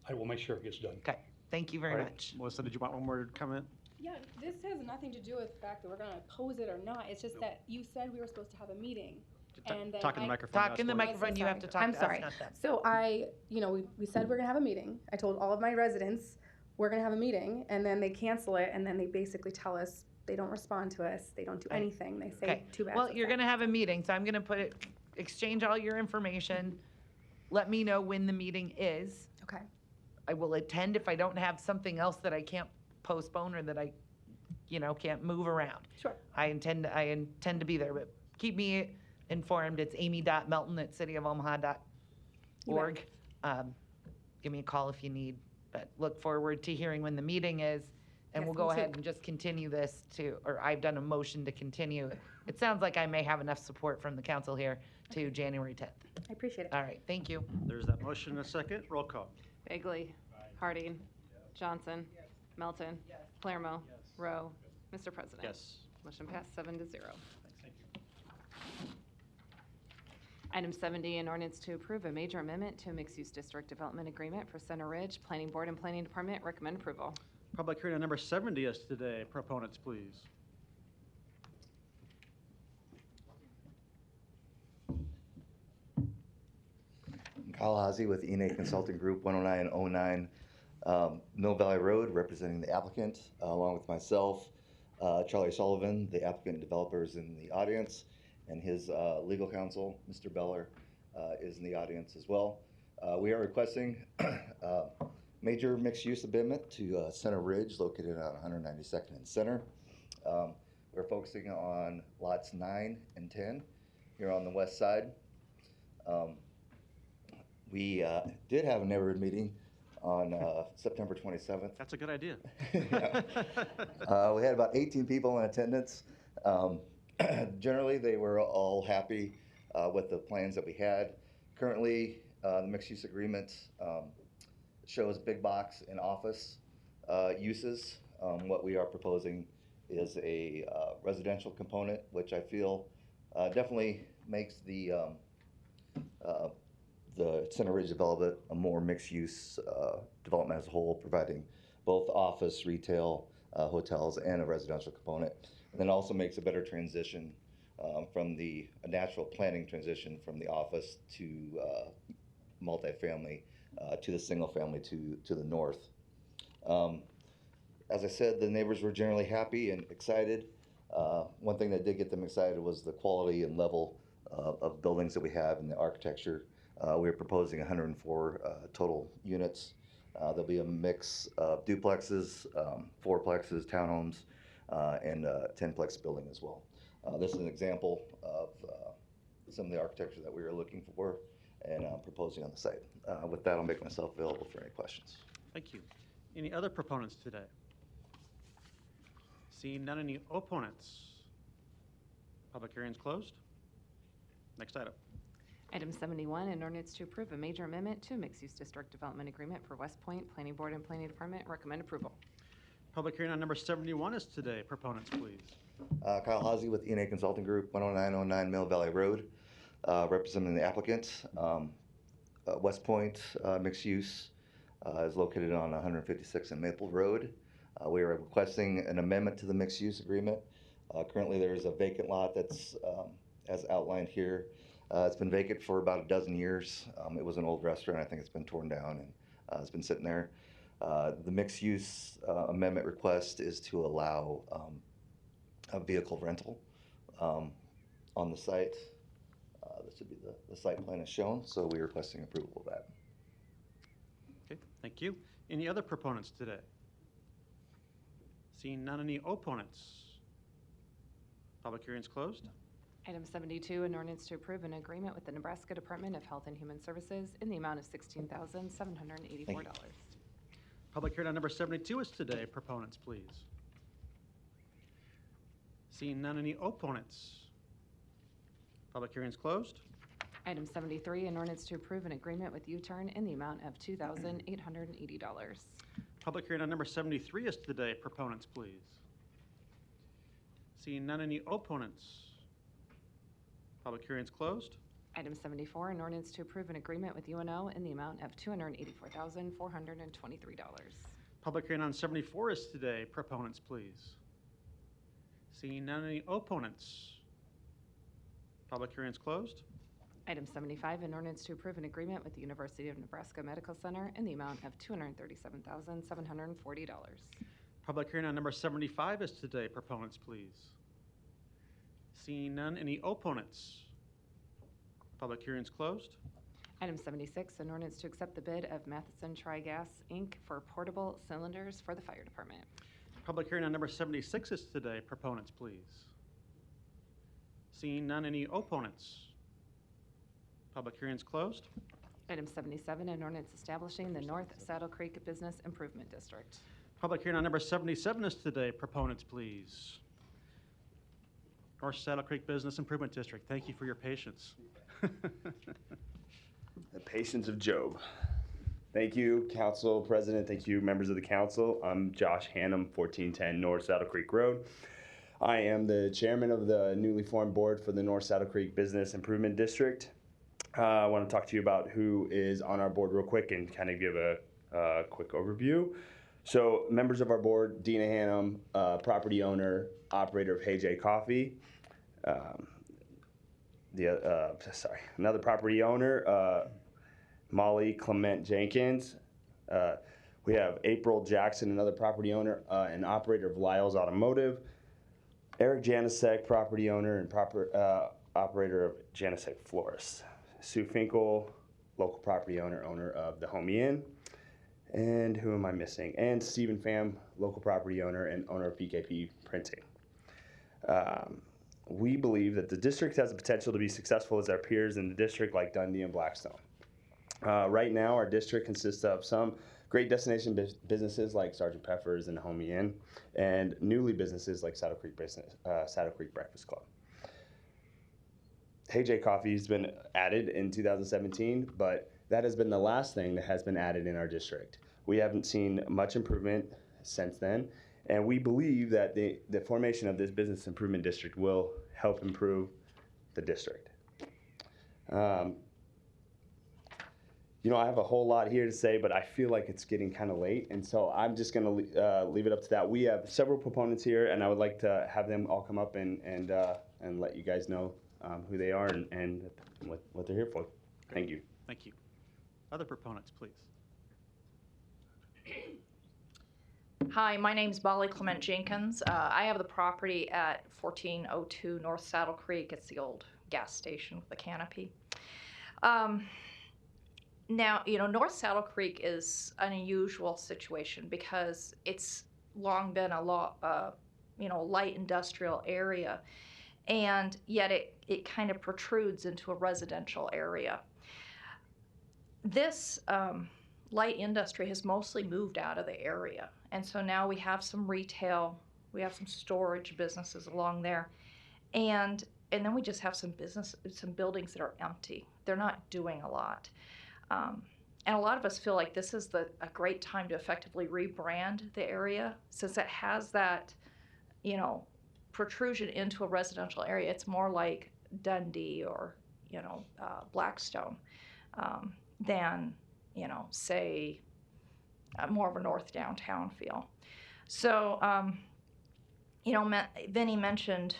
I will make sure it gets done. Okay, thank you very All right. much. Melissa, did you want one more comment? Yeah, this has nothing to do with the fact that we're gonna oppose it or not. It's just that you said we were supposed to have a meeting. And then Talk in the I- microphone. Talk in the Ashley. microphone, you have to talk I'm to us, sorry. not them. So we said we're gonna have a meeting. I told all of my residents, we're gonna have a meeting, and then they cancel it, and then they basically tell us they don't respond to us, they don't do Okay. anything. They say, Okay, too bad. well, so you're sad." gonna have a meeting, so I'm gonna exchange all your information. Let me know when the meeting is. Okay. I will attend if I don't have something else that I can't postpone or that I, can't move around. Sure. I intend to be there, but keep me informed. It's amy.melton@cityofomaha.org. Give me a call if you need, but look forward to hearing when the meeting is. And Yes, we'll go me too. ahead and just continue this or I've done a motion to continue. It sounds like I may have enough support from the council here to January 10th. I appreciate it. All right, thank you. There's that motion and a second. Roll call. Bagley. Harding. Johnson. Melton. Palermo. Rowe. Mr. President. Yes. Motion passed 7-0. Item 70, an ordinance to approve a major amendment to a mixed-use district development agreement for Center Ridge. Planning Board and Planning Department recommend approval. Public hearing on number 70 is today. Proponents, please. Kyle Hazy with ENA Consulting Group, 10909 Mill Valley Road, representing the applicant, along with myself, Charlie Sullivan, the applicant developer, is in the audience, and his legal counsel, Mr. Beller, is in the audience as well. We are requesting major mixed-use amendment to Center Ridge, located on 192nd and Center. We're focusing on lots 9 and 10 here on the west side. We did have a neighborhood meeting on September 27th. That's a good idea. We had about 18 people in attendance. Generally, they were all happy with the plans that we had. Currently, the mixed-use agreement shows big box and office uses. What we are proposing is a residential component, which I feel definitely makes the Center Ridge development a more mixed-use development as a whole, providing both office, retail, hotels, and a residential component. And then also makes a better transition from a natural planning transition from the office to multifamily to the single family to the north. As I said, the neighbors were generally happy and excited. One thing that did get them excited was the quality and level of buildings that we have and the architecture. We're proposing 104 total units. There'll be a mix of duplexes, fourplexes, townhomes, and a 10-plex building as well. This is an example of some of the architecture that we are looking for and proposing on the site. With that, I'll make myself available for any questions. Thank you. Any other proponents today? Seeing none, any opponents? Public hearing is closed. Next item. Item 71, an ordinance to approve a major amendment to a mixed-use district development agreement for West Point. Planning Board and Planning Department recommend approval. Public hearing on number 71 is today. Proponents, please. Kyle Hazy with ENA Consulting Group, 10909 Mill Valley Road, representing the applicant. West Point mixed use is located on 156 and Maple Road. We are requesting an amendment to the mixed use agreement. Currently, there is a vacant lot that's as outlined here. It's been vacant for about a dozen years. It was an old restaurant. I think it's been torn down and it's been sitting there. The mixed use amendment request is to allow a vehicle rental on the site. This would be the site plan as shown, so we're requesting approval of that. Okay, thank you. Any other proponents today? Seeing none, any opponents? Public hearing is closed. Item 72, an ordinance to approve an agreement with the Nebraska Department of Health and Human Services in the amount of $16,784. Public hearing on number 72 is today. Proponents, please. Seeing none, any opponents? Public hearing is closed. Item 73, an ordinance to approve an agreement with U-Turn in the amount of $2,880. Public hearing on number 73 is today. Proponents, please. Seeing none, any opponents? Public hearing is closed. Item 74, an ordinance to approve an agreement with UNO in the amount of $284,423. Public hearing on 74 is today. Proponents, please. Seeing none, any opponents? Public hearing is closed. Item 75, an ordinance to approve an agreement with the University of Nebraska Medical Center in the amount of $237,740. Public hearing on number 75 is today. Proponents, please. Seeing none, any opponents? Public hearing is closed. Item 76, an ordinance to accept the bid of Matheson Tri-Gas, Inc. for portable cylinders for the fire department. Public hearing on number 76 is today. Proponents, please. Seeing none, any opponents? Public hearing is closed. Item 77, an ordinance establishing the North Saddle Creek Business Improvement District. Public hearing on number 77 is today. Proponents, please. North Saddle Creek Business Improvement District. Thank you for your patience. The patience of Job. Thank you, Council President. Thank you, members of the council. I'm Josh Hannum, 1410 North Saddle Creek Road. I am the chairman of the newly formed board for the North Saddle Creek Business Improvement District. I want to talk to you about who is on our board real quick and kind of give a quick overview. So members of our board: Dina Hannum, property owner, operator of Hey J Coffee. Another property owner, Molly Clement Jenkins. We have April Jackson, another property owner and operator of Lyle's Automotive. Eric Janisek, property owner and operator of Janisek Florist. Sue Finkel, local property owner of the Homey Inn. And who am I missing? And Stephen Pham, local property owner and owner of BKP Printing. We believe that the district has the potential to be successful as our peers in the district like Dundee and Blackstone. Right now, our district consists of some great destination businesses like Sgt. Pepper's and Homey Inn, and newly businesses like Saddle Creek Breakfast Club. Hey J Coffee has been added in 2017, but that has been the last thing that has been added in our district. We haven't seen much improvement since then, and we believe that the formation of this business improvement district will help improve the district. I have a whole lot here to say, but I feel like it's getting kind of late, and so I'm just going to leave it up to that. We have several proponents here, and I would like to have them all come up and let you guys know who they are and what they're here for. Thank you. Thank you. Other proponents, please. Hi, my name's Molly Clement Jenkins. I have the property at 1402 North Saddle Creek. It's the old gas station with the canopy. Now, North Saddle Creek is an unusual situation because it's long been a light industrial area, and yet it kind of protrudes into a residential area. This light industry has mostly moved out of the area, and so now we have some retail, we have some storage businesses along there, and then we just have some buildings that are empty. They're not doing a lot. And a lot of us feel like this is a great time to effectively rebrand the area, since it has that, protrusion into a residential area. It's more like Dundee or, Blackstone than, say, more of a North Downtown feel. So, Vinny mentioned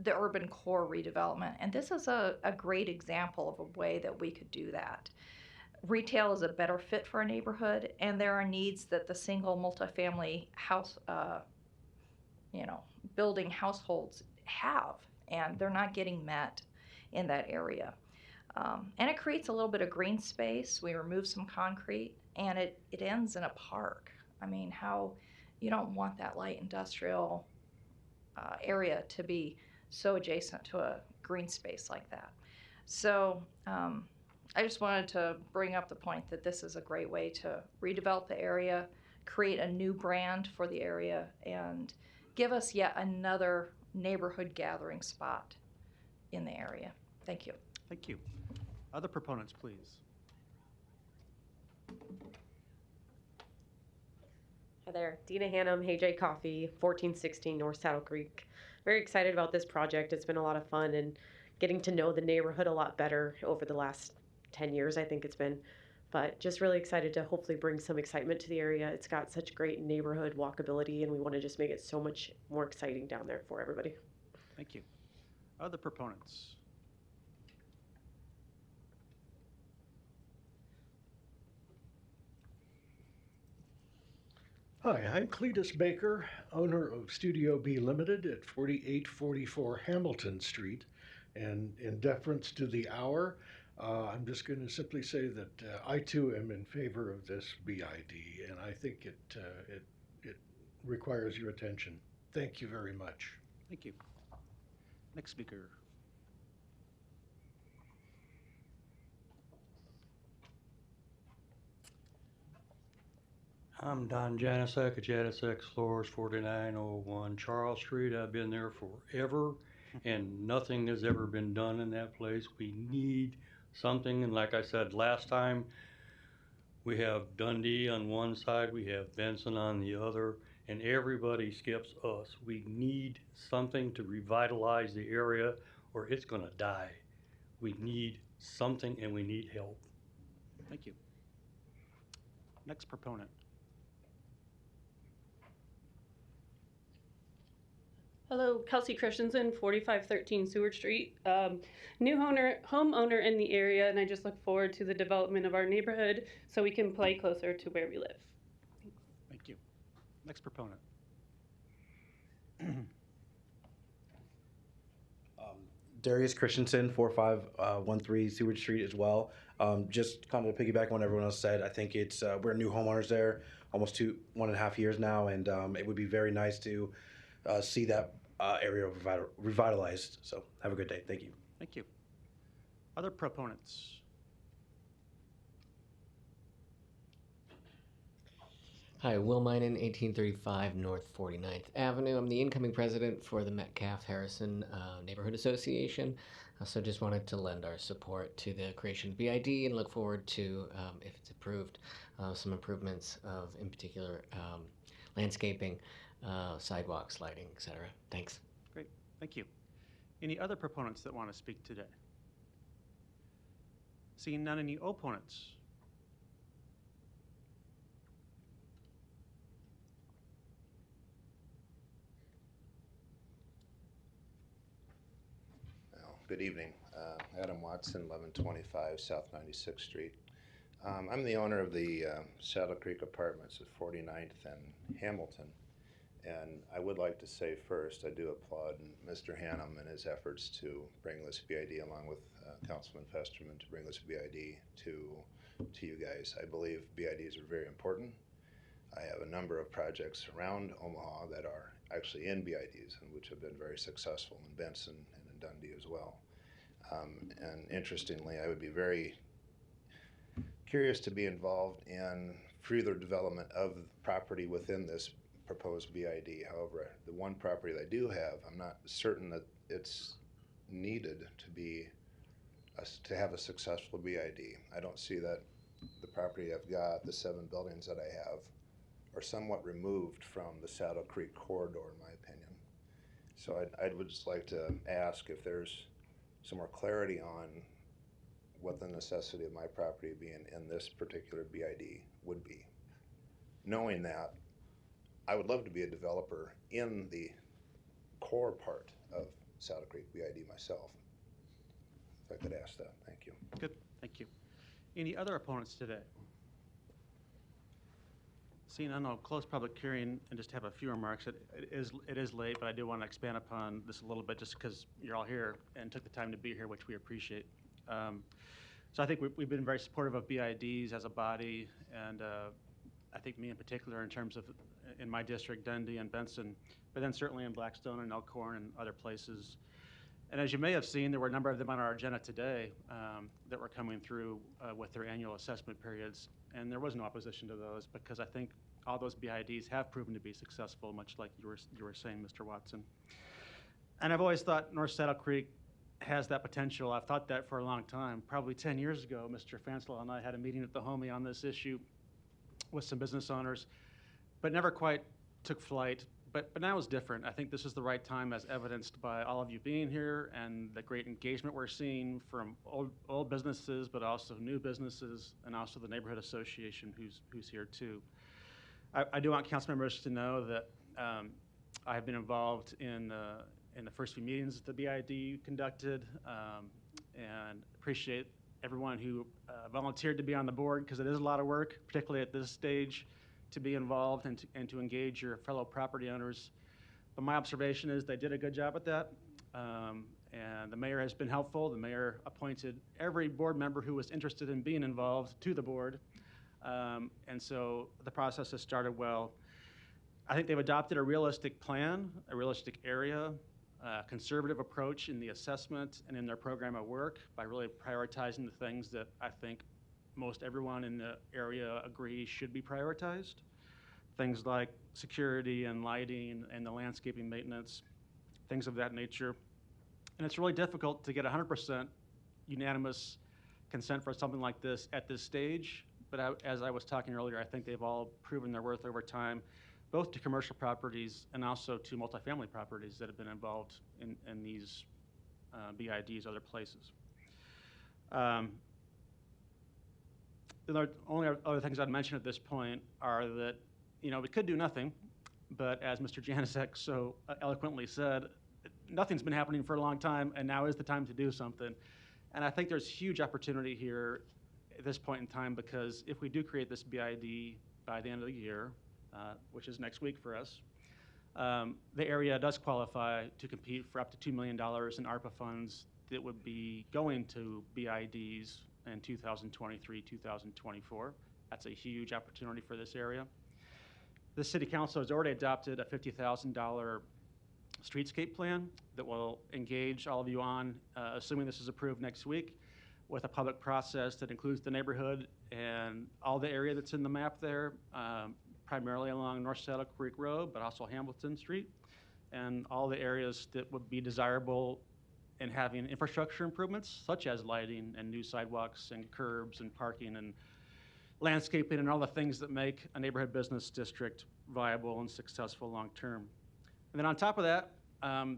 the urban core redevelopment, and this is a great example of a way that we could do that. Retail is a better fit for a neighborhood, and there are needs that the single multifamily house, building households have, and they're not getting met in that area. And it creates a little bit of green space. We remove some concrete, and it ends in a park. I mean, you don't want that light industrial area to be so adjacent to a green space like that. So I just wanted to bring up the point that this is a great way to redevelop the area, create a new brand for the area, and give us yet another neighborhood gathering spot in the area. Thank you. Thank you. Other proponents, please. Hi there, Dina Hannum, Hey J Coffee, 1416 North Saddle Creek. Very excited about this project. It's been a lot of fun and getting to know the neighborhood a lot better over the last 10 years, I think it's been. But just really excited to hopefully bring some excitement to the area. It's got such great neighborhood walkability, and we want to just make it so much more exciting down there for everybody. Thank you. Other proponents? Hi, I'm Cletus Baker, owner of Studio B Limited at 4844 Hamilton Street. And in deference to the hour, I'm just going to simply say that I too am in favor of this BID, and I think it requires your attention. Thank you very much. Thank you. Next speaker. I'm Don Janicek at Janicek Floors, 4901 Charles Street. I've been there forever, and nothing has ever been done in that place. We need something, and like I said last time, we have Dundee on one side, we have Benson on the other, and everybody skips us. We need something to revitalize the area, or it's going to die. We need something, and we need help. Thank you. Next proponent. Hello, Kelsey Christensen, 4513 Seward Street. New homeowner in the area, and I just look forward to the development of our neighborhood so we can play closer to where we live. Thank you. Next proponent. Darius Christensen, 4513 Seward Street as well. Just kind of to piggyback on what everyone else said, I think it's we're new homeowners there, almost 1.5 years now, and it would be very nice to see that area revitalized. So have a good day. Thank you. Thank you. Other proponents? Hi, Will Minen, 1835 North 49th Avenue. I'm the incoming president for the Metcalf-Harrison Neighborhood Association. So just wanted to lend our support to the creation of BID and look forward to, if it's approved, some improvements of, in particular, landscaping, sidewalks, lighting, etc. Thanks. Great. Thank you. Any other proponents that want to speak today? Seeing none, any opponents? Good evening. Adam Watson, 1125 South 96th Street. I'm the owner of the Saddle Creek Apartments at 49th and Hamilton. And I would like to say first, I do applaud Mr. Hannum and his efforts to bring this BID along with Councilman Festerman to bring this BID to you guys. I believe BIDs are very important. I have a number of projects around Omaha that are actually in BIDs and which have been very successful in Benson and in Dundee as well. And interestingly, I would be very curious to be involved in further development of the property within this proposed BID. However, the one property that I do have, I'm not certain that it's needed to have a successful BID. I don't see that the property I've got, the 7 buildings that I have, are somewhat removed from the Saddle Creek corridor, in my opinion. So I would just like to ask if there's some more clarity on what the necessity of my property being in this particular BID would be. Knowing that, I would love to be a developer in the core part of Saddle Creek BID myself. If I could ask that, thank you. Good, thank you. Any other opponents today? Seeing none, I'll close public hearing and just have a few remarks. It is late, but I do want to expand upon this a little bit just because you're all here and took the time to be here, which we appreciate. So I think we've been very supportive of BIDs as a body, and I think me in particular in terms of in my district, Dundee and Benson, but then certainly in Blackstone and Elkhorn and other places. And as you may have seen, there were a number of them on our agenda today that were coming through with their annual assessment periods. And there was no opposition to those because I think all those BIDs have proven to be successful, much like you were saying, Mr. Watson. And I've always thought North Saddle Creek has that potential. I've thought that for a long time. Probably 10 years ago, Mr. Fanslow and I had a meeting at the Homey on this issue with some business owners, but never quite took flight. But now is different. I think this is the right time, as evidenced by all of you being here and the great engagement we're seeing from old businesses, but also new businesses, and also the neighborhood association who's here too. I do want council members to know that I have been involved in the first few meetings that the BID conducted, and appreciate everyone who volunteered to be on the board, because it is a lot of work, particularly at this stage, to be involved and to engage your fellow property owners. But my observation is they did a good job at that, and the mayor has been helpful. The mayor appointed every board member who was interested in being involved to the board, and so the process has started well. I think they've adopted a realistic plan, a realistic area, conservative approach in the assessment and in their program of work by really prioritizing the things that I think most everyone in the area agrees should be prioritized. Things like security and lighting and the landscaping maintenance, things of that nature. And it's really difficult to get 100% unanimous consent for something like this at this stage. But as I was talking earlier, I think they've all proven their worth over time, both to commercial properties and also to multifamily properties that have been involved in these BIDs, other places. The only other things I'd mention at this point are that, we could do nothing, but as Mr. Janusek so eloquently said, nothing's been happening for a long time, and now is the time to do something. And I think there's huge opportunity here at this point in time, because if we do create this BID by the end of the year, which is next week for us, the area does qualify to compete for up to $2 million in ARPA funds that would be going to BIDs in 2023, 2024. That's a huge opportunity for this area. The City Council has already adopted a $50,000 streetscape plan that will engage all of you on, assuming this is approved next week, with a public process that includes the neighborhood and all the area that's in the map there, primarily along North Saddle Creek Road, but also Hamilton Street, and all the areas that would be desirable in having infrastructure improvements, such as lighting and new sidewalks and curbs and parking and landscaping and all the things that make a neighborhood business district viable and successful long-term. And then on top of that,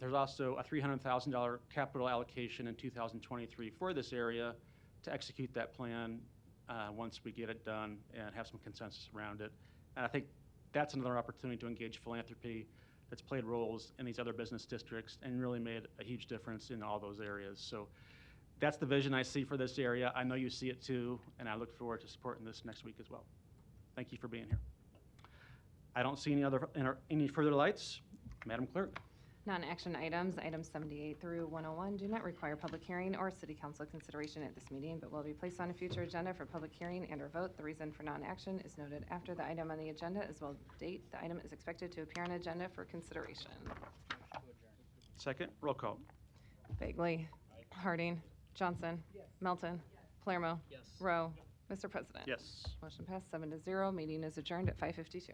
there's also a $300,000 capital allocation in 2023 for this area to execute that plan once we get it done and have some consensus around it. And I think that's another opportunity to engage philanthropy that's played roles in these other business districts and really made a huge difference in all those areas. So that's the vision I see for this area. I know you see it too, and I look forward to supporting this next week as well. Thank you for being here. I don't see any further lights. Madam Clerk. Non-action items, items 78 through 101, do not require public hearing or city council consideration at this meeting, but will be placed on a future agenda for public hearing and/or vote. The reason for non-action is noted after the item on the agenda, as well as the date the item is expected to appear on agenda for consideration. Second, roll call. Bagley. Harding. Johnson. Melton. Palermo. Rowe. Mr. President. Yes. Motion passed 7-0. Meeting is adjourned at 5:52.